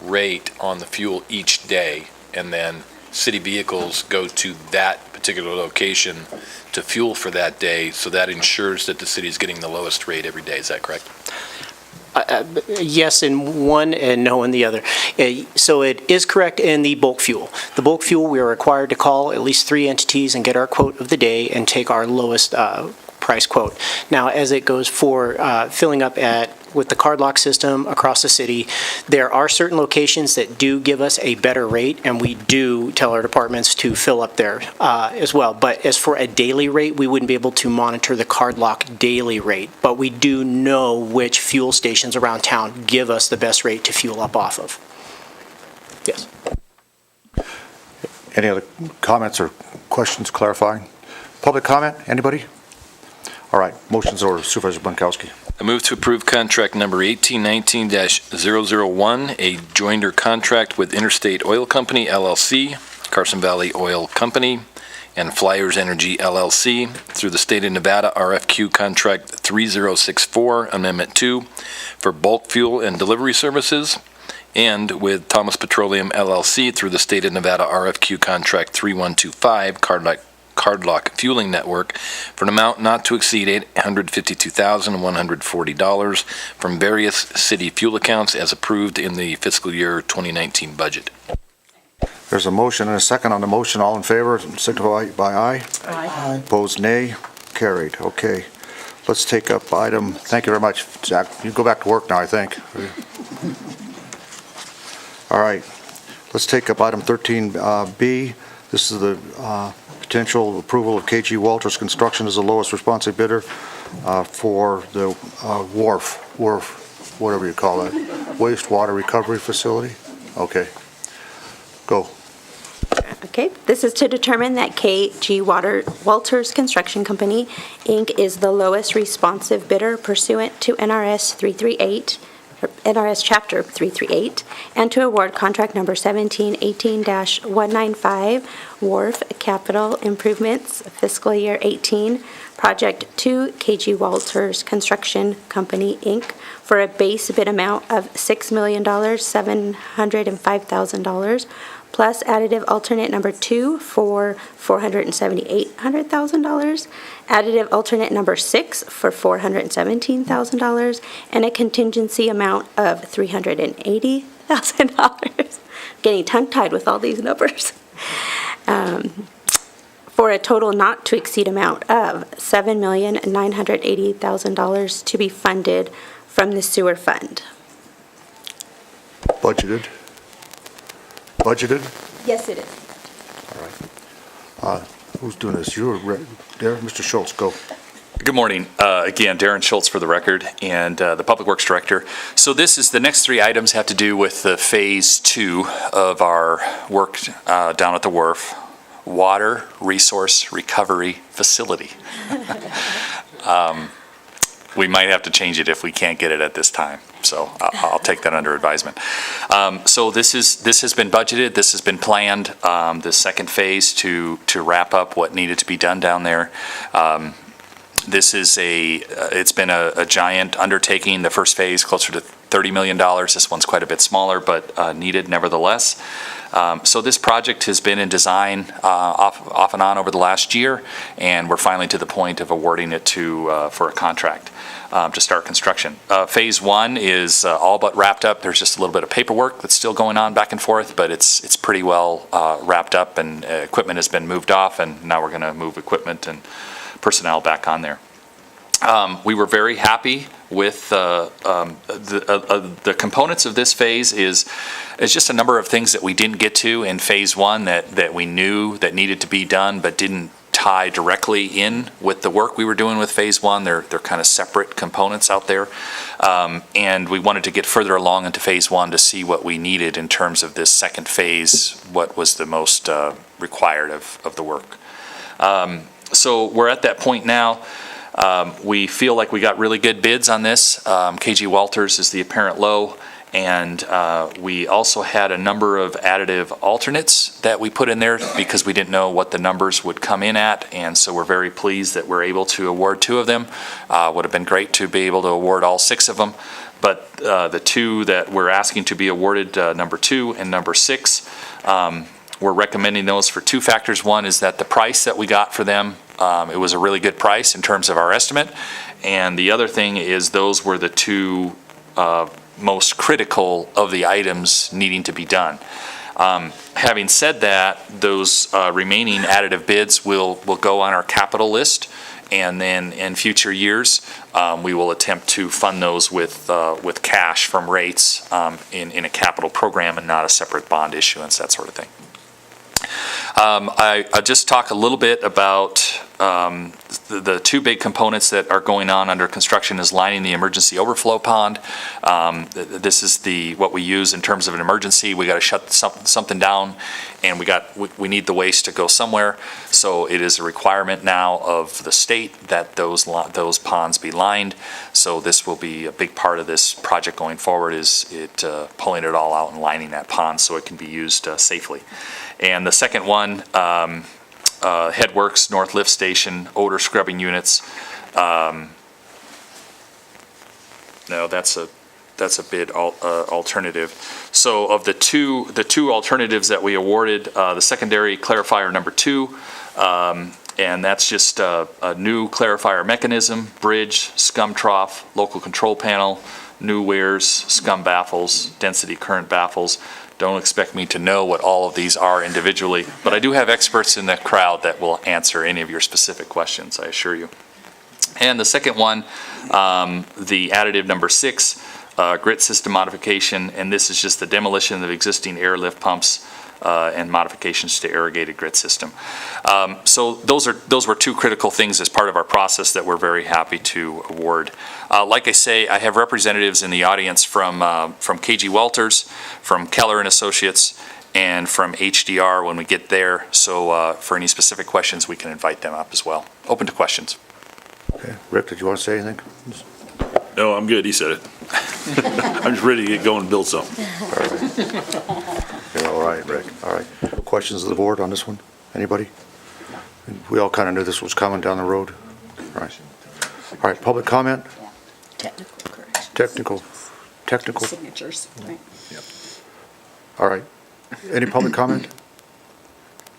Speaker 11: rate on the fuel each day, and then city vehicles go to that particular location to fuel for that day, so that ensures that the city is getting the lowest rate every day. Is that correct?
Speaker 4: Yes in one and no in the other. So it is correct in the bulk fuel. The bulk fuel, we are required to call at least 3 entities and get our quote of the day and take our lowest price quote. Now, as it goes for filling up with the cardlock system across the city, there are certain locations that do give us a better rate, and we do tell our departments to fill up there as well. But as for a daily rate, we wouldn't be able to monitor the cardlock daily rate, but we do know which fuel stations around town give us the best rate to fuel up off of. Yes.
Speaker 1: Any other comments or questions clarifying? Public comment? Anybody? All right. Motion's order. Supervisor Bunkowski.
Speaker 11: I move to approve contract number 1819-001, a joinder contract with Interstate Oil Company, LLC, Carson Valley Oil Company, and Flyers Energy, LLC, through the State of Nevada RFQ contract 3064, Amendment 2, for bulk fuel and delivery services, and with Thomas Petroleum, LLC, through the State of Nevada RFQ contract 3125, Cardlock Fueling Network, for an amount not to exceed $852,140 from various city fuel accounts as approved in the fiscal year 2019 budget.
Speaker 1: There's a motion and a second on the motion. All in favor, signify by aye.
Speaker 18: Aye.
Speaker 1: Opposed, nay. Carried. Okay. Let's take up item, thank you very much, Zach. You can go back to work now, I think. All right. Let's take up item 13B. This is the potential approval of KG Walters Construction as the lowest responsive bidder for the wharf, whatever you call it, wastewater recovery facility. Okay. Go.
Speaker 2: Okay, this is to determine that KG Walters Construction Company, Inc. is the lowest responsive bidder pursuant to NRS Chapter 338, and to award contract number 1718-195, Wharf Capital Improvements, fiscal year 18, project to KG Walters Construction Company, Inc., for a base bid amount of $6,705,000, plus additive alternate number 2 for $478,000, additive alternate number 6 for $417,000, and a contingency amount of $380,000. Getting tongue-tied with all these numbers. For a total not to exceed amount of $7,980,000 to be funded from the sewer fund.
Speaker 1: Budgeted?
Speaker 2: Yes, it is.
Speaker 1: All right. Who's doing this? You're there, Mr. Schultz, go.
Speaker 10: Good morning. Again, Darren Schultz for the record, and the Public Works Director. So the next three items have to do with the Phase 2 of our work down at the wharf, Water Resource Recovery Facility. We might have to change it if we can't get it at this time, so I'll take that under advisement. So this has been budgeted, this has been planned, the second phase to wrap up what needed to be done down there. It's been a giant undertaking. The first phase, closer to $30 million. This one's quite a bit smaller, but needed nevertheless. So this project has been in design off and on over the last year, and we're finally to the point of awarding it for a contract to start construction. Phase 1 is all but wrapped up. There's just a little bit of paperwork that's still going on back and forth, but it's pretty well wrapped up, and equipment has been moved off, and now we're going to move equipment and personnel back on there. We were very happy with the components of this phase is just a number of things that we didn't get to in Phase 1 that we knew that needed to be done but didn't tie directly in with the work we were doing with Phase 1. They're kind of separate components out there. And we wanted to get further along into Phase 1 to see what we needed in terms of this second phase, what was the most required of the work. So we're at that point now. We feel like we got really good bids on this. KG Walters is the apparent low, and we also had a number of additive alternates that we put in there because we didn't know what the numbers would come in at, and so we're very pleased that we're able to award 2 of them. Would have been great to be able to award all 6 of them, but the 2 that we're asking to be awarded, number 2 and number 6, we're recommending those for 2 factors. One is that the price that we got for them, it was a really good price in terms of our estimate. And the other thing is those were the 2 most critical of the items needing to be done. Having said that, those remaining additive bids will go on our capital list. And then in future years, we will attempt to fund those with cash from rates in a capital program and not a separate bond issuance, that sort of thing. I'll just talk a little bit about the 2 big components that are going on under construction is lining the emergency overflow pond. This is what we use in terms of an emergency. We got to shut something down, and we need the waste to go somewhere. So it is a requirement now of the state that those ponds be lined. So this will be a big part of this project going forward, is pulling it all out and lining that pond so it can be used safely. And the second one, Headworks North Lift Station odor scrubbing units. No, that's a bid alternative. So of the two alternatives that we awarded, the secondary clarifier number 2, and that's just a new clarifier mechanism, bridge, scum trough, local control panel, new weirs, scum baffles, density current baffles. Don't expect me to know what all of these are individually, but I do have experts in the crowd that will answer any of your specific questions, I assure you. And the second one, the additive number 6, grit system modification, and this is just the demolition of existing airlift pumps and modifications to irrigated grit system. So those were 2 critical things as part of our process that we're very happy to award. Like I say, I have representatives in the audience from KG Walters, from Keller and Associates, and from HDR when we get there. So for any specific questions, we can invite them up as well. Open to questions.
Speaker 1: Okay. Rick, did you want to say anything?
Speaker 14: No, I'm good. He said it. I'm just ready to get going and build something.
Speaker 1: All right, Rick. All right. Questions of the board on this one? Anybody? We all kind of knew this was coming down the road. All right. All right, public comment?
Speaker 18: Technical corrections.
Speaker 1: Technical?
Speaker 18: Signatures, right?
Speaker 1: All right. Any public comment?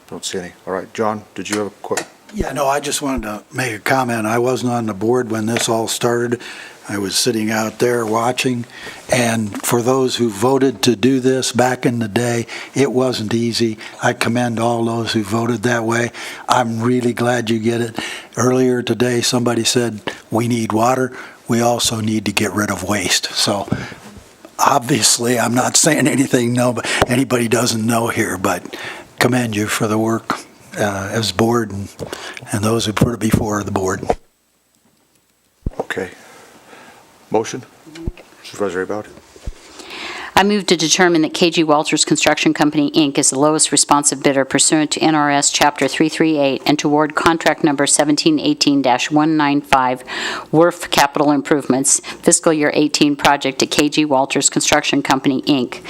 Speaker 1: Don't see any. All right, John, did you have a question?
Speaker 13: Yeah, no, I just wanted to make a comment. I wasn't on the board when this all started. I was sitting out there watching, and for those who voted to do this back in the day, it wasn't easy. I commend all those who voted that way. I'm really glad you get it. Earlier today, somebody said, we need water. We also need to get rid of waste. So obviously, I'm not saying anything but anybody doesn't know here, but commend you for the work as board and those who put it before the board.
Speaker 1: Motion? Supervisor Abad?
Speaker 7: I move to determine that KG Walters Construction Company, Inc. is the lowest responsive bidder pursuant to NRS Chapter 338 and to award contract number 1718-195 WRF Capital Improvements Fiscal Year 18 project to KG Walters Construction Company, Inc.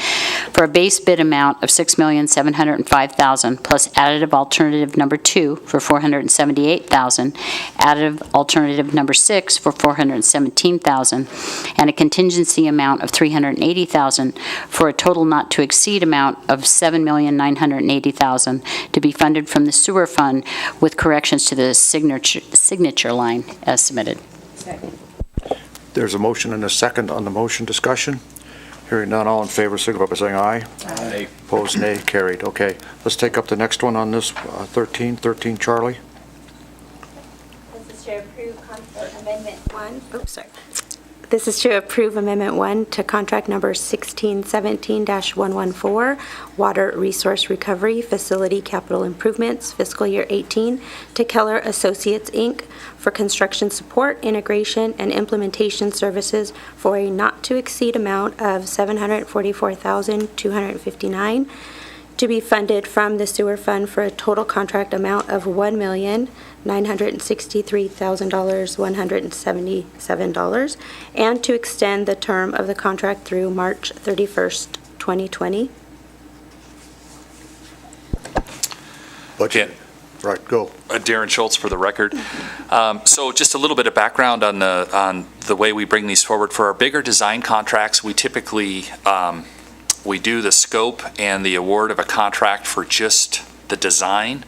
Speaker 7: for a base bid amount of $6,705,000 plus additive alternative number 2 for $478,000, additive alternative number 6 for $417,000, and a contingency amount of $380,000 for a total not to exceed amount of $7,980,000 to be funded from the sewer fund with corrections to the signature line as submitted.
Speaker 1: There's a motion and a second on the motion. Discussion? Hearing none, all in favor, signify by saying aye.
Speaker 11: Aye.
Speaker 1: Opposed, nay. Carried. Okay, let's take up the next one on this, 13, Charlie.
Speaker 2: This is to approve Amendment 1. Oops, sorry. This is to approve Amendment 1 to contract number 1617-114, Water Resource Recovery Facility Capital Improvements, Fiscal Year 18, to Keller Associates, Inc., for construction support, integration, and implementation services for a not-to-exceed amount of $744,259, to be funded from the sewer fund for a total contract amount of $1,963,177, and to extend the term of the contract through March 31st, 2020.
Speaker 1: Budget. Right, go.
Speaker 10: Darren Schultz for the record. So just a little bit of background on the way we bring these forward. For our bigger design contracts, we typically we do the scope and the award of a contract for just the design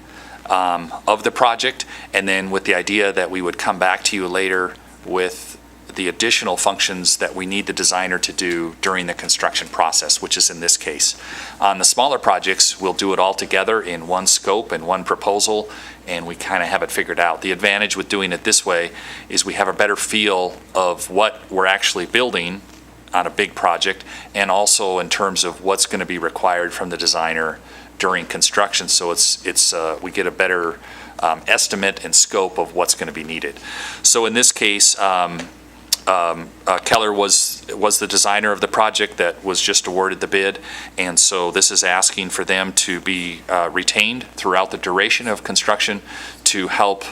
Speaker 10: of the project, and then with the idea that we would come back to you later with the additional functions that we need the designer to do during the construction process, which is in this case. On the smaller projects, we'll do it all together in one scope and one proposal, and we kind of have it figured out. The advantage with doing it this way is we have a better feel of what we're actually building on a big project, and also in terms of what's going to be required from the designer during construction. So we get a better estimate and scope of what's going to be needed. So in this case, Keller was the designer of the project that was just awarded the bid, and so this is asking for them to be retained throughout the duration of construction to help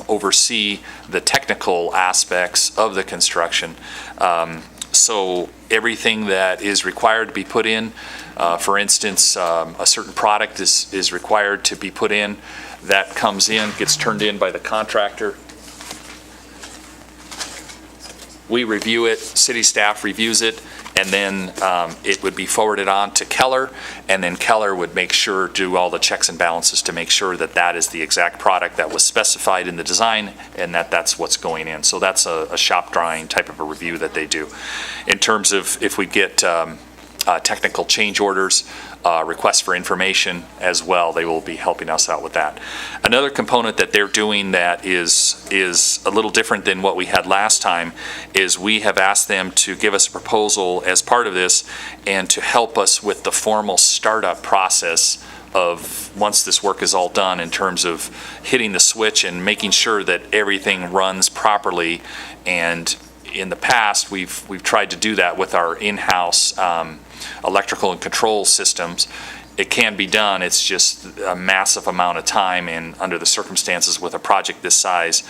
Speaker 10: oversee the technical aspects of the construction. So everything that is required to be put in, for instance, a certain product is required to be put in, that comes in, gets turned in by the contractor. We review it, city staff reviews it, and then it would be forwarded on to Keller, and then Keller would make sure, do all the checks and balances to make sure that that is the exact product that was specified in the design and that that's what's going in. So that's a shop drawing type of a review that they do. In terms of if we get technical change orders, requests for information as well, they will be helping us out with that. Another component that they're doing that is a little different than what we had last time is we have asked them to give us a proposal as part of this and to help us with the formal startup process of once this work is all done in terms of hitting the switch and making sure that everything runs properly. And in the past, we've tried to do that with our in-house electrical and control systems. It can be done, it's just a massive amount of time, and under the circumstances with a project this size,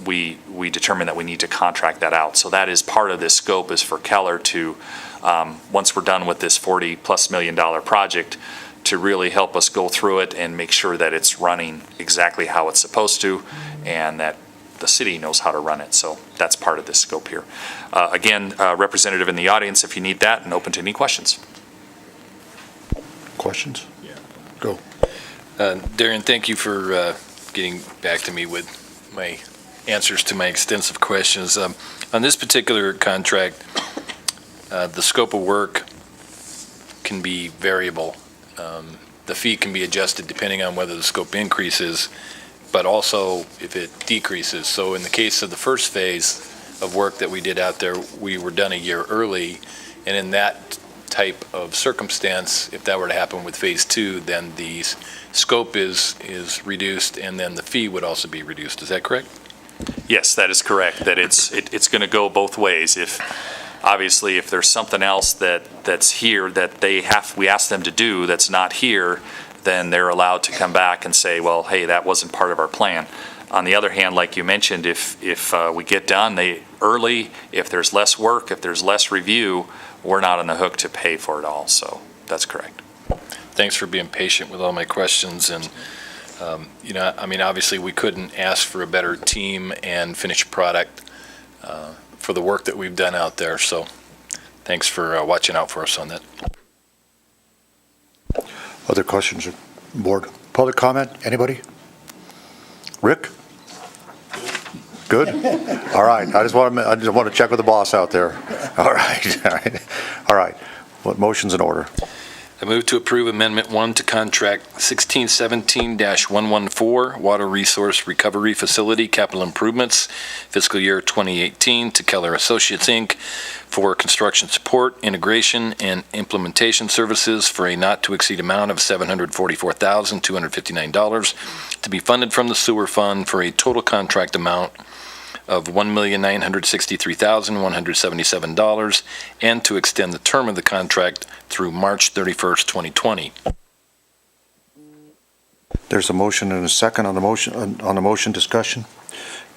Speaker 10: we determine that we need to contract that out. So that is part of this scope, is for Keller to, once we're done with this $40+ million project, to really help us go through it and make sure that it's running exactly how it's supposed to, and that the city knows how to run it. So that's part of this scope here. Again, representative in the audience, if you need that, and open to any questions.
Speaker 1: Questions?
Speaker 11: Yeah.
Speaker 1: Go.
Speaker 11: Darren, thank you for getting back to me with my answers to my extensive questions. On this particular contract, the scope of work can be variable. The fee can be adjusted depending on whether the scope increases, but also if it decreases. So in the case of the first phase of work that we did out there, we were done a year early, and in that type of circumstance, if that were to happen with phase 2, then the scope is reduced, and then the fee would also be reduced. Is that correct?
Speaker 10: Yes, that is correct, that it's going to go both ways. Obviously, if there's something else that's here that we ask them to do that's not here, then they're allowed to come back and say, well, hey, that wasn't part of our plan. On the other hand, like you mentioned, if we get done early, if there's less work, if there's less review, we're not on the hook to pay for it all, so that's correct.
Speaker 11: Thanks for being patient with all my questions, and obviously we couldn't ask for a better team and finished product for the work that we've done out there, so thanks for watching out for us on that.
Speaker 1: Other questions, board? Public comment, anybody? Rick? Good? All right, I just want to check with the boss out there. All right. What motion's in order?
Speaker 11: I move to approve Amendment 1 to Contract 1617-114 Water Resource Recovery Facility Capital Improvements, fiscal year 2018, to Keller Associates, Inc., for construction support, integration, and implementation services for a not-to-exceed amount of $744,259 to be funded from the sewer fund for a total contract amount of $1,963,177, and to extend the term of the contract through March 31st, 2020.
Speaker 1: There's a motion and a second on the motion discussion.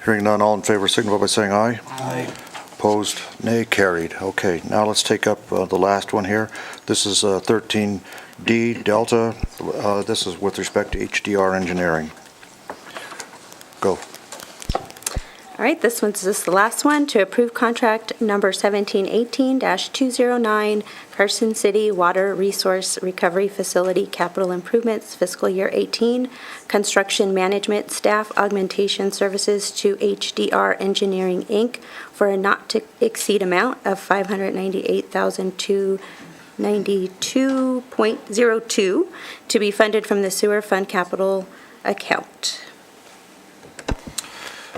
Speaker 1: Hearing none, all in favor signify by saying aye.
Speaker 18: Aye.
Speaker 1: Opposed, nay, carried. Okay, now let's take up the last one here. This is 13D Delta. This is with respect to HDR Engineering. Go.
Speaker 2: All right, this is the last one, to approve contract number 1718-209, Carson City Water Resource Recovery Facility Capital Improvements, fiscal year 18, construction management staff augmentation services to HDR Engineering, Inc., for a not-to-exceed amount of $598,292.02 to be funded from the sewer fund capital account.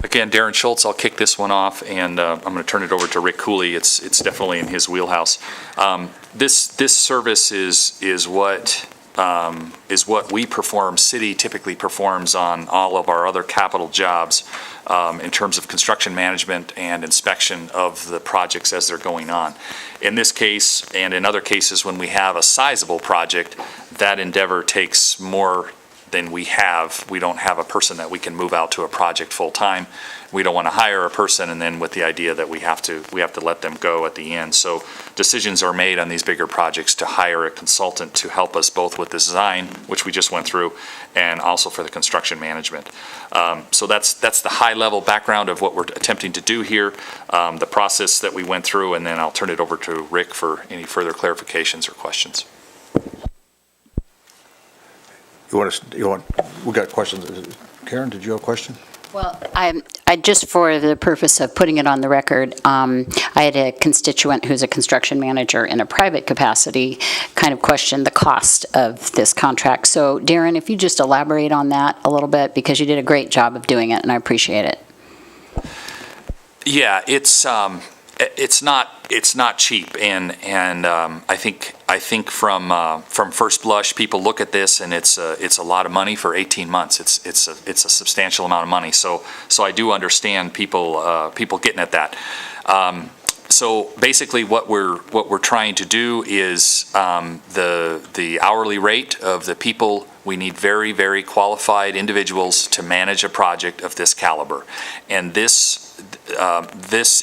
Speaker 10: Again, Darren Schultz, I'll kick this one off, and I'm going to turn it over to Rick Cooley. It's definitely in his wheelhouse. This service is what we perform. City typically performs on all of our other capital jobs in terms of construction management and inspection of the projects as they're going on. In this case, and in other cases, when we have a sizable project, that endeavor takes more than we have. We don't have a person that we can move out to a project full-time. We don't want to hire a person and then with the idea that we have to let them go at the end. So decisions are made on these bigger projects to hire a consultant to help us both with the design, which we just went through, and also for the construction management. So that's the high-level background of what we're attempting to do here, the process that we went through, and then I'll turn it over to Rick for any further clarifications or questions.
Speaker 1: We got questions. Karen, did you have a question?
Speaker 7: Well, I just for the purpose of putting it on the record, I had a constituent who's a construction manager in a private capacity kind of question the cost of this contract. So, Darren, if you just elaborate on that a little bit, because you did a great job of doing it, and I appreciate it.
Speaker 10: Yeah, it's not cheap, and I think from first blush, people look at this and it's a lot of money for 18 months. It's a substantial amount of money. So I do understand people getting at that. So basically, what we're trying to do is the hourly rate of the people. We need very, very qualified individuals to manage a project of this caliber, and this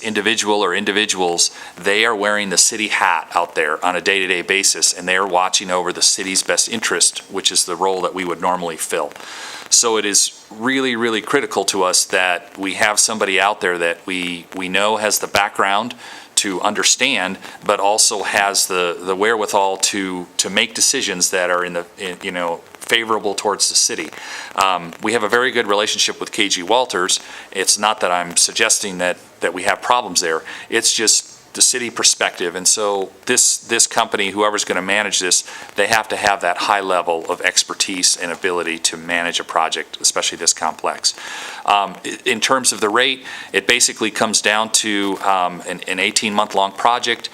Speaker 10: individual or individuals, they are wearing the city hat out there on a day-to-day basis, and they are watching over the city's best interest, which is the role that we would normally fill. So it is really, really critical to us that we have somebody out there that we know has the background to understand, but also has the wherewithal to make decisions that are favorable towards the city. We have a very good relationship with KG Walters. It's not that I'm suggesting that we have problems there. It's just the city perspective. And so this company, whoever's going to manage this, they have to have that high level of expertise and ability to manage a project, especially this complex. In terms of the rate, it basically comes down to an 18-month-long project.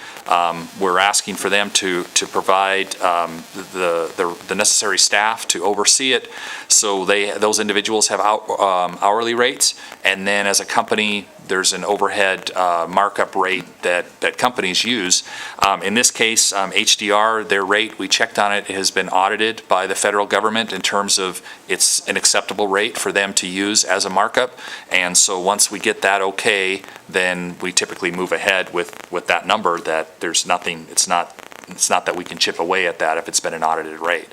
Speaker 10: We're asking for them to provide the necessary staff to oversee it. So those individuals have hourly rates, and then as a company, there's an overhead markup rate that companies use. In this case, HDR, their rate, we checked on it, has been audited by the federal government in terms of it's an acceptable rate for them to use as a markup. And so once we get that okay, then we typically move ahead with that number, that there's nothing, it's not that we can chip away at that if it's been an audited rate.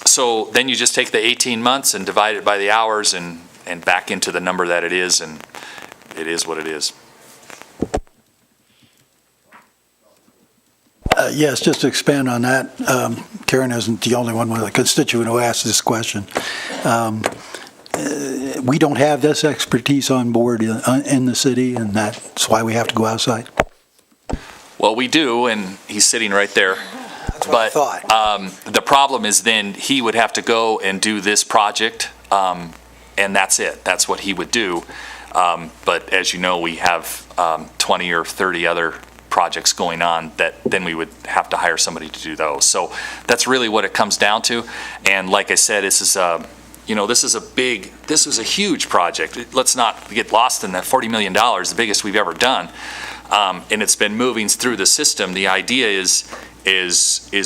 Speaker 10: So then you just take the 18 months and divide it by the hours and back into the number that it is, and it is what it is.
Speaker 13: Yes, just to expand on that, Karen isn't the only one with a constituent who asked this question. We don't have this expertise on board in the city, and that's why we have to go outside.
Speaker 10: Well, we do, and he's sitting right there.
Speaker 13: That's what I thought.
Speaker 10: The problem is then he would have to go and do this project, and that's it. That's what he would do. But as you know, we have 20 or 30 other projects going on that then we would have to hire somebody to do those. So that's really what it comes down to. And like I said, this is a huge project. Let's not get lost in that $40 million, the biggest we've ever done. And it's been moving through the system. The idea is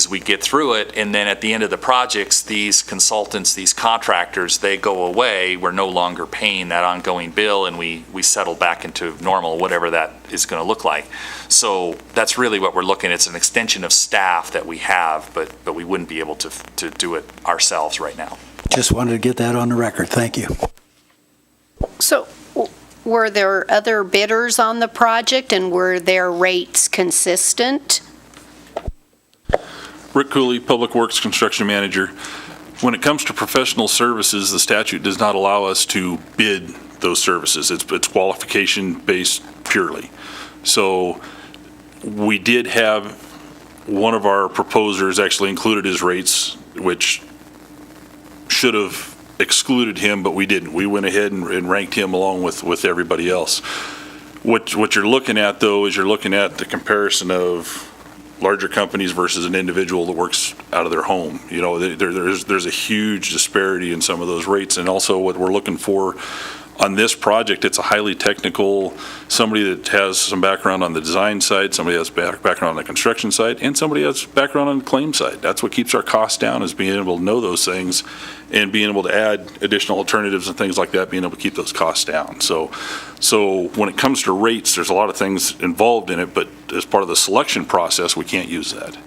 Speaker 10: we get through it, and then at the end of the projects, these consultants, these contractors, they go away. We're no longer paying that ongoing bill, and we settle back into normal, whatever that is going to look like. So that's really what we're looking at. It's an extension of staff that we have, but we wouldn't be able to do it ourselves right now.
Speaker 13: Just wanted to get that on the record. Thank you.
Speaker 5: So were there other bidders on the project, and were their rates consistent?
Speaker 14: Rick Cooley, Public Works Construction Manager. When it comes to professional services, the statute does not allow us to bid those services. It's qualification-based purely. So we did have one of our proposers actually included his rates, which should have excluded him, but we didn't. We went ahead and ranked him along with everybody else. What you're looking at, though, is you're looking at the comparison of larger companies versus an individual that works out of their home. You know, there's a huge disparity in some of those rates, and also what we're looking for on this project, it's a highly technical, somebody that has some background on the design side, somebody has background on the construction side, and somebody has background on the claim side. That's what keeps our costs down, is being able to know those things and being able to add additional alternatives and things like that, being able to keep those costs down. So when it comes to rates, there's a lot of things involved in it, but as part of the selection process, we can't use that.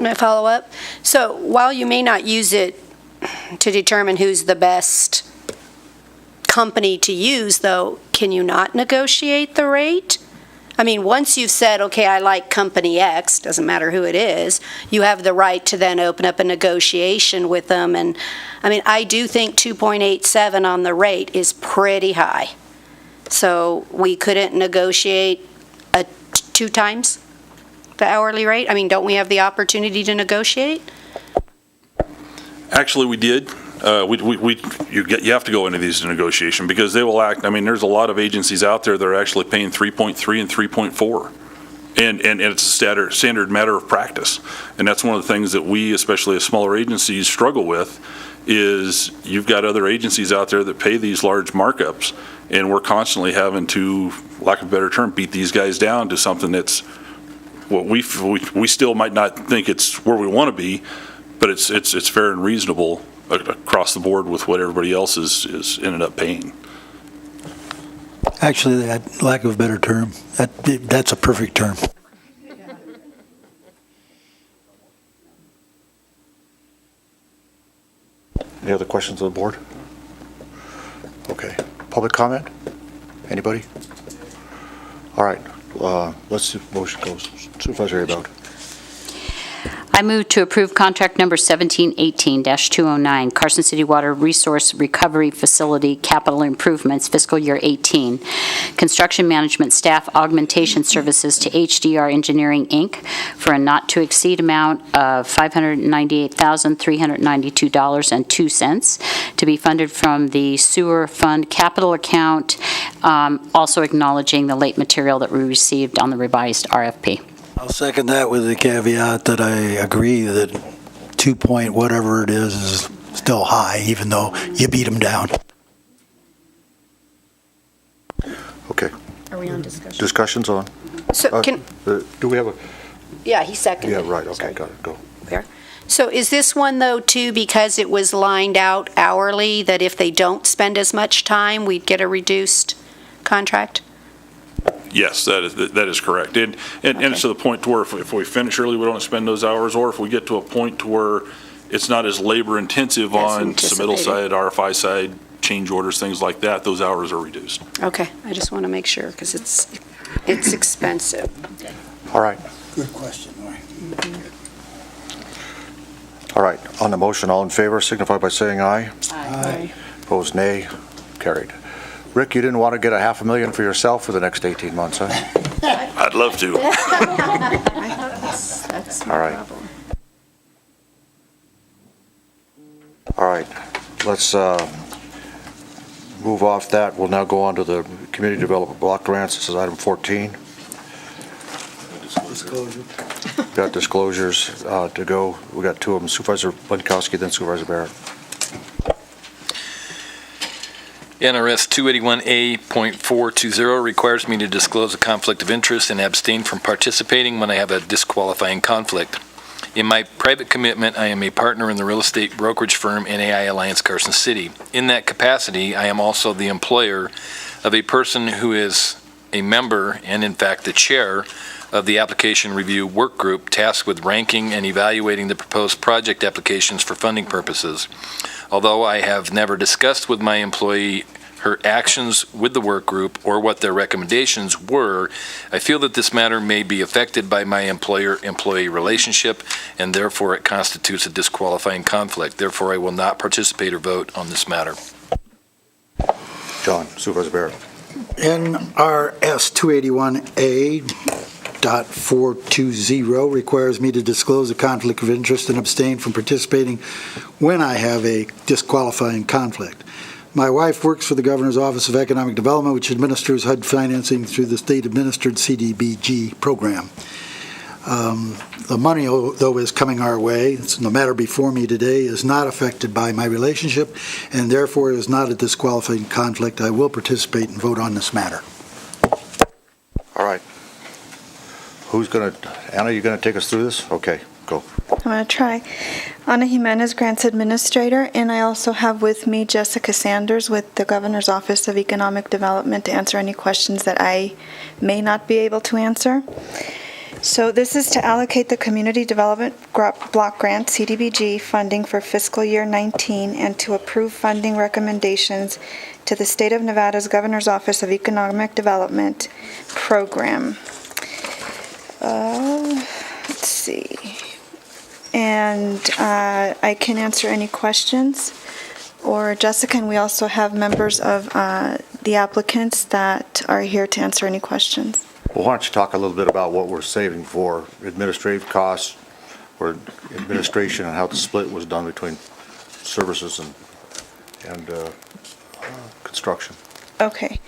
Speaker 5: May I follow up? So while you may not use it to determine who's the best company to use, though, can you not negotiate the rate? I mean, once you've said, okay, I like company X, doesn't matter who it is, you have the right to then open up a negotiation with them. And I mean, I do think 2.87 on the rate is pretty high. So we couldn't negotiate 2 times the hourly rate? I mean, don't we have the opportunity to negotiate?
Speaker 14: Actually, we did. You have to go into these negotiations because they will act. I mean, there's a lot of agencies out there that are actually paying 3.3 and 3.4, and it's a standard matter of practice. And that's one of the things that we, especially as smaller agencies, struggle with. Is you've got other agencies out there that pay these large markups, and we're constantly having to, lack of a better term, beat these guys down to something that's what we still might not think it's where we want to be, but it's fair and reasonable across the board with what everybody else is ended up paying.
Speaker 13: Actually, that lack of a better term, that's a perfect term.
Speaker 1: Any other questions on the board? Okay. Public comment? Anybody? All right. Let's see. Motion goes. Supervisor Abel.
Speaker 7: I move to approve contract number 1718-209, Carson City Water Resource Recovery Facility Capital Improvements, fiscal year 18. Construction management staff augmentation services to HDR Engineering, Inc. for a not-to-exceed amount of $598,392.02 to be funded from the sewer fund capital account, also acknowledging the late material that we received on the revised RFP.
Speaker 13: I'll second that with the caveat that I agree that 2 point whatever it is still high, even though you beat them down.
Speaker 1: Okay.
Speaker 12: Are we on discussion?
Speaker 1: Discussion's on.
Speaker 5: So can,
Speaker 1: Do we have a,
Speaker 12: Yeah, he seconded.
Speaker 1: yeah, right, okay,
Speaker 12: Sorry.
Speaker 1: got it, go.
Speaker 12: There. So is this one, though, too, because it was lined out hourly, that if they don't spend as much time, we'd get a reduced contract?
Speaker 14: Yes, that is correct. And it's to the point to where if we finish early, we don't spend those hours, or if we get to a point to where it's not as labor intensive on submittal side, RFI side, change orders, things like that, those hours are reduced.
Speaker 12: Okay, I just want to make sure, because it's expensive.
Speaker 1: All right,
Speaker 13: Good question, Lori.
Speaker 1: all right. On the motion, all in favor signify by saying aye.
Speaker 13: Aye.
Speaker 1: Opposed, nay. Carried. Rick, you didn't want to get $500,000 for yourself for the next 18 months, huh?
Speaker 14: I'd love to.
Speaker 12: That's
Speaker 1: All right. All right, let's move off that. We'll now go on to the Community Development Block Grants. This is item 14.
Speaker 13: Disclosure.
Speaker 1: Got disclosures to go. We got two of them, Supervisor Bunkowski, then Supervisor Barrett.
Speaker 11: NRS 281A.420 requires me to disclose a conflict of interest and abstain from participating when I have a disqualifying conflict. In my private commitment, I am a partner in the real estate brokerage firm NAI Alliance Carson City. In that capacity, I am also the employer of a person who is a member and, in fact, the chair of the application review work group tasked with ranking and evaluating the proposed project applications for funding purposes. Although I have never discussed with my employee her actions with the work group or what their recommendations were, I feel that this matter may be affected by my employer-employee relationship, and therefore it constitutes a disqualifying conflict. Therefore, I will not participate or vote on this matter.
Speaker 1: John, Supervisor Barrett.
Speaker 13: NRS 281A.420 requires me to disclose a conflict of interest and abstain from participating when I have a disqualifying conflict. My wife works for the Governor's Office of Economic Development, which administers HUD financing through the state-administered CDBG program. The money, though, is coming our way. The matter before me today is not affected by my relationship, and therefore is not a disqualifying conflict. I will participate and vote on this matter.
Speaker 1: All right. Who's going to, Anna, you going to take us through this? Okay, go.
Speaker 16: I'm going to try. Ana Jimenez, Grants Administrator, and I also have with me Jessica Sanders with the Governor's Office of Economic Development to answer any questions that I may not be able to answer. So this is to allocate the Community Development Block Grant, CDBG, funding for fiscal year 19 and to approve funding recommendations to the State of Nevada's Governor's Office of Economic Development program. Let's see. And I can answer any questions. Or Jessica, and we also have members of the applicants that are here to answer any questions.
Speaker 1: Well, why don't you talk a little bit about what we're saving for administrative costs or administration and how the split was done between services and construction.
Speaker 16: Okay.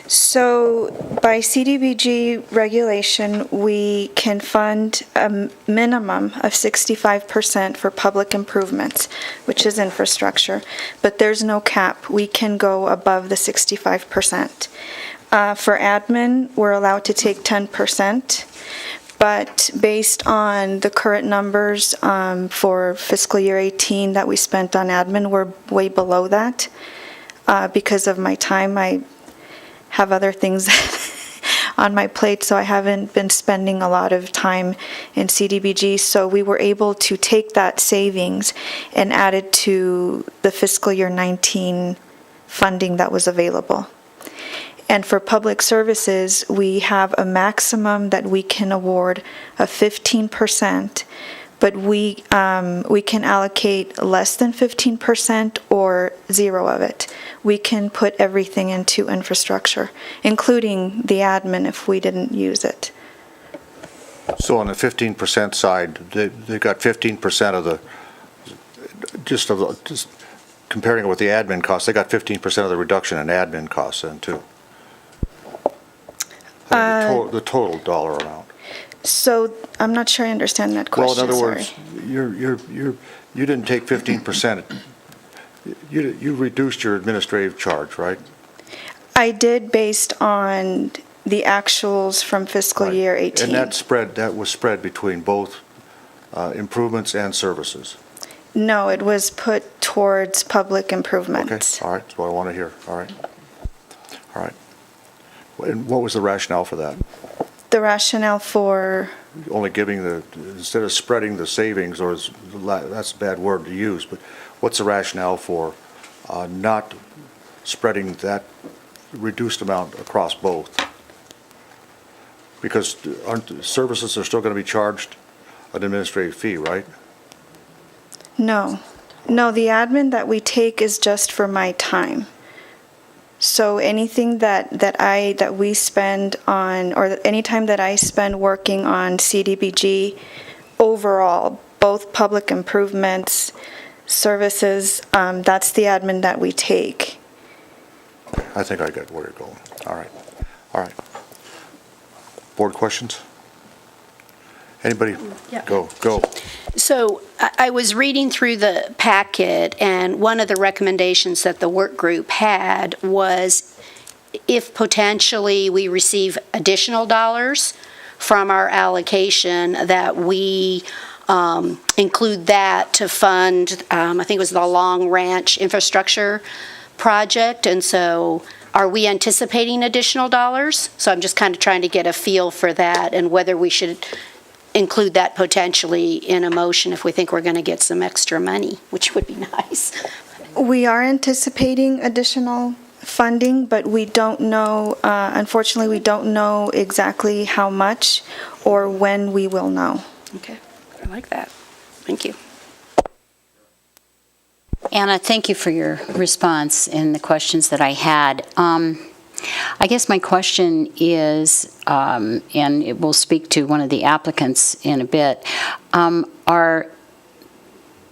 Speaker 16: So by CDBG regulation, we can fund a minimum of 65% for public improvements, which is infrastructure, but there's no cap. We can go above the 65%. For admin, we're allowed to take 10%, but based on the current numbers for fiscal year 18 that we spent on admin, we're way below that. Because of my time, I have other things on my plate, so I haven't been spending a lot of time in CDBG. So we were able to take that savings and add it to the fiscal year 19 funding that was available. And for public services, we have a maximum that we can award of 15%, but we can allocate less than 15% or zero of it. We can put everything into infrastructure, including the admin if we didn't use it.
Speaker 1: So on the 15% side, they got 15% of the, just comparing it with the admin costs, they got 15% of the reduction in admin costs then too. The total dollar amount.
Speaker 16: So I'm not sure I understand that question.
Speaker 1: Well, in other
Speaker 16: sorry.
Speaker 1: words, you didn't take 15%. You reduced your administrative charge, right?
Speaker 16: I did based on the actuals from fiscal year 18.
Speaker 1: And that was spread between both improvements and services.
Speaker 16: No, it was put towards public improvements.
Speaker 1: Okay, all right, that's what I want to hear. All right. All right. And what was the rationale for that?
Speaker 16: The rationale for?
Speaker 1: Only giving instead of spreading the savings, or that's a bad word to use, but what's the rationale for not spreading that reduced amount across both? Because services are still going to be charged an administrative fee, right?
Speaker 16: No. No, the admin that we take is just for my time. So anything that we spend on, or any time that I spend working on CDBG overall, both public improvements, services, that's the admin that we take.
Speaker 1: I think I got where you're going. All right. All right. Board questions? Anybody?
Speaker 5: Yeah.
Speaker 1: Go.
Speaker 5: So I was reading through the packet, and one of the recommendations that the work group had was if potentially we receive additional dollars from our allocation, that we include that to fund, I think it was the Long Ranch infrastructure project. And so are we anticipating additional dollars? So I'm just kind of trying to get a feel for that and whether we should include that potentially in a motion if we think we're going to get some extra money, which would be nice.
Speaker 16: We are anticipating additional funding, but we don't know, unfortunately, we don't know exactly how much or when we will know.
Speaker 5: Okay, I like that. Thank you.
Speaker 7: Anna, thank you for your response and the questions that I had. I guess my question is, and it will speak to one of the applicants in a bit,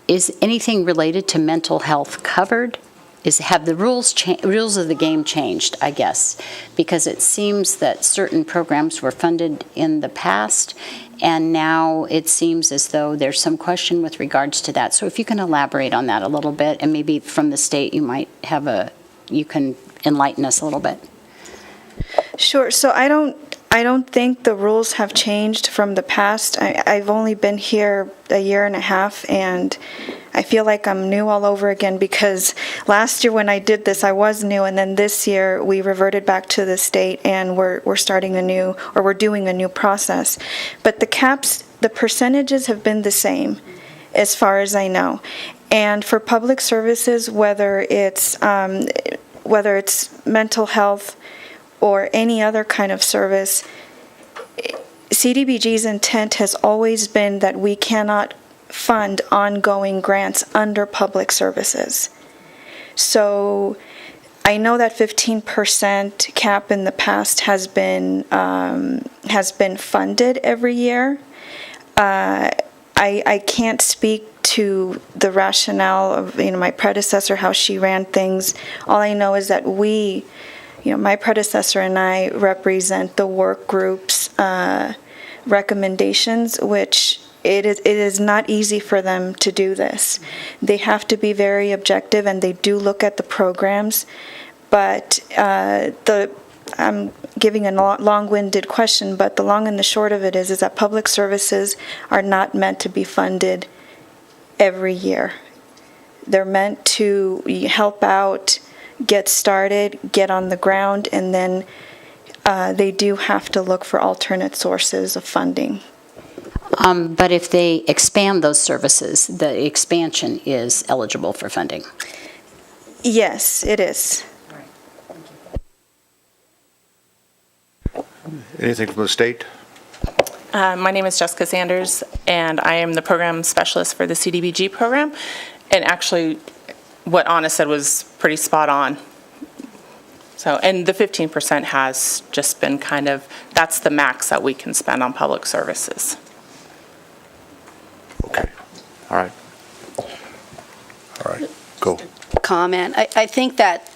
Speaker 7: is anything related to mental health covered? Have the rules of the game changed, I guess? Because it seems that certain programs were funded in the past, and now it seems as though there's some question with regards to that. So if you can elaborate on that a little bit, and maybe from the state you can enlighten us a little bit.
Speaker 16: Sure. So I don't think the rules have changed from the past. I've only been here a year and a half, and I feel like I'm new all over again because last year when I did this, I was new, and then this year we reverted back to the state, and we're doing a new process. But the percentages have been the same, as far as I know. And for public services, whether it's mental health or any other kind of service, CDBG's intent has always been that we cannot fund ongoing grants under public services. So I know that 15% cap in the past has been funded every year. I can't speak to the rationale of my predecessor, how she ran things. All I know is that my predecessor and I represent the work group's recommendations, which it is not easy for them to do this. They have to be very objective, and they do look at the programs. But I'm giving a long-winded question, but the long and the short of it is that public services are not meant to be funded every year. They're meant to help out, get started, get on the ground, and then they do have to look for alternate sources of funding.
Speaker 7: But if they expand those services, the expansion is eligible for funding?
Speaker 16: Yes, it is.
Speaker 1: Anything from the state?
Speaker 8: My name is Jessica Sanders, and I am the program specialist for the CDBG program. And actually, what Anna said was pretty spot on. So, and the 15% has just been kind of, that's the max that we can spend on public services.
Speaker 1: Okay, all right. All right, go.
Speaker 12: Comment. I think that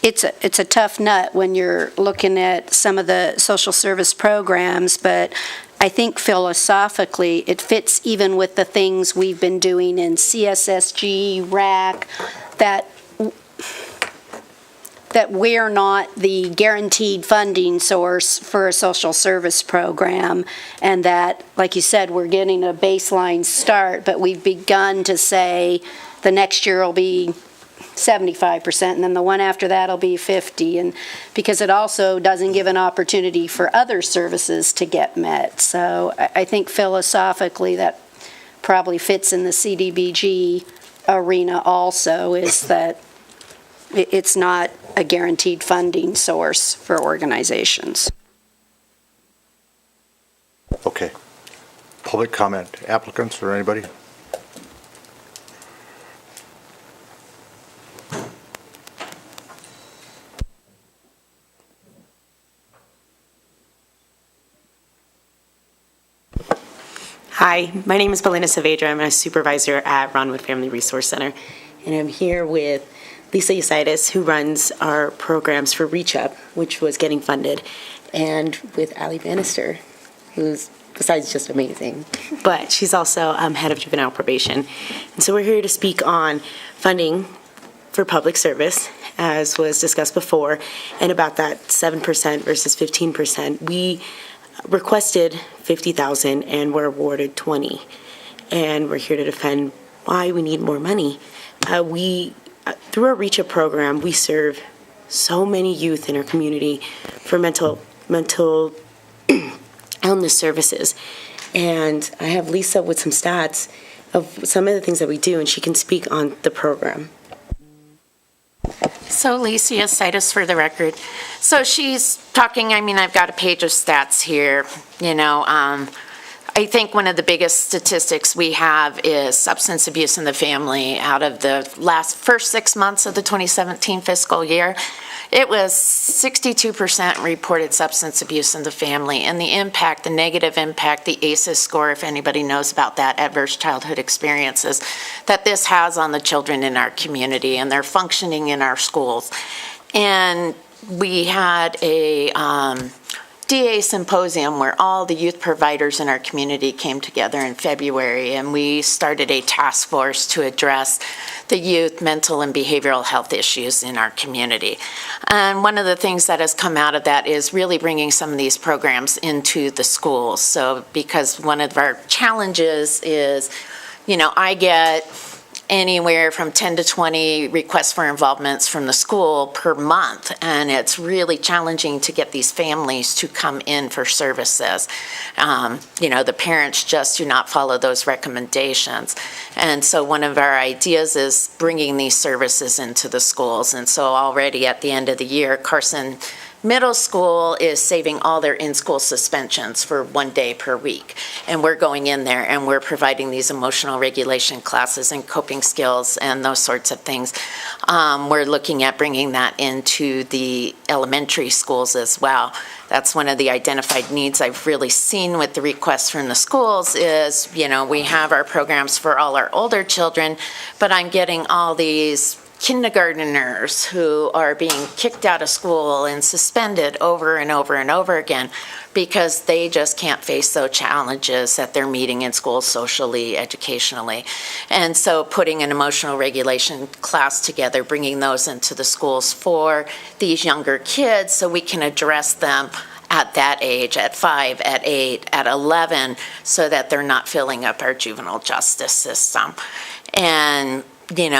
Speaker 12: it's a tough nut when you're looking at some of the social service programs, but I think philosophically it fits even with the things we've been doing in CSSG, RAC, that we're not the guaranteed funding source for a social service program, and that, like you said, we're getting a baseline start, but we've begun to say the next year will be 75%, and then the one after that will be 50%, and because it also doesn't give an opportunity for other services to get met. So I think philosophically that probably fits in the CDBG arena also, is that it's not a guaranteed funding source for organizations.
Speaker 1: Okay. Public comment, applicants or anybody?
Speaker 19: Hi, my name is Belinda Saavedra. I'm a supervisor at Ronwood Family Resource Center, and I'm here with Lisa Yasitis, who runs our programs for Reach Up, which was getting funded, and with Ali Bannister, who's besides just amazing, but she's also head of juvenile probation. And so we're here to speak on funding for public service, as was discussed before, and about that 7% versus 15%. We requested $50,000 and were awarded $20,000, and we're here to defend why we need more money. Through our Reach Up program, we serve so many youth in our community for mental illness services. And I have Lisa with some stats of some of the things that we do, and she can speak on the program.
Speaker 20: So Lisa Yasitis for the record. So she's talking, I've got a page of stats here, I think one of the biggest statistics we have is substance abuse in the family. Out of the first 6 months of the 2017 fiscal year, it was 62% reported substance abuse in the family, and the negative impact, the ACEs score, if anybody knows about that, adverse childhood experiences, that this has on the children in our community and their functioning in our schools. And we had a DA symposium where all the youth providers in our community came together in February, and we started a task force to address the youth mental and behavioral health issues in our community. And one of the things that has come out of that is really bringing some of these programs into the schools. So because one of our challenges is, I get anywhere from 10 to 20 requests for involvements from the school per month, and it's really challenging to get these families to come in for services. The parents just do not follow those recommendations. And so one of our ideas is bringing these services into the schools. And so already at the end of the year, Carson Middle School is saving all their in-school suspensions for 1 day per week. And we're going in there and we're providing these emotional regulation classes and coping skills and those sorts of things. We're looking at bringing that into the elementary schools as well. That's one of the identified needs I've really seen with the requests from the schools is, we have our programs for all our older children, but I'm getting all these kindergarteners who are being kicked out of school and suspended over and over and over again because they just can't face those challenges that they're meeting in school socially, educationally. And so putting an emotional regulation class together, bringing those into the schools for these younger kids so we can address them at that age, at 5, at 8, at 11, so that they're not filling up our juvenile justice system. And in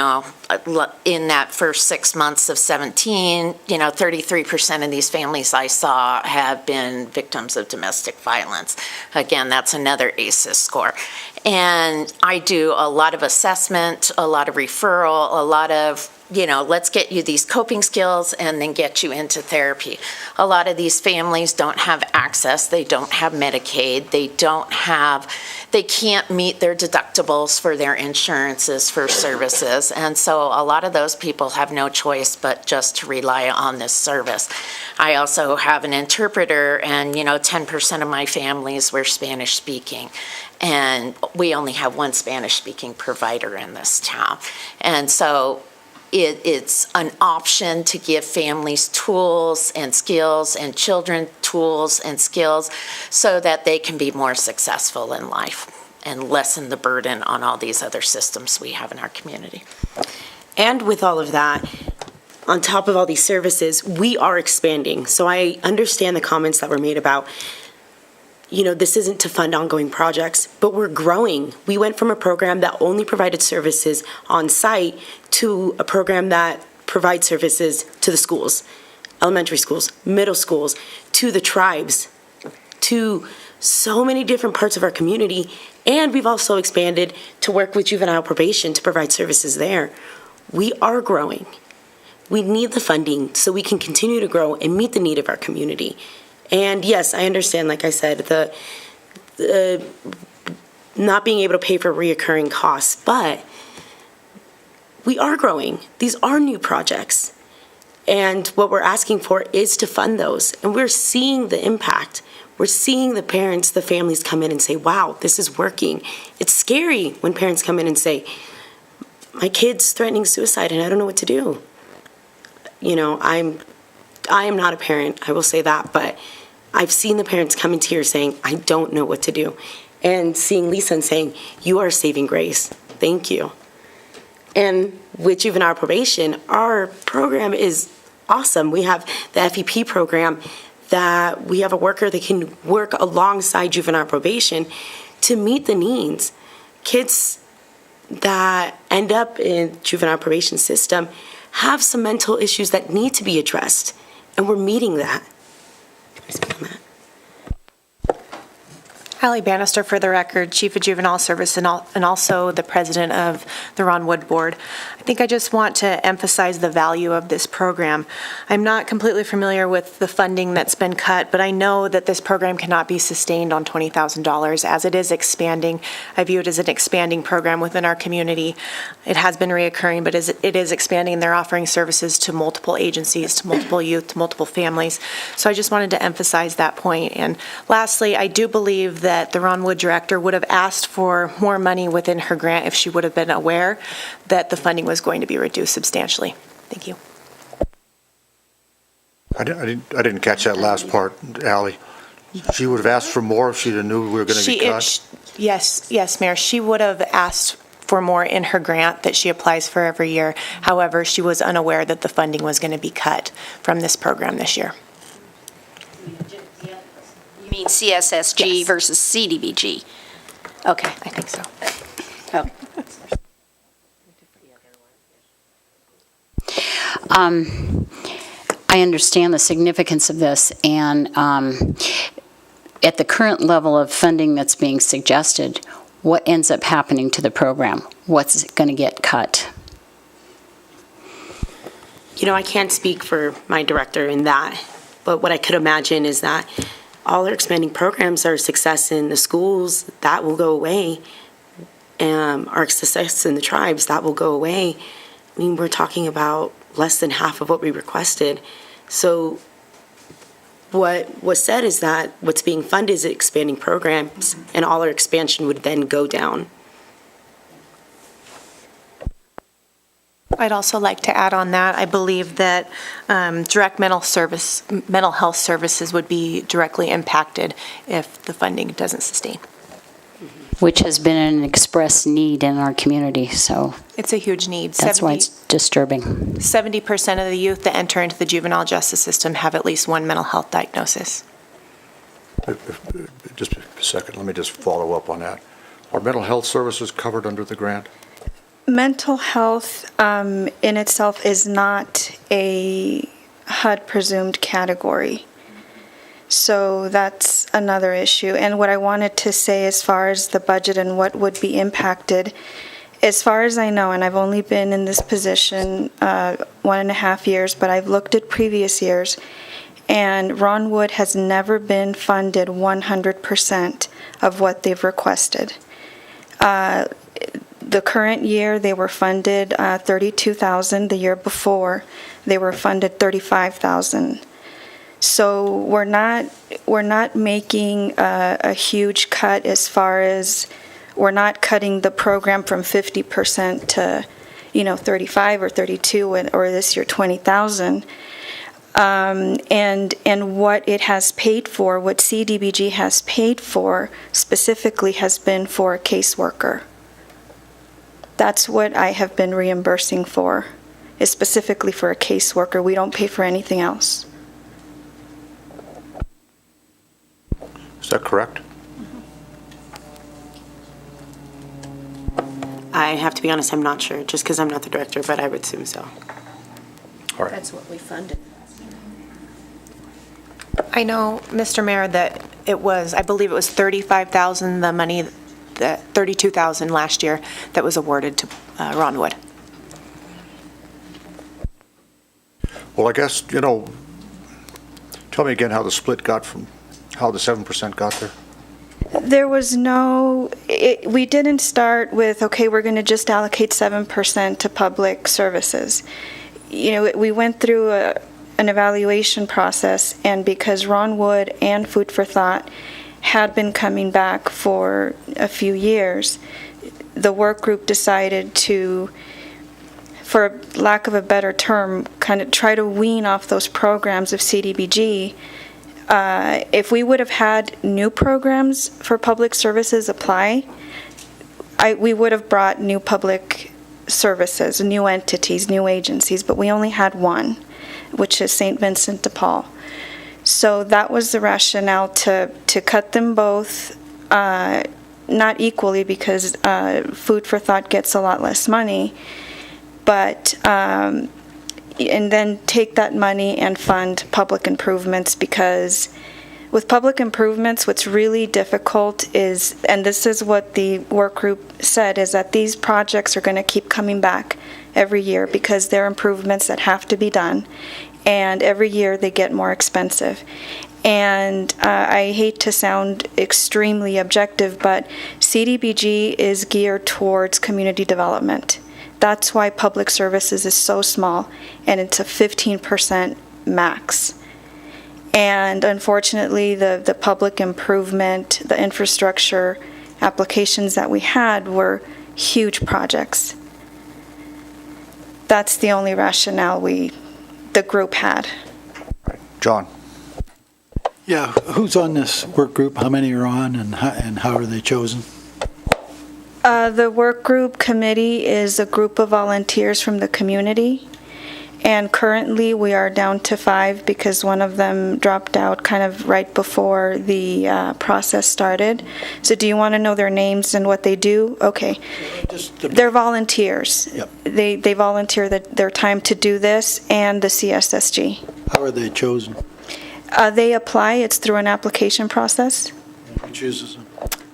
Speaker 20: that first 6 months of 17, 33% of these families I saw have been victims of domestic violence. Again, that's another ACEs score. And I do a lot of assessment, a lot of referral, a lot of, let's get you these coping skills and then get you into therapy. A lot of these families don't have access. They don't have Medicaid. They can't meet their deductibles for their insurances for services. And so a lot of those people have no choice but just to rely on this service. I also have an interpreter, and 10% of my families were Spanish speaking. And we only have one Spanish-speaking provider in this town. And so it's an option to give families tools and skills and children tools and skills so that they can be more successful in life and lessen the burden on all these other systems we have in our community.
Speaker 19: And with all of that, on top of all these services, we are expanding. So I understand the comments that were made about this isn't to fund ongoing projects, but we're growing. We went from a program that only provided services on site to a program that provides services to the schools, elementary schools, middle schools, to the tribes, to so many different parts of our community. And we've also expanded to work with juvenile probation to provide services there. We are growing. We need the funding so we can continue to grow and meet the need of our community. And yes, I understand, like I said, the not being able to pay for reoccurring costs, but we are growing. These are new projects. And what we're asking for is to fund those. And we're seeing the impact. We're seeing the parents, the families come in and say, wow, this is working. It's scary when parents come in and say, my kid's threatening suicide and I don't know what to do. I am not a parent, I will say that, but I've seen the parents come in tears saying, I don't know what to do. And seeing Lisa and saying, you are a saving grace. Thank you. And with juvenile probation, our program is awesome. We have the FEP program that we have a worker that can work alongside juvenile probation to meet the needs. Kids that end up in juvenile probation system have some mental issues that need to be addressed, and we're meeting that. Can I speak on that?
Speaker 8: Allie Bannister, for the record, Chief of Juvenile Service and also the President of the Ron Wood Board. I think I just want to emphasize the value of this program. I'm not completely familiar with the funding that's been cut, but I know that this program cannot be sustained on $20,000 as it is expanding. I view it as an expanding program within our community. It has been reoccurring, but it is expanding. They're offering services to multiple agencies, to multiple youth, to multiple families. So I just wanted to emphasize that point. And lastly, I do believe that the Ron Wood director would have asked for more money within her grant if she would have been aware that the funding was going to be reduced substantially. Thank you.
Speaker 1: I didn't catch that last part, Ally. She would have asked for more if she knew we were going to be cut?
Speaker 8: Yes, Mayor. She would have asked for more in her grant that she applies for every year. However, she was unaware that the funding was going to be cut from this program this year.
Speaker 5: You mean CSSG versus CDBG? Okay.
Speaker 8: I think so.
Speaker 5: Oh.
Speaker 7: I understand the significance of this, and at the current level of funding that's being suggested, what ends up happening to the program? What's going to get cut?
Speaker 19: I can't speak for my director in that, but what I could imagine is that all our expanding programs are a success in the schools, that will go away. Our success in the tribes, that will go away. I mean, we're talking about less than half of what we requested. So what was said is that what's being funded is expanding programs, and all our expansion would then go down.
Speaker 8: I'd also like to add on that, I believe that direct mental health services would be directly impacted if the funding doesn't sustain.
Speaker 7: Which has been an express need in our community, so.
Speaker 8: It's a huge need.
Speaker 7: That's why it's disturbing.
Speaker 8: 70% of the youth that enter into the juvenile justice system have at least one mental health diagnosis.
Speaker 1: Just a second, let me just follow up on that. Are mental health services covered under the grant?
Speaker 16: Mental health in itself is not a HUD presumed category. So that's another issue. And what I wanted to say as far as the budget and what would be impacted, as far as I know, and I've only been in this position 1.5 years, but I've looked at previous years, and Ron Wood has never been funded 100% of what they've requested. The current year, they were funded $32,000. The year before, they were funded $35,000. So we're not making a huge cut as far as we're not cutting the program from 50% to 35 or 32 or this year 20,000. And what it has paid for, what CDBG has paid for specifically has been for a caseworker. That's what I have been reimbursing for, is specifically for a caseworker. We don't pay for anything else.
Speaker 1: Is that correct?
Speaker 19: I have to be honest, I'm not sure, just because I'm not the director, but I would assume so.
Speaker 1: All right.
Speaker 18: That's what we funded.
Speaker 8: I know, Mr. Mayor, that I believe it was 35,000, the money, the 32,000 last year that was awarded to Ron Wood.
Speaker 1: Well, I guess, tell me again how the split got from, how the 7% got there.
Speaker 16: There was we didn't start with, okay, we're going to just allocate 7% to public services. We went through an evaluation process, and because Ron Wood and Food for Thought had been coming back for a few years, the work group decided to, for lack of a better term, kind of try to wean off those programs of CDBG. If we would have had new programs for public services apply, we would have brought new public services, new entities, new agencies, but we only had one, which is St. Vincent de Paul. So that was the rationale to cut them both, not equally, because Food for Thought gets a lot less money, but and then take that money and fund public improvements, because with public improvements, what's really difficult is, and this is what the work group said, is that these projects are going to keep coming back every year because they're improvements that have to be done, and every year they get more expensive. And I hate to sound extremely objective, but CDBG is geared towards community development. That's why public services is so small, and it's a 15% max. And unfortunately, the public improvement, the infrastructure applications that we had were huge projects. That's the only rationale the group had.
Speaker 1: John?
Speaker 13: Yeah, who's on this work group? How many are on, and how are they chosen?
Speaker 16: The work group committee is a group of volunteers from the community, and currently we are down to 5 because one of them dropped out kind of right before the process started. So do you want to know their names and what they do? Okay. They're volunteers.
Speaker 13: Yep.
Speaker 16: They volunteer their time to do this, and the CSSG.
Speaker 13: How are they chosen?
Speaker 16: They apply. It's through an application process.
Speaker 13: Who chooses them?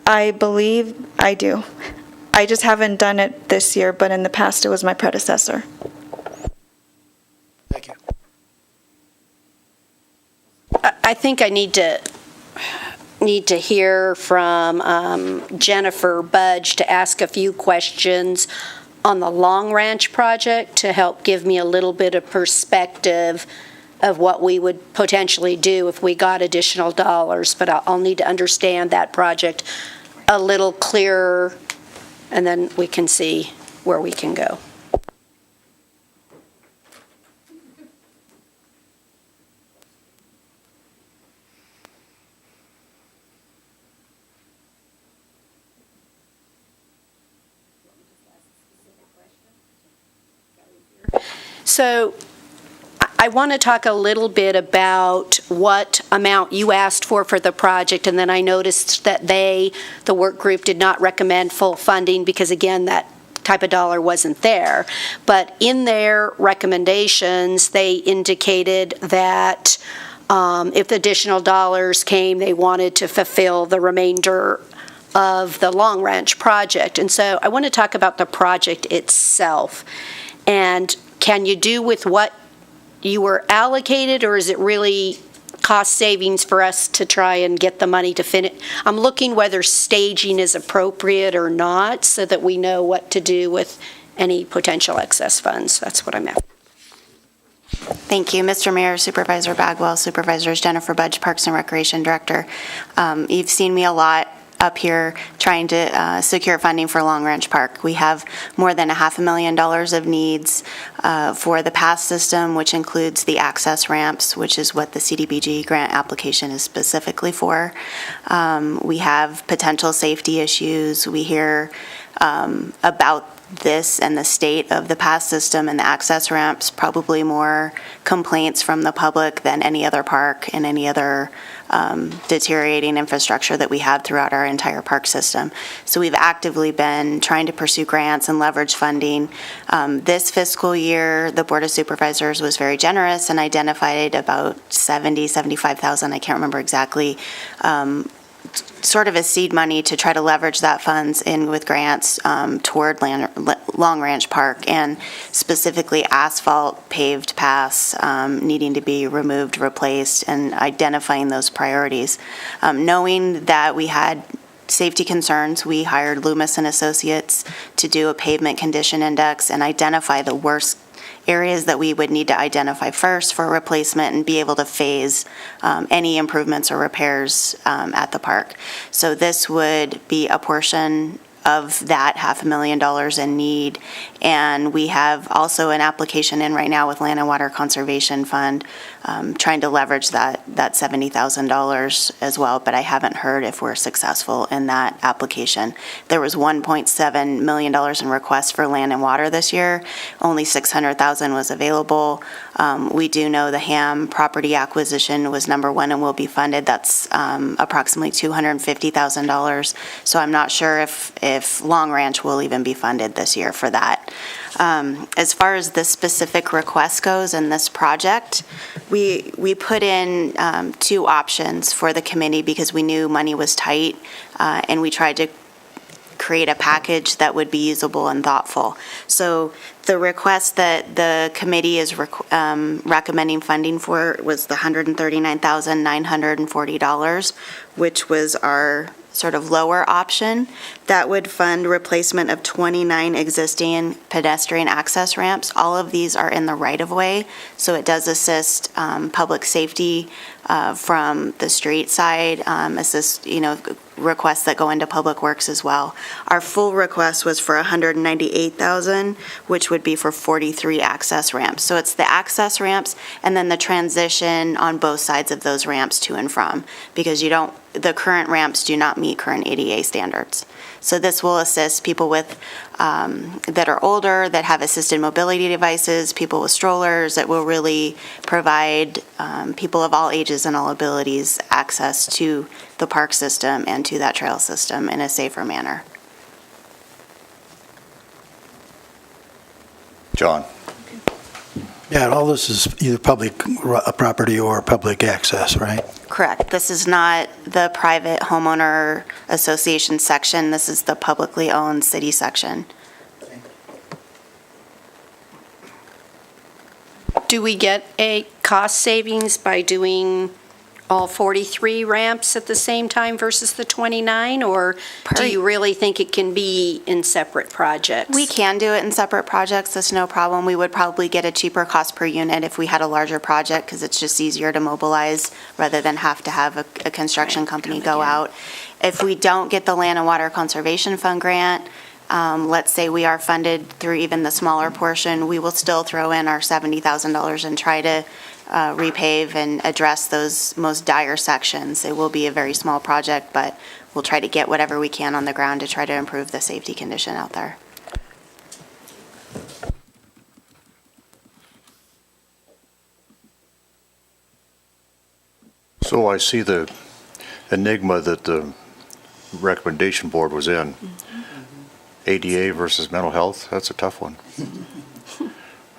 Speaker 16: I believe I do. I just haven't done it this year, but in the past it was my predecessor.
Speaker 13: Thank you.
Speaker 5: I think I need to hear from Jennifer Budge to ask a few questions on the Long Ranch project to help give me a little bit of perspective of what we would potentially do if we got additional dollars. But I'll need to understand that project a little clearer, and then we can see where we can go. So I want to talk a little bit about what amount you asked for the project, and then I noticed that the work group did not recommend full funding because, again, that type of dollar wasn't there. But in their recommendations, they indicated that if the additional dollars came, they wanted to fulfill the remainder of the Long Ranch project. And so I want to talk about the project itself. And can you do with what you were allocated, or is it really cost savings for us to try and get the money to finish? I'm looking whether staging is appropriate or not, so that we know what to do with any potential excess funds. That's what I'm at.
Speaker 2: Thank you, Mr. Mayor, Supervisor Bagwell, Supervisors, Jennifer Budge, Parks and Recreation Director. You've seen me a lot up here trying to secure funding for Long Ranch Park. We have more than $500,000 of needs for the pass system, which includes the access ramps, which is what the CDBG grant application is specifically for. We have potential safety issues. We hear about this and the state of the pass system and the access ramps, probably more complaints from the public than any other park and any other deteriorating infrastructure that we have throughout our entire park system. So we've actively been trying to pursue grants and leverage funding. This fiscal year, the Board of Supervisors was very generous and identified about 75,000, I can't remember exactly, sort of a seed money to try to leverage that funds in with grants toward Long Ranch Park, and specifically asphalt paved paths needing to be removed, replaced, and identifying those priorities. Knowing that we had safety concerns, we hired Loomis and Associates to do a pavement condition index and identify the worst areas that we would need to identify first for replacement and be able to phase any improvements or repairs at the park. So this would be a portion of that $500,000 in need. And we have also an application in right now with Land and Water Conservation Fund, trying to leverage that $70,000 as well, but I haven't heard if we're successful in that application. There was $1.7 million in requests for land and water this year. Only $600,000 was available. We do know the Ham property acquisition was number one and will be funded. That's approximately $250,000. So I'm not sure if Long Ranch will even be funded this year for that. As far as the specific request goes in this project, we put in two options for the committee because we knew money was tight, and we tried to create a package that would be usable and thoughtful. So the request that the committee is recommending funding for was the $139,940, which was our sort of lower option. That would fund replacement of 29 existing pedestrian access ramps. All of these are in the right-of-way, so it does assist public safety from the street side, assist, requests that go into Public Works as well. Our full request was for $198,000, which would be for 43 access ramps. So it's the access ramps and then the transition on both sides of those ramps to and from, because the current ramps do not meet current ADA standards. So this will assist people with that are older, that have assisted mobility devices, people with strollers. It will really provide people of all ages and all abilities access to the park system and to that trail system in a safer manner.
Speaker 1: John.
Speaker 13: Yeah, all this is either public property or public access, right?
Speaker 2: Correct. This is not the private homeowner association section. This is the publicly owned city section.
Speaker 5: Do we get a cost savings by doing all 43 ramps at the same time versus the 29, or do you really think it can be in separate projects?
Speaker 2: We can do it in separate projects. That's no problem. We would probably get a cheaper cost per unit if we had a larger project, because it's just easier to mobilize rather than have to have a construction company go out. If we don't get the Land and Water Conservation Fund grant, let's say we are funded through even the smaller portion, we will still throw in our $70,000 and try to repave and address those most dire sections. It will be a very small project, but we'll try to get whatever we can on the ground to try to improve the safety condition out there.
Speaker 1: So I see the enigma that the recommendation board was in. ADA versus mental health, that's a tough one.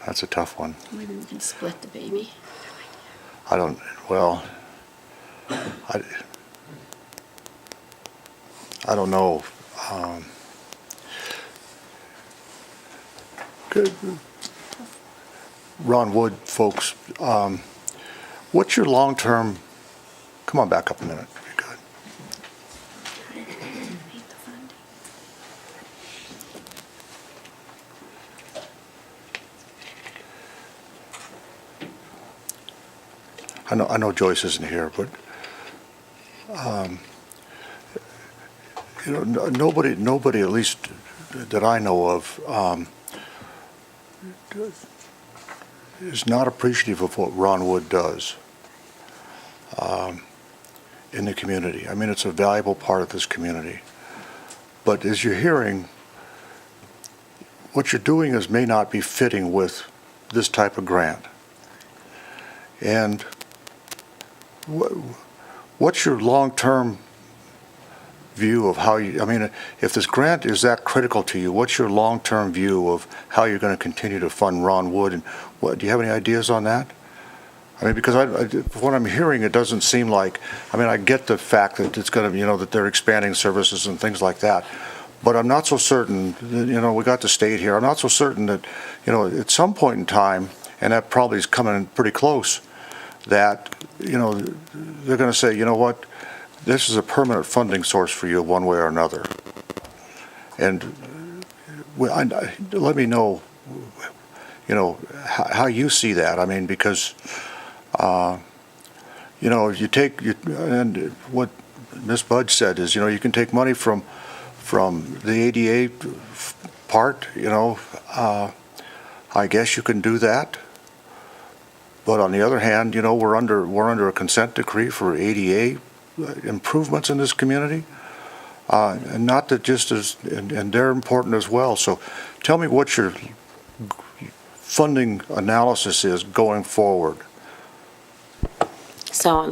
Speaker 1: That's a tough one.
Speaker 18: Maybe we can split the baby.
Speaker 1: I don't, well, I don't know. Good. Ron Wood, folks, what's your long-term, come on back up a minute. You're good. I know Joyce isn't here, but you know, nobody, at least that I know of, is not appreciative of what Ron Wood does in the community. I mean, it's a valuable part of this community. But as you're hearing, what you're doing is may not be fitting with this type of grant. And what's your long-term view of how you, I mean, if this grant is that critical to you, what's your long-term view of how you're going to continue to fund Ron Wood? And what, do you have any ideas on that? I mean, because what I'm hearing, it doesn't seem like, I mean, I get the fact that it's going to, you know, that they're expanding services and things like that. But I'm not so certain, you know, we got the state here, I'm not so certain that, you know, at some point in time, and that probably is coming pretty close, that, you know, they're going to say, you know what, this is a permanent funding source for you one way or another. And let me know, you know, how you see that. I mean, because, you know, if you take, and what Ms. Budge said is, you know, you can take money from the ADA part, you know, I guess you can do that. But on the other hand, you know, we're under a consent decree for ADA improvements in this community, and not that just as, and they're important as well. So tell me what your funding analysis is going forward.
Speaker 19: So,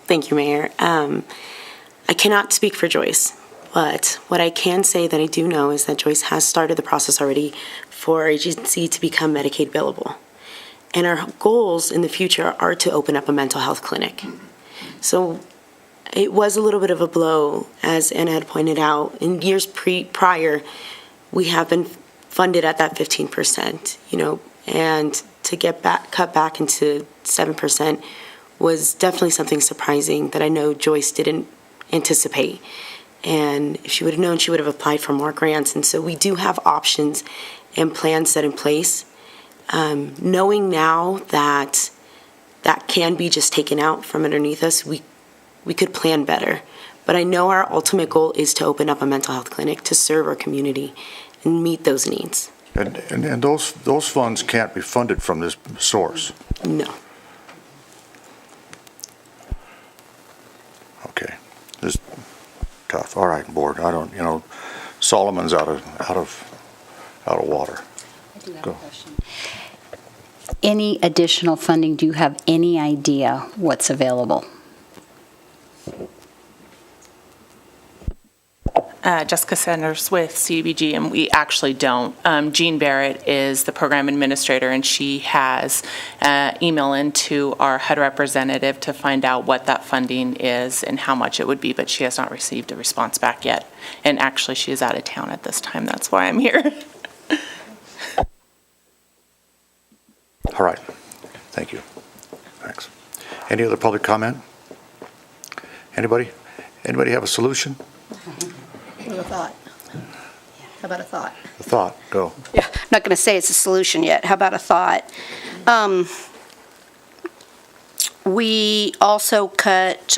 Speaker 19: thank you, Mayor. I cannot speak for Joyce, but what I can say that I do know is that Joyce has started the process already for our agency to become Medicaid billable. And our goals in the future are to open up a mental health clinic. So it was a little bit of a blow, as Anna had pointed out. In years prior, we have been funded at that 15%, you know, and to cut back into 7% was definitely something surprising that I know Joyce didn't anticipate. And if she would have known, she would have applied for more grants. And so we do have options and plans set in place. Knowing now that that can be just taken out from underneath us, we could plan better. But I know our ultimate goal is to open up a mental health clinic to serve our community and meet those needs.
Speaker 1: And those funds can't be funded from this source?
Speaker 19: No.
Speaker 1: Okay. This is tough. All right, board. I don't, you know, Solomon's out of water.
Speaker 7: I do have
Speaker 1: Go.
Speaker 7: a question. Any additional funding, do you have any idea what's available?
Speaker 17: Jessica Sanders with CDBG, and we actually don't. Jean Barrett is the program administrator, and she has email into our HUD representative to find out what that funding is and how much it would be, but she has not received a response back yet. And actually, she is out of town at this time. That's why I'm here.
Speaker 1: All right. Thank you. Thanks. Any other public comment? Anybody? Anybody have a solution?
Speaker 5: A thought. How about a thought?
Speaker 1: A thought. Go.
Speaker 5: Yeah, I'm not going to say it's a solution yet. How about a thought? We also cut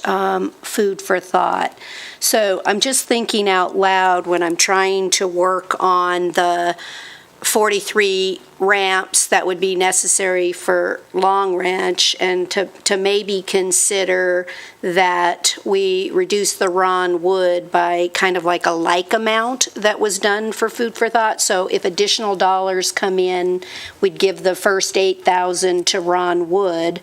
Speaker 5: food for thought. So I'm just thinking out loud when I'm trying to work on the 43 ramps that would be necessary for Long Ranch, and to maybe consider that we reduce the Ron Wood by kind of like a like amount that was done for food for thought. So if additional dollars come in, we'd give the first 8,000 to Ron Wood,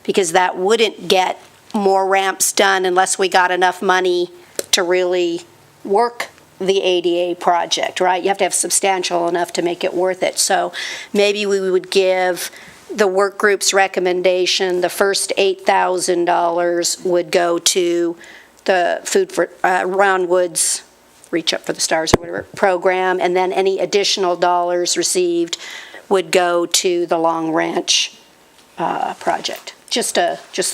Speaker 5: because that wouldn't get more ramps done unless we got enough money to really work the ADA project, right? You have to have substantial enough to make it worth it. So maybe we would give the work group's recommendation, the first $8,000 would go to the Food for, Ron Wood's Reach Up for the Stars or whatever program, and then any additional dollars received would go to the Long Ranch project. Just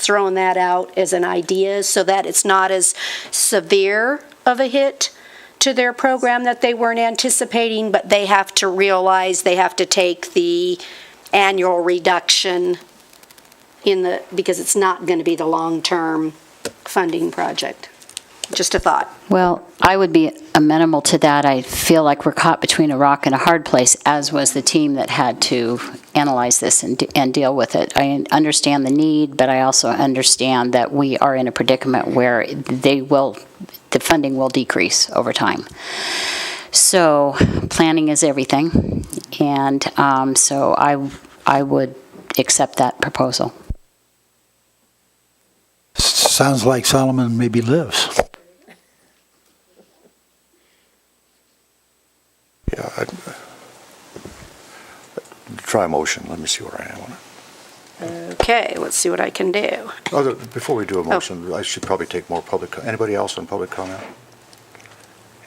Speaker 5: throwing that out as an idea so that it's not as severe of a hit to their program that they weren't anticipating, but they have to realize they have to take the annual reduction because it's not going to be the long-term funding project. Just a thought.
Speaker 7: Well, I would be amenable to that. I feel like we're caught between a rock and a hard place, as was the team that had to analyze this and deal with it. I understand the need, but I also understand that we are in a predicament where the funding will decrease over time. So planning is everything, and so I would accept that proposal.
Speaker 13: Sounds like Solomon maybe lives.
Speaker 1: Yeah, I'd try a motion. Let me see where I am on it.
Speaker 5: Okay, let's see what I can do.
Speaker 1: Before we do a motion, I should probably take more public, anybody else on public comment?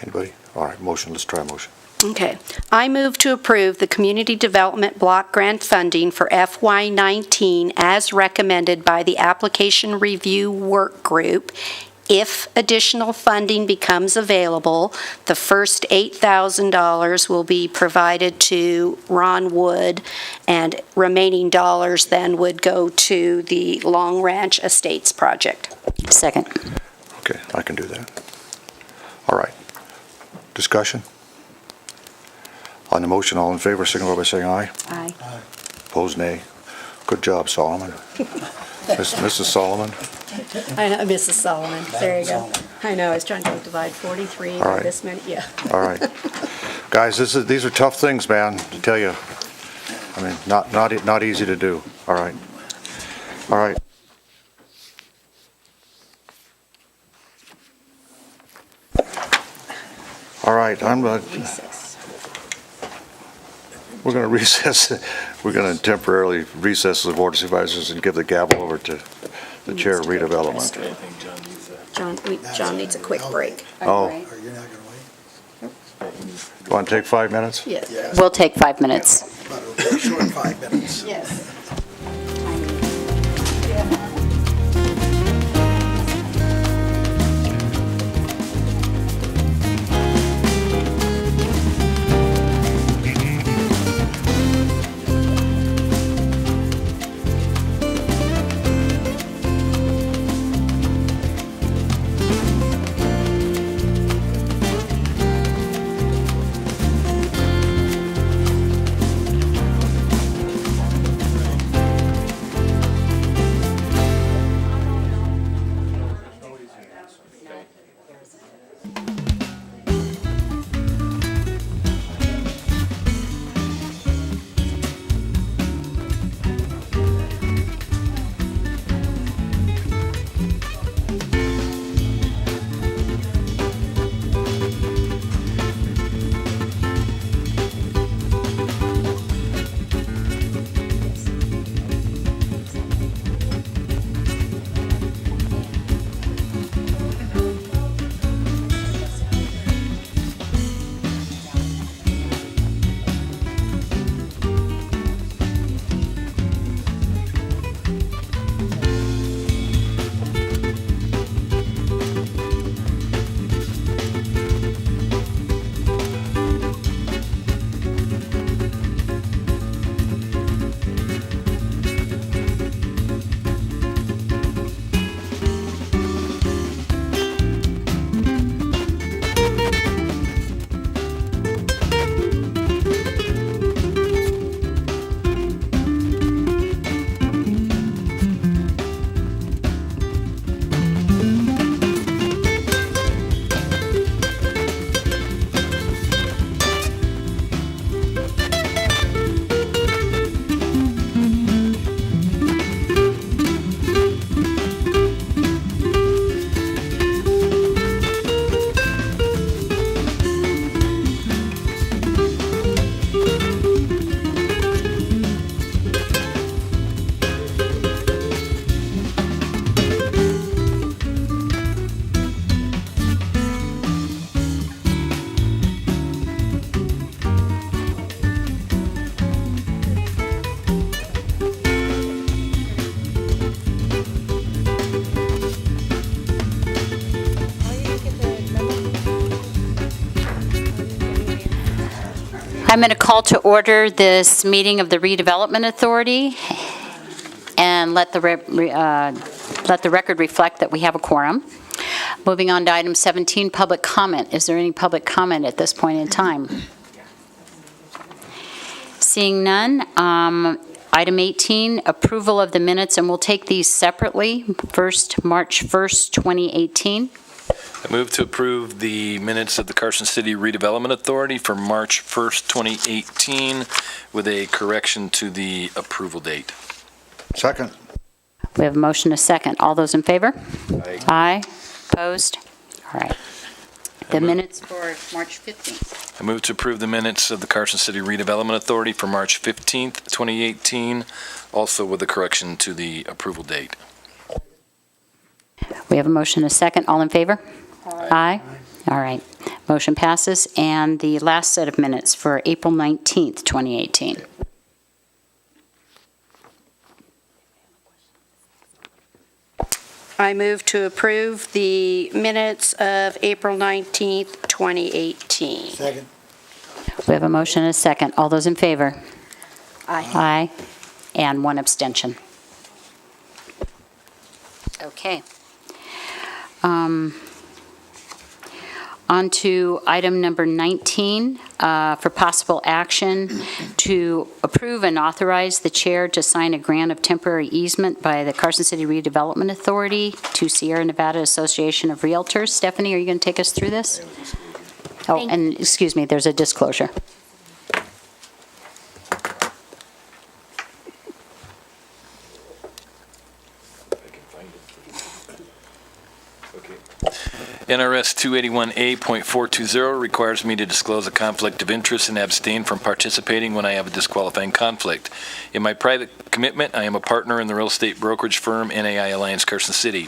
Speaker 1: Anybody? All right, motion, let's try a motion.
Speaker 5: Okay. I move to approve the Community Development Block Grant funding for FY19 as recommended by the Application Review Work Group. If additional funding becomes available, the first $8,000 will be provided to Ron Wood, and remaining dollars then would go to the Long Ranch Estates project.
Speaker 7: Second.
Speaker 1: Okay, I can do that. All right. Discussion? On the motion, all in favor, signify by saying aye.
Speaker 5: Aye.
Speaker 1: Opposed, nay. Good job, Solomon. Mrs. Solomon?
Speaker 5: I know, Mrs. Solomon. There you go. I know, I was trying to divide 43
Speaker 1: All
Speaker 5: by
Speaker 1: right.
Speaker 5: this many, yeah.
Speaker 1: All right. Guys, these are tough things, man, to tell you. I mean, not easy to do. All right. All right. All right, we're going to recess. We're going to temporarily recess the Board of Supervisors and give the gavel over to the Chair of Redevelopment.
Speaker 5: John needs a quick break.
Speaker 1: Oh. You want to take 5 minutes?
Speaker 5: Yes.
Speaker 7: We'll take 5 minutes.
Speaker 13: Short 5 minutes.
Speaker 5: Yes.
Speaker 7: I'm going to call to order this meeting of the Redevelopment Authority and let the record reflect that we have a quorum. Moving on to item 17, public comment. Is there any public comment at this point in time? Seeing none, item 18, approval of the minutes, and we'll take these separately. First, March 1st, 2018.
Speaker 11: I move to approve the minutes of the Carson City Redevelopment Authority for March 1st, 2018, with a correction to the approval date.
Speaker 1: Second.
Speaker 7: We have a motion, a second. All those in favor?
Speaker 11: Aye.
Speaker 7: Aye. Opposed? All right. The minutes for March 15th.
Speaker 11: I move to approve the minutes of the Carson City Redevelopment Authority for March 15th, 2018, also with a correction to the approval date.
Speaker 7: We have a motion, a second. All in favor? Aye. All right. Motion passes. And the last set of minutes for April 19th, 2018.
Speaker 5: I move to approve the minutes of April 19th, 2018.
Speaker 13: Second.
Speaker 7: We have a motion, a second. All those in favor?
Speaker 5: Aye.
Speaker 7: Aye. And one abstention. Okay. On to item number 19, for possible action to approve and authorize the chair to sign a grant of temporary easement by the Carson City Redevelopment Authority to Sierra Nevada Association of Realtors. Stephanie, are you going to take us through this? Oh, and excuse me, there's a disclosure.
Speaker 11: NRS 281A.420 requires me to disclose a conflict of interest and abstain from participating when I have a disqualifying conflict. In my private commitment, I am a partner in the real estate brokerage firm NAI Alliance Carson City.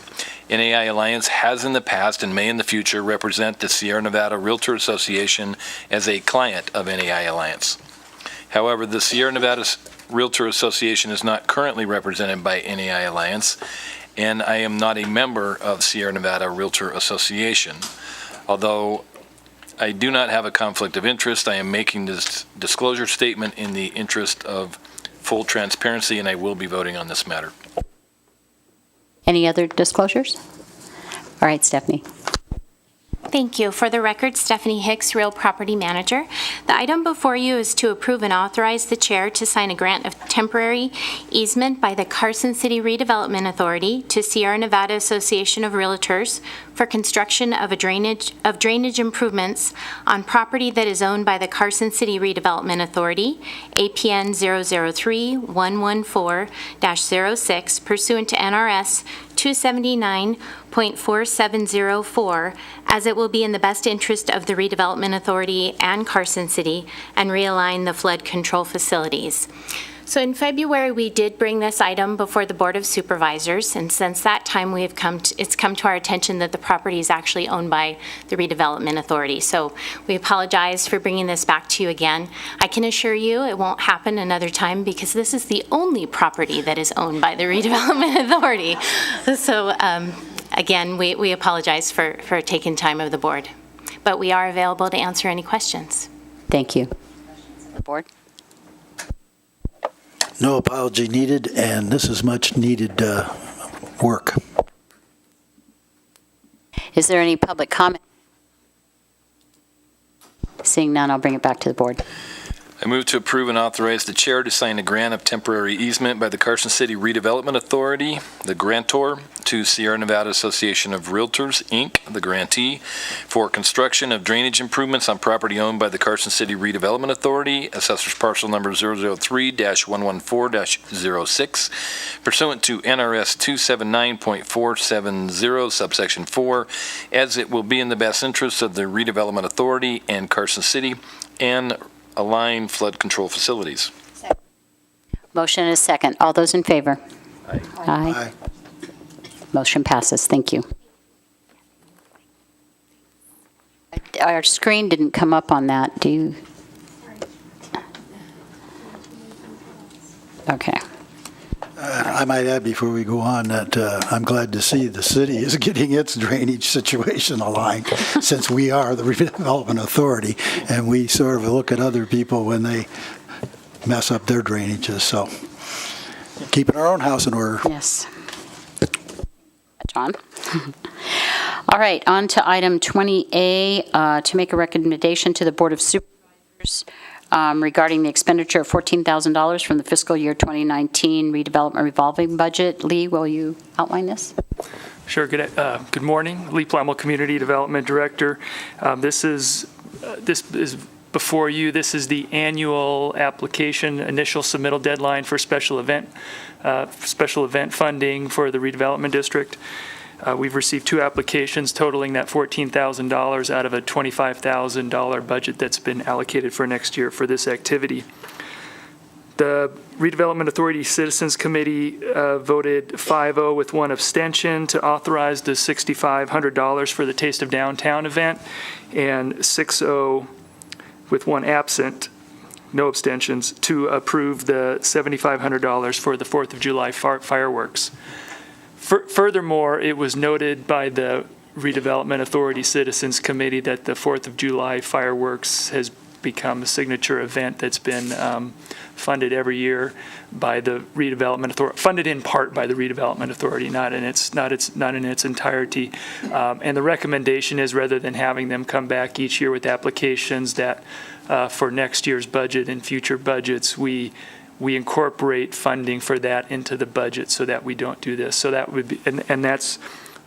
Speaker 11: NAI Alliance has in the past and may in the future represent the Sierra Nevada Realtor Association as a client of NAI Alliance. However, the Sierra Nevada Realtor Association is not currently represented by NAI Alliance, and I am not a member of Sierra Nevada Realtor Association. Although I do not have a conflict of interest, I am making this disclosure statement in the interest of full transparency, and I will be voting on this matter.
Speaker 7: Any other disclosures? All right, Stephanie.
Speaker 6: Thank you. For the record, Stephanie Hicks, Real Property Manager. The item before you is to approve and authorize the chair to sign a grant of temporary easement by the Carson City Redevelopment Authority to Sierra Nevada Association of Realtors for construction of drainage improvements on property that is owned by the Carson City Redevelopment Authority, APN 003-114-06, pursuant to NRS 279.4704, as it will be in the best interest of the Redevelopment Authority and Carson City, and realign the flood control facilities. So in February, we did bring this item before the Board of Supervisors, and since that time, it's come to our attention that the property is actually owned by the Redevelopment Authority. So we apologize for bringing this back to you again. I can assure you it won't happen another time because this is the only property that is owned by the Redevelopment Authority. So again, we apologize for taking time of the board, but we are available to answer any questions.
Speaker 7: Thank you. The board?
Speaker 13: No apology needed, and this is much needed work.
Speaker 7: Is there any public comment? Seeing none, I'll bring it back to the board.
Speaker 11: I move to approve and authorize the chair to sign a grant of temporary easement by the Carson City Redevelopment Authority, the grantor, to Sierra Nevada Association of Realtors, Inc., the grantee, for construction of drainage improvements on property owned by the Carson City Redevelopment Authority, assessor's parcel number 003-114-06, pursuant to NRS 279.470, subsection 4, as it will be in the best interest of the Redevelopment Authority and Carson City, and align flood control facilities.
Speaker 7: Motion is second. All those in favor?
Speaker 11: Aye.
Speaker 7: Aye. Motion passes. Thank you. Our screen didn't come up on that. Do you? Okay.
Speaker 13: I might add before we go on that I'm glad to see the city is getting its drainage situation aligned, since we are the redevelopment authority, and we sort of look at other people when they mess up their drainages. So keeping our own house in order.
Speaker 7: Yes. John? All right, on to item 20A, to make a recommendation to the Board of Supervisors regarding the expenditure of $14,000 from the fiscal year 2019 redevelopment revolving budget. Lee, will you outline this?
Speaker 15: Sure. Good morning. Lee Plemmel, Community Development Director. This is before you. This is the annual application initial submittal deadline for special event funding for the redevelopment district. We've received 2 applications totaling that $14,000 out of a $25,000 budget that's been allocated for next year for this activity. The Redevelopment Authority Citizens Committee voted 5-0 with 1 abstention to authorize the $6,500 for the Taste of Downtown event, and 6-0 with 1 absent, no abstentions, to approve the $7,500 for the 4th of July fireworks. Furthermore, it was noted by the Redevelopment Authority Citizens Committee that the 4th of July fireworks has become a signature event that's been funded every year by the Redevelopment Authority, funded in part by the Redevelopment Authority, not in its entirety. And the recommendation is, rather than having them come back each year with applications, that for next year's budget and future budgets, we incorporate funding for that into the budget so that we don't do this. So that would be, and that's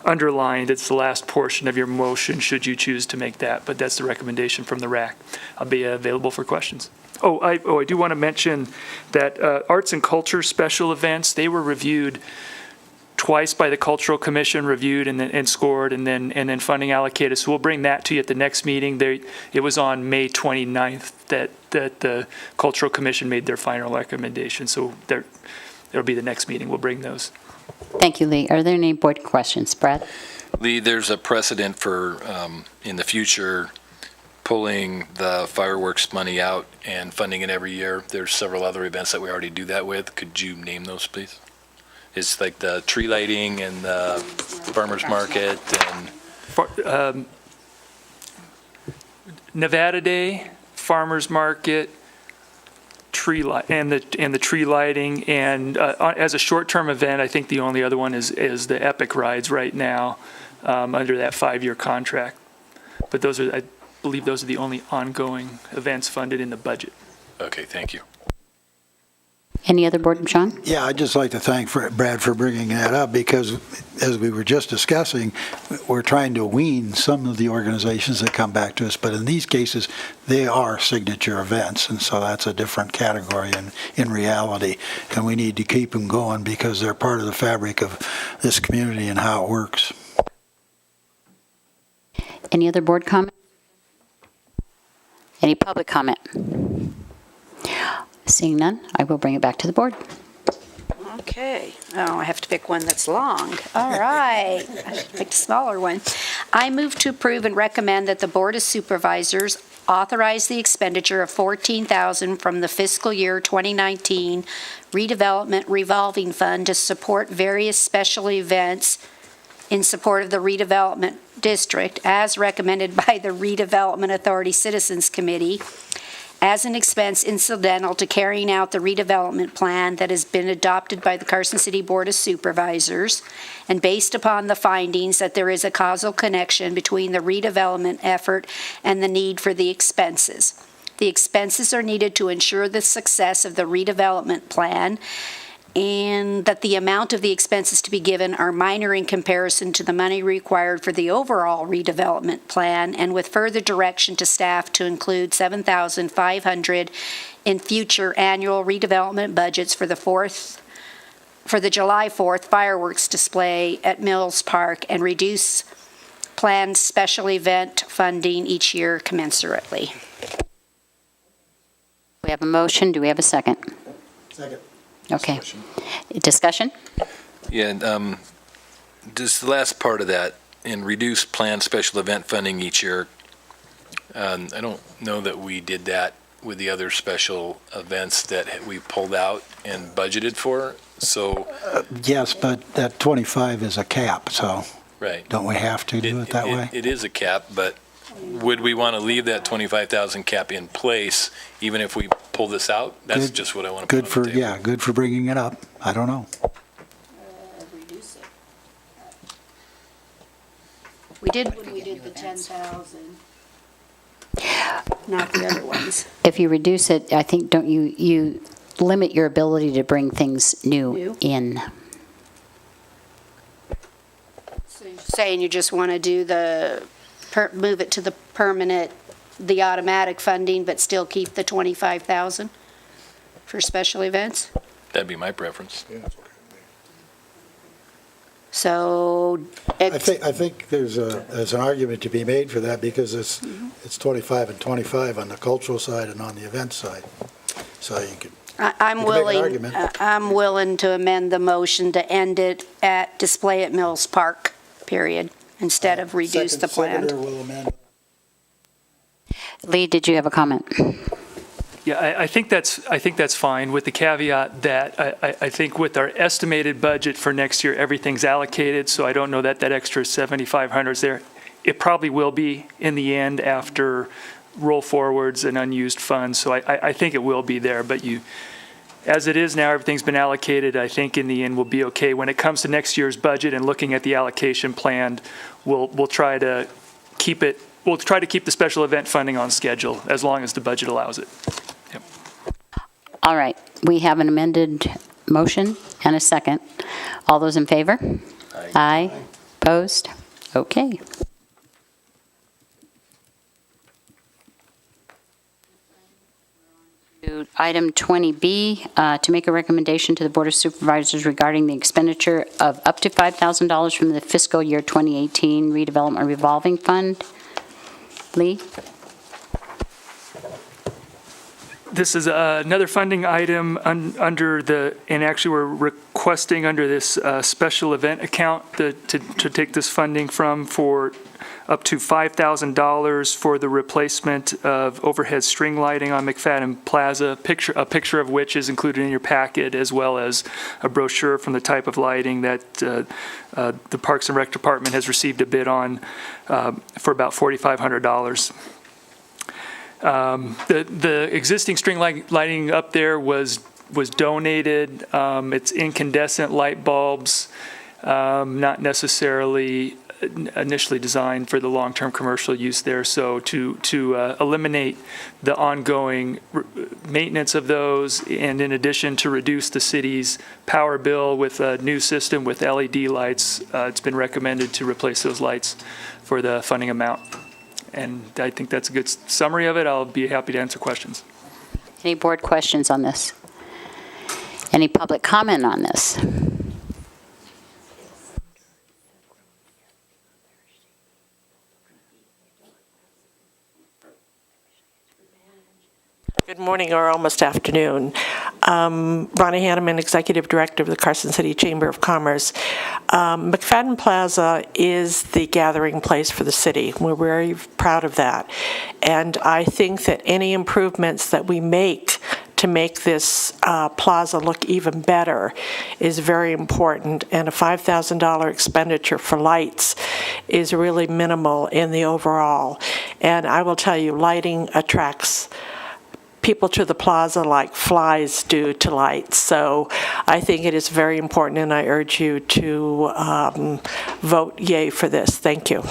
Speaker 15: underlined. It's the last portion of your motion should you choose to make that, but that's the recommendation from the RAC. I'll be available for questions. I do want to mention that arts and culture special events, they were reviewed twice by the Cultural Commission, reviewed and scored, and then funding allocated. So we'll bring that to you at the next meeting. It was on May 29th that the Cultural Commission made their final recommendation. So there'll be the next meeting. We'll bring those.
Speaker 7: Thank you, Lee. Are there any board questions? Brad?
Speaker 11: Lee, there's a precedent for, in the future, pulling the fireworks money out and funding it every year. There's several other events that we already do that with. Could you name those, please? It's like the tree lighting and the farmer's market and...
Speaker 15: Nevada Day, farmer's market, and the tree lighting, and as a short-term event, I think the only other one is the Epic Rides right now under that 5-year contract. But I believe those are the only ongoing events funded in the budget.
Speaker 11: Okay, thank you.
Speaker 7: Any other board, John?
Speaker 13: Yeah, I'd just like to thank Brad for bringing that up, because as we were just discussing, we're trying to wean some of the organizations that come back to us, but in these cases, they are signature events, and so that's a different category in reality, and we need to keep them going because they're part of the fabric of this community and how it works.
Speaker 7: Any other board comment? Any public comment? Seeing none, I will bring it back to the board.
Speaker 12: Okay. Oh, I have to pick one that's long. All right. I should pick a smaller one. I move to approve and recommend that the Board of Supervisors authorize the expenditure of $14,000 from the fiscal year 2019 redevelopment revolving fund to support various special events in support of the redevelopment district, as recommended by the Redevelopment Authority Citizens Committee, as an expense incidental to carrying out the redevelopment plan that has been adopted by the Carson City Board of Supervisors, and based upon the findings that there is a causal connection between the redevelopment effort and the need for the expenses. The expenses are needed to ensure the success of the redevelopment plan, and that the amount of the expenses to be given are minor in comparison to the money required for the overall redevelopment plan, and with further direction to staff to include $7,500 in future annual redevelopment budgets for the July 4th fireworks display at Mills Park, and reduce planned special event funding each year commensurately.
Speaker 7: We have a motion. Do we have a second?
Speaker 13: Second.
Speaker 7: Okay. Discussion?
Speaker 11: Yeah, just the last part of that, in reduce planned special event funding each year, I don't know that we did that with the other special events that we pulled out and budgeted for. So,
Speaker 13: Yes, but that 25 is a cap, so
Speaker 11: right.
Speaker 13: don't we have to do it that way?
Speaker 11: It is a cap, but would we want to leave that 25,000 cap in place even if we pull this out? That's
Speaker 13: Good-
Speaker 11: just what I want to
Speaker 13: Good
Speaker 11: put on
Speaker 13: for,
Speaker 11: the table.
Speaker 13: yeah, good for bringing it up. I don't know.
Speaker 5: We did when we did the 10,000. Not the other ones.
Speaker 7: If you reduce it, I think, don't you limit your ability to bring things new in.
Speaker 5: So you're saying you just want to do move it to the permanent, the automatic funding, but still keep the 25,000 for special events?
Speaker 11: That'd be my preference.
Speaker 5: So
Speaker 13: I think there's an argument to be made for that because it's 25 and 25 on the cultural side and on the event side. So you could.
Speaker 5: I'm
Speaker 13: You can make an
Speaker 5: willing,
Speaker 13: argument.
Speaker 5: I'm willing to amend the motion to end it at display at Mills Park, period, instead of reduce the planned.
Speaker 13: Senator will amend.
Speaker 7: Lee, did you have a comment?
Speaker 15: Yeah, I think that's fine with the caveat that I think with our estimated budget for next year, everything's allocated, so I don't know that extra 7,500 is there. It probably will be in the end after roll forwards and unused funds, so I think it will be there, but as it is now, everything's been allocated. I think in the end we'll be okay. When it comes to next year's budget and looking at the allocation plan, we'll try to keep the special event funding on schedule as long as the budget allows it. Yep.
Speaker 7: All right, we have an amended motion and a second. All those in favor? Aye. Opposed? Okay. To Item 20B, to make a recommendation to the Board of Supervisors regarding the expenditure of up to $5,000 from the fiscal year 2018 redevelopment revolving fund. Lee?
Speaker 15: This is another funding item and actually we're requesting under this special event account to take this funding for up to $5,000 for the replacement of overhead string lighting on McFadden Plaza, a picture of which is included in your packet, as well as a brochure from the type of lighting that the Parks and Rec Department has received a bid on for about $4,500. The existing string lighting up there was donated. It's incandescent light bulbs, not necessarily initially designed for the long-term commercial use there. So to eliminate the ongoing maintenance of those, and in addition to reduce the city's power bill with a new system with LED lights, it's been recommended to replace those lights for the funding amount. And I think that's a good summary of it. I'll be happy to answer questions.
Speaker 7: Any board questions on this? Any public comment on this?
Speaker 9: Good morning or almost afternoon. Ronnie Hanneman, Executive Director of the Carson City Chamber of Commerce. McFadden Plaza is the gathering place for the city. We're very proud of that. And I think that any improvements that we make to make this plaza look even better is very important. And a $5,000 expenditure for lights is really minimal in the overall. And I will tell you, lighting attracts people to the plaza like flies do to lights. So I think it is very important, and I urge you to vote yay for this. Thank you.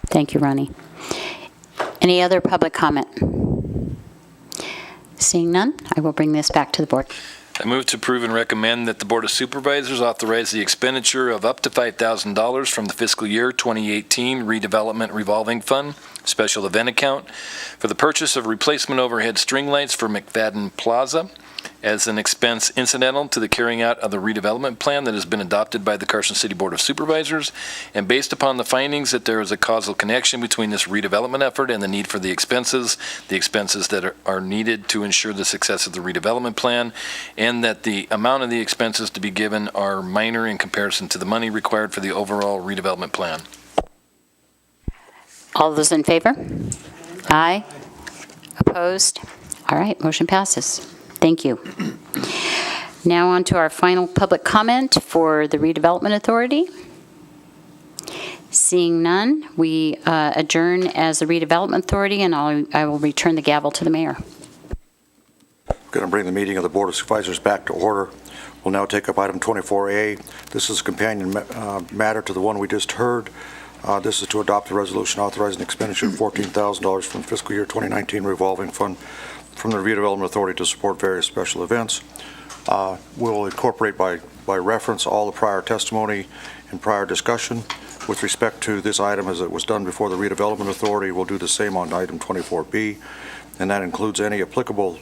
Speaker 7: Thank you, Ronnie. Any other public comment? Seeing none, I will bring this back to the board.
Speaker 11: I move to approve and recommend that the Board of Supervisors authorize the expenditure of up to $5,000 from the fiscal year 2018 redevelopment revolving fund special event account for the purchase of replacement overhead string lights for McFadden Plaza as an expense incidental to the carrying out of the redevelopment plan that has been adopted by the Carson City Board of Supervisors, and based upon the findings that there is a causal connection between this redevelopment effort and the need for the expenses that are needed to ensure the success of the redevelopment plan, and that the amount of the expenses to be given are minor in comparison to the money required for the overall redevelopment plan.
Speaker 7: All those in favor? Aye. Opposed? All right, motion passes. Thank you. Now on to our final public comment for the Redevelopment Authority. Seeing none, we adjourn as the Redevelopment Authority, and I will return the gavel to the mayor.
Speaker 1: Going to bring the meeting of the Board of Supervisors back to order. We'll now take up item 24A. This is a companion matter to the one we just heard. This is to adopt a resolution authorizing expenditure of $14,000 from fiscal year 2019 revolving fund from the Redevelopment Authority to support various special events. We'll incorporate by reference all the prior testimony and prior discussion. With respect to this item, as it was done before the Redevelopment Authority, we'll do the same on item 24B, and that includes any applicable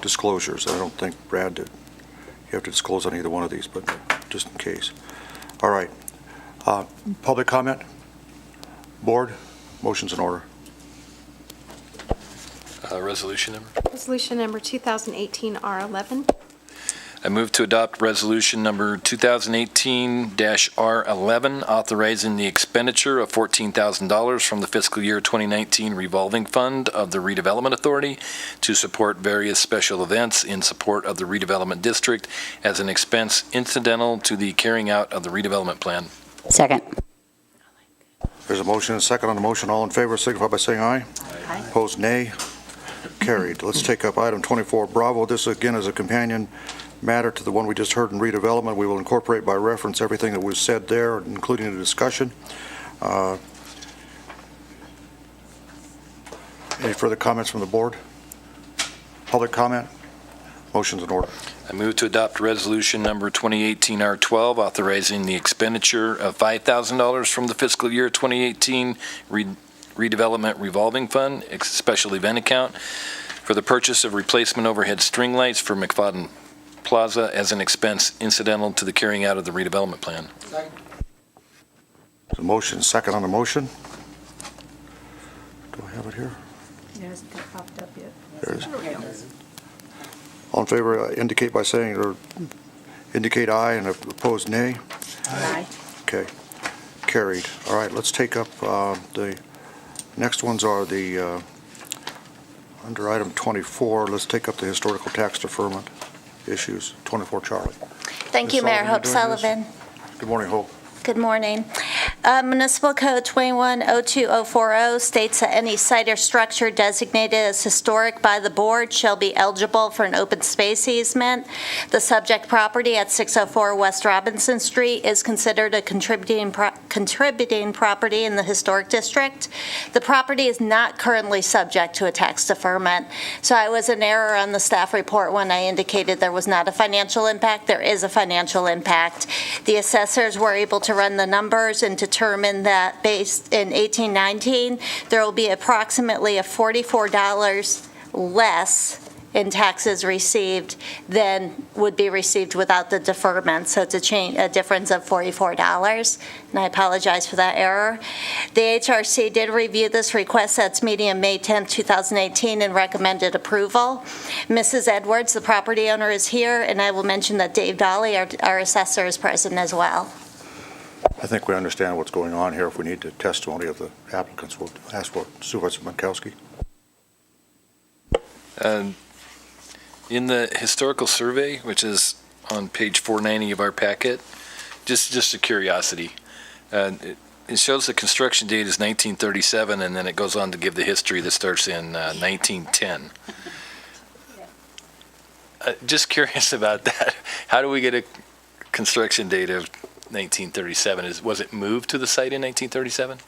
Speaker 1: disclosures. I don't think, Brad, that you have to disclose on either one of these, but just in case. All right. Public comment? Board? Motion's in order.
Speaker 11: Resolution number?
Speaker 3: Resolution number 2018 R11.
Speaker 11: I move to adopt resolution number 2018-R11, authorizing the expenditure of $14,000 from the fiscal year 2019 revolving fund of the Redevelopment Authority to support various special events in support of the redevelopment district as an expense incidental to the carrying out of the redevelopment plan.
Speaker 7: Second.
Speaker 1: There's a motion and a second on the motion. All in favor signify by saying aye. Aye. Opposed, nay. Carried. Let's take up item 24 Bravo. This again is a companion matter to the one we just heard in redevelopment. We will incorporate by reference everything that was said there, including the discussion. Any further comments from the board? Public comment? Motion's in order.
Speaker 11: I move to adopt resolution number 2018-R12, authorizing the expenditure of $5,000 from the fiscal year 2018 redevelopment revolving fund, special event account, for the purchase of replacement overhead string lights for McFadden Plaza as an expense incidental to the carrying out of the redevelopment plan.
Speaker 1: There's a motion, second on the motion. Do I have it here?
Speaker 18: It hasn't popped up yet.
Speaker 1: There it is. All in favor indicate by saying, or indicate aye, and opposed nay.
Speaker 18: Aye.
Speaker 1: Okay, carried. All right, let's take up the next ones are the, under item 24, let's take up the historical tax deferment issues. 24, Charlie.
Speaker 6: Thank you,
Speaker 1: Ms.
Speaker 6: Mayor. Hope
Speaker 1: Sullivan,
Speaker 6: Sullivan.
Speaker 1: Good morning, Hope.
Speaker 6: Good morning. Municipal Code 21-02040 states that any site or structure designated as historic by the board shall be eligible for an open space easement. The subject property at 604 West Robinson Street is considered a contributing property in the historic district. The property is not currently subject to a tax deferment. So I was in error on the staff report when I indicated there was not a financial impact. There is a financial impact. The assessors were able to run the numbers and determine that based in 1819, there will be approximately a $44 less in taxes received than would be received without the deferment. So it's a difference of $44, and I apologize for that error. The HRC did review this request at its meeting on May 10, 2018, and recommended approval. Mrs. Edwards, the property owner, is here, and I will mention that Dave Dolly, our assessor, is present as well.
Speaker 1: I think we understand what's going on here. If we need the testimony of the applicants, we'll ask for Supervisor Minkowski.
Speaker 11: In the historical survey, which is on page 490 of our packet, just a curiosity, it shows the construction date is 1937, and then it goes on to give the history that starts in 1910. Just curious about that. How do we get a construction date of 1937? Was it moved to the site in 1937?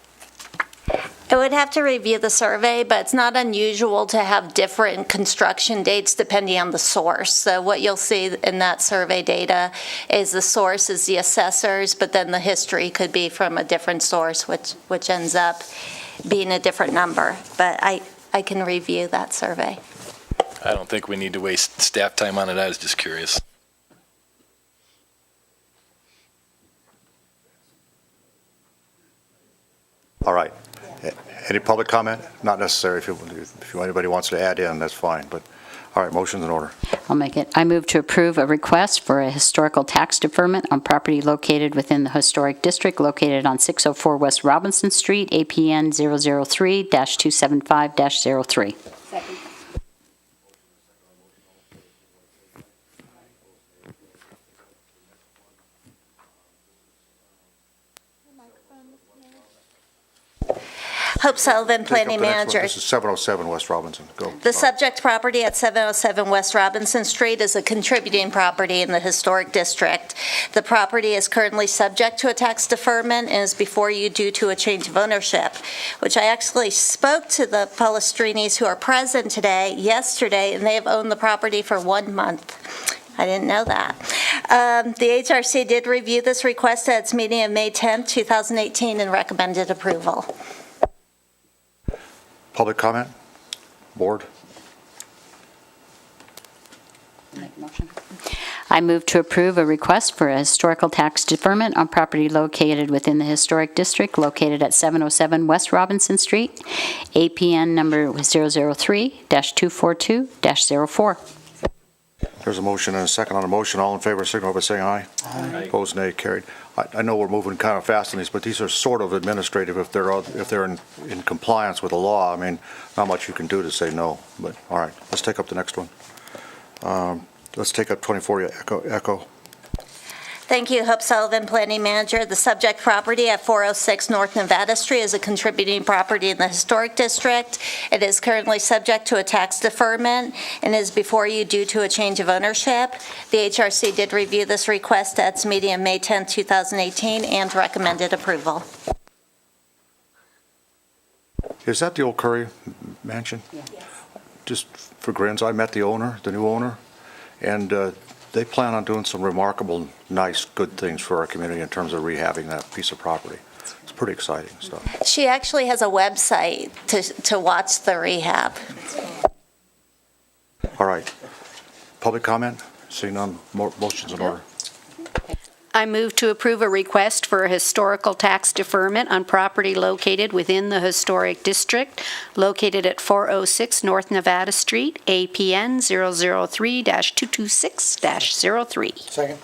Speaker 6: I would have to review the survey, but it's not unusual to have different construction dates depending on the source. So what you'll see in that survey data is the source is the assessors, but then the history could be from a different source, which ends up being a different number. But I can review that survey.
Speaker 11: I don't think we need to waste staff time on it. I was just curious.
Speaker 1: All right. Any public comment? Not necessary. If anybody wants to add in, that's fine. But all right, motion's in order.
Speaker 7: I'll make it. I move to approve a request for a historical tax deferment on property located within the historic district located on 604 West Robinson Street, APN 003-275-03.
Speaker 12: Second.
Speaker 6: Hope Sullivan,
Speaker 1: Take up
Speaker 6: Planning
Speaker 1: the next one.
Speaker 6: Manager.
Speaker 1: This is 707 West Robinson. Go.
Speaker 6: The subject property at 707 West Robinson Street is a contributing property in the historic district. The property is currently subject to a tax deferment and is before you due to a change of ownership, which I actually spoke to the Palestrinis who are present yesterday, and they have owned the property for 1 month. I didn't know that. The HRC did review this request at its meeting of May 10, 2018, and recommended approval.
Speaker 1: Public comment? Board?
Speaker 7: I move to approve a request for a historical tax deferment on property located within the historic district located at 707 West Robinson Street, APN number 003-242-04.
Speaker 1: There's a motion and a second on the motion. All in favor, signify by saying aye.
Speaker 11: Aye.
Speaker 1: Opposed, nay. Carried. I know we're moving kind of fast on these, but these are sort of administrative if they're in compliance with the law. I mean, not much you can do to say no, but all right. Let's take up the next one. Let's take up 24 Echo.
Speaker 6: Thank you, Hope Sullivan, Planning Manager. The subject property at 406 North Nevada Street is a contributing property in the Historic District. It is currently subject to a tax deferment and is before you due to a change of ownership. The HRC did review this request at its meeting on May 10, 2018, and recommended approval.
Speaker 1: Is that the old Curry mansion?
Speaker 7: Yes.
Speaker 1: Just for grins, I met the new owner, and they plan on doing some remarkable, nice, good things for our community in terms of rehabbing that piece of property. It's pretty exciting stuff.
Speaker 6: She actually has a website to watch the rehab.
Speaker 1: All right. Public comment? Seeing none, motions in order.
Speaker 12: I move to approve a request for a historical tax deferment on property located within the historic district, located at 406 North Nevada Street, APN 003-226-03.
Speaker 13: Second.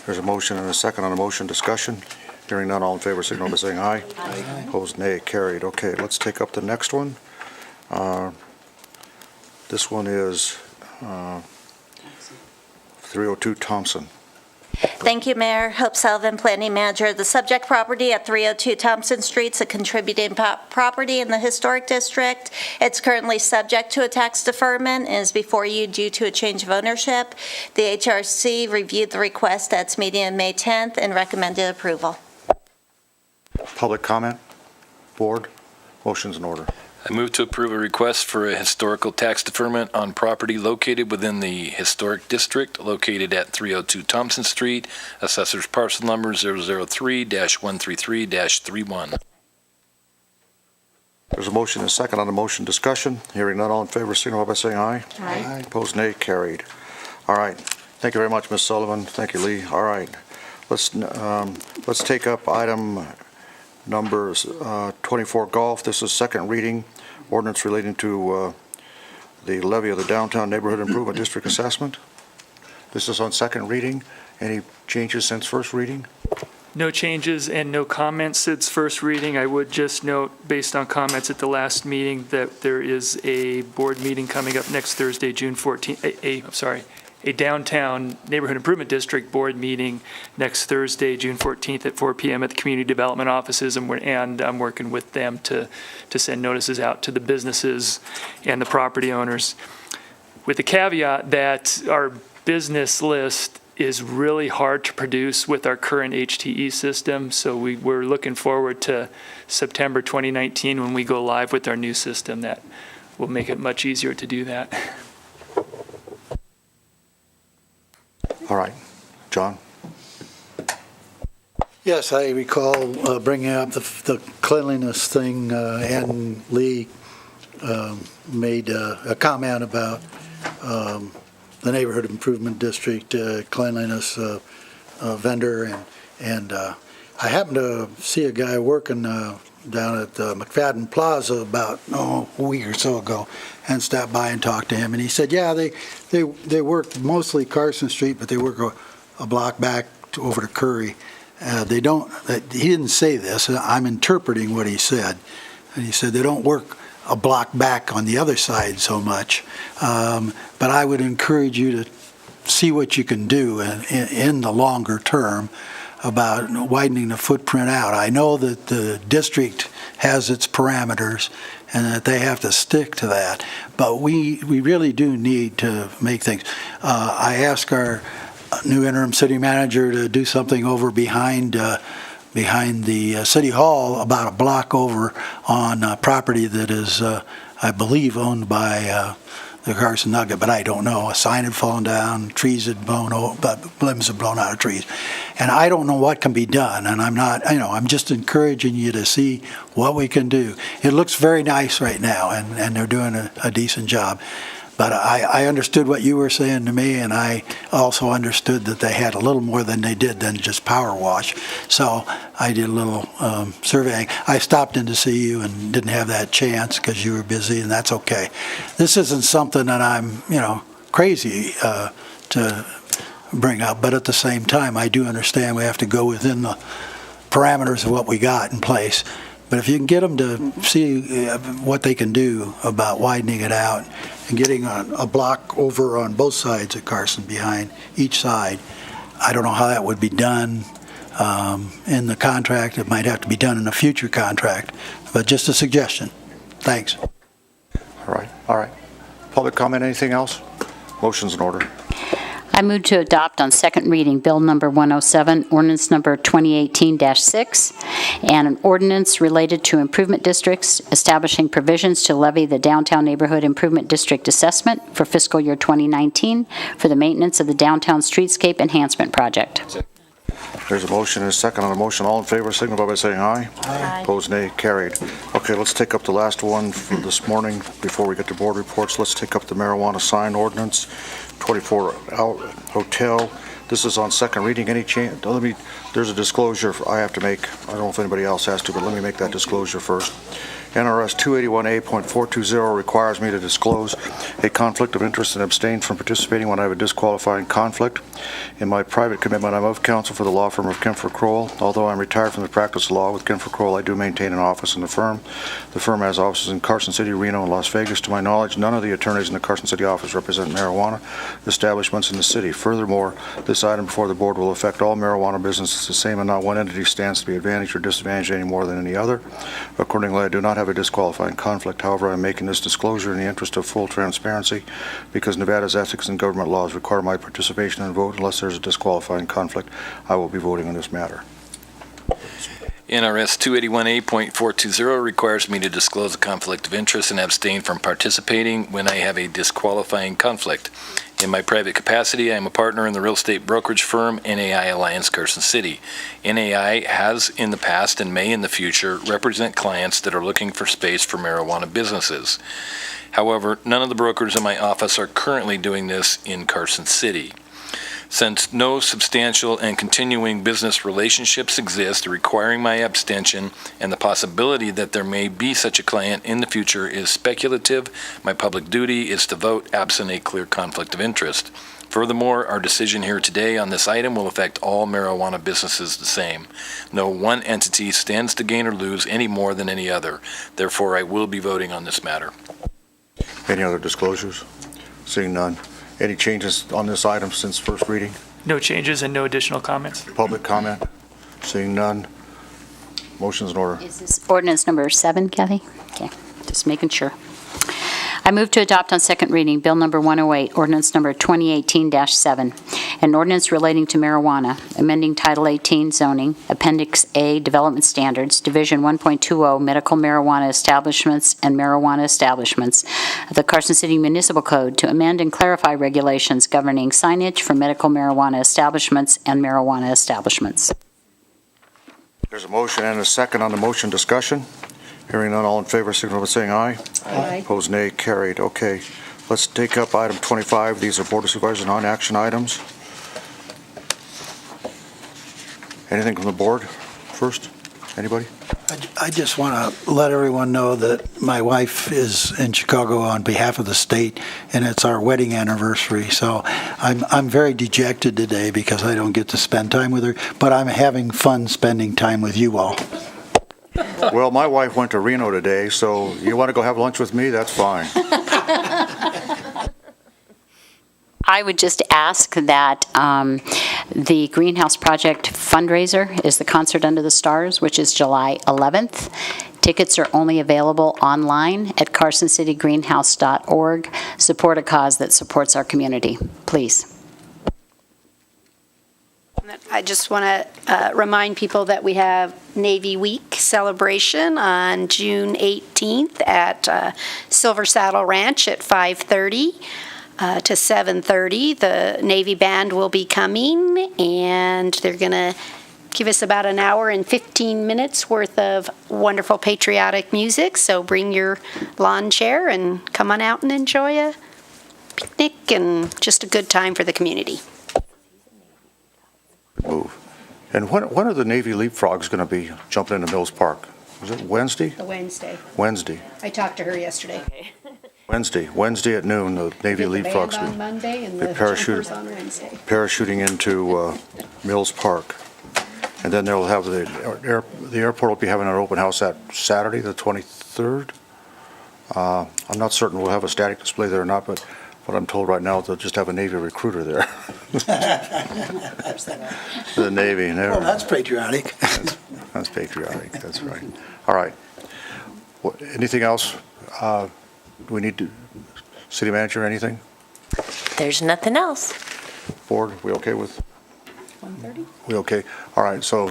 Speaker 1: There's a motion and a second on the motion. Discussion? Hearing none, all in favor, signal by saying aye.
Speaker 13: Aye.
Speaker 1: Opposed, nay. Carried. Okay, let's take up the next one. This one is 302 Thompson.
Speaker 6: Thank you, Mayor. Hope Sullivan, Planning Manager. The subject property at 302 Thompson Street is a contributing property in the Historic District. It's currently subject to a tax deferment and is before you due to a change of ownership. The HRC reviewed the request at its meeting on May 10th and recommended approval.
Speaker 1: Public comment? Board? Motion's in order.
Speaker 11: I move to approve a request for a historical tax deferment on property located within the historic district located at 302 Thompson Street, assessor's parcel number 003-133-31.
Speaker 1: There's a motion and a second on the motion. Discussion? Hearing none, all in favor, signal by saying aye.
Speaker 13: Aye.
Speaker 1: Opposed, nay. Carried. All right. Thank you very much, Ms. Sullivan. Thank you, Lee. All right. Let's take up item number 24 Golf. This is second reading. Ordinance relating to the levy of the Downtown Neighborhood Improvement District assessment. This is on second reading. Any changes since first reading?
Speaker 15: No changes and no comments since first reading. I would just note, based on comments at the last meeting, that there is a board meeting coming up next Thursday, June 14th, a Downtown Neighborhood Improvement District Board meeting next Thursday, June 14th at 4 p.m. at the Community Development Offices, and I'm working with them to send notices out to the businesses and the property owners, with the caveat that our business list is really hard to produce with our current HTE system, so we're looking forward to September 2019 when we go live with our new system. That will make it much easier to do that.
Speaker 1: All right. John?
Speaker 13: Yes, I recall bringing up the cleanliness thing, and Lee made a comment about the Neighborhood Improvement District cleanliness vendor, and I happened to see a guy working down at McFadden Plaza about a week or so ago, and stopped by and talked to him, and he said, yeah, they work mostly Carson Street, but they work a block back over to Curry. They don't. He didn't say this. I'm interpreting what he said, and he said they don't work a block back on the other side so much. But I would encourage you to see what you can do in the longer term. about widening the footprint out. I know that the district has its parameters and that they have to stick to that, but we really do need to make things. I asked our new interim city manager to do something over behind the city hall, about a block over, on property that is, I believe, owned by the Carson Nugget, but I don't know. A sign had fallen down, trees had limbs had blown out of trees. And I don't know what can be done, and I'm not, I'm just encouraging you to see what we can do. It looks very nice right now, and they're doing a decent job. But I understood what you were saying to me, and I also understood that they had a little more than they did than just power wash. So I did a little surveying. I stopped in to see you and didn't have that chance because you were busy, and that's okay. This isn't something that I'm, crazy to bring up, but at the same time, I do understand we have to go within the parameters of what we got in place. But if you can get them to see what they can do about widening it out and getting a block over on both sides of Carson behind each side, I don't know how that would be done in the contract. It might have to be done in a future contract, but just a suggestion. Thanks.
Speaker 1: All right. Public comment, anything else? Motion's in order.
Speaker 7: I move to adopt on second reading Bill Number 107, Ordinance Number 2018-6, and an ordinance related to improvement districts establishing provisions to levy the Downtown Neighborhood Improvement District assessment for fiscal year 2019 for the maintenance of the downtown streetscape enhancement project.
Speaker 1: There's a motion and a second on the motion. All in favor, signify by saying aye.
Speaker 6: Aye.
Speaker 1: Opposed, nay. Carried. Okay, let's take up the last one for this morning before we get to board reports. Let's take up the marijuana sign ordinance, 24 Hotel. This is on second reading. Any change? There's a disclosure I have to make. I don't know if anybody else has to, but let me make that disclosure first. NRS 281A.420 requires me to disclose a conflict of interest and abstain from participating when I have a disqualifying conflict. In my private commitment, I'm of counsel for the law firm of Kempfer Crowell. Although I'm retired from the practice of law with Kempfer Crowell, I do maintain an office in the firm. The firm has offices in Carson City, Reno, and Las Vegas. To my knowledge, none of the attorneys in the Carson City office represent marijuana establishments in the city. Furthermore, this item before the board will affect all marijuana businesses the same, and not one entity stands to be advantaged or disadvantaged any more than any other. Accordingly, I do not have a disqualifying conflict. However, I'm making this disclosure in the interest of full transparency because Nevada's ethics and government laws require my participation and vote. Unless there's a disqualifying conflict, I will be voting on this matter.
Speaker 11: NRS 281A.420 requires me to disclose a conflict of interest and abstain from participating when I have a disqualifying conflict. In my private capacity, I am a partner in the real estate brokerage firm NAI Alliance Carson City. NAI has in the past and may in the future represent clients that are looking for space for marijuana businesses. However, none of the brokers in my office are currently doing this in Carson City. Since no substantial and continuing business relationships exist requiring my abstention and the possibility that there may be such a client in the future is speculative, my public duty is to vote absent a clear conflict of interest. Furthermore, our decision here today on this item will affect all marijuana businesses the same. No one entity stands to gain or lose any more than any other. Therefore, I will be voting on this matter.
Speaker 1: Any other disclosures? Seeing none. Any changes on this item since first reading?
Speaker 15: No changes and no additional comments.
Speaker 1: Public comment? Seeing none. Motion's in order.
Speaker 7: Is this ordinance number 7, Kathy? Okay, just making sure. I move to adopt on second reading Bill Number 108, Ordinance Number 2018-7, an ordinance relating to marijuana, amending Title 18 zoning, Appendix A Development Standards, Division 1.20 Medical Marijuana Establishments and Marijuana Establishments of the Carson City Municipal Code to amend and clarify regulations governing signage for medical marijuana establishments and marijuana establishments.
Speaker 1: There's a motion and a second on the motion. Discussion. Hearing none, all in favor, signify by saying aye.
Speaker 12: Aye.
Speaker 1: Opposed, nay. Carried. Okay. Let's take up item 25. These are Board of Supervisors non-action items. Anything from the board first? Anybody?
Speaker 13: I just want to let everyone know that my wife is in Chicago on behalf of the state, and it's our wedding anniversary. So I'm very dejected today because I don't get to spend time with her, but I'm having fun spending time with you all.
Speaker 1: Well, my wife went to Reno today, so you want to go have lunch with me? That's fine.
Speaker 7: I would just ask that the Greenhouse Project fundraiser is the Concert Under the Stars, which is July 11th. Tickets are only available online at carsoncitygreenhouse.org. Support a cause that supports our community, please.
Speaker 5: I just want to remind people that we have Navy Week celebration on June 18th at Silver Saddle Ranch at 5:30 to 7:30. The Navy Band will be coming, and they're going to give us about an hour and 15 minutes worth of wonderful patriotic music. So bring your lawn chair and come on out and enjoy a picnic and just a good time for the community.
Speaker 1: Move. And when are the Navy Leapfrogs going to be jumping into Mills Park? Is it Wednesday?
Speaker 5: The Wednesday.
Speaker 1: Wednesday.
Speaker 5: I talked to her yesterday.
Speaker 1: Wednesday at noon, the Navy Leapfrogs
Speaker 5: The band
Speaker 1: will
Speaker 5: on Monday and
Speaker 1: be
Speaker 5: the jumpers on Wednesday.
Speaker 1: parachuting into Mills Park. And then they'll have the airport will be having an open house that Saturday, the 23rd. I'm not certain we'll have a static display there or not, but what I'm told right now, they'll just have a Navy recruiter there. The Navy.
Speaker 13: Well, that's patriotic.
Speaker 1: That's patriotic, that's right. All right. Anything else? Do we need to, city manager, anything?
Speaker 6: There's nothing else.
Speaker 1: Board, we okay with?
Speaker 5: 1:30?
Speaker 1: We okay? All right, so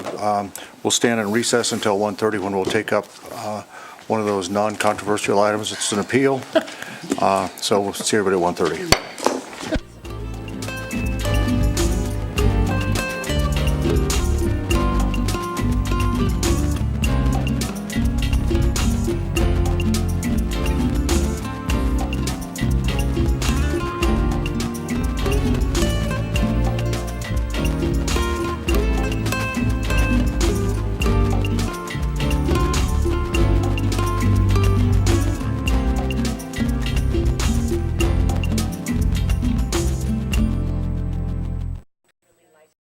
Speaker 1: we'll stand in recess until 1:30 when we'll take up one of those non-controversial items. It's an appeal. So we'll see everybody at 1:30.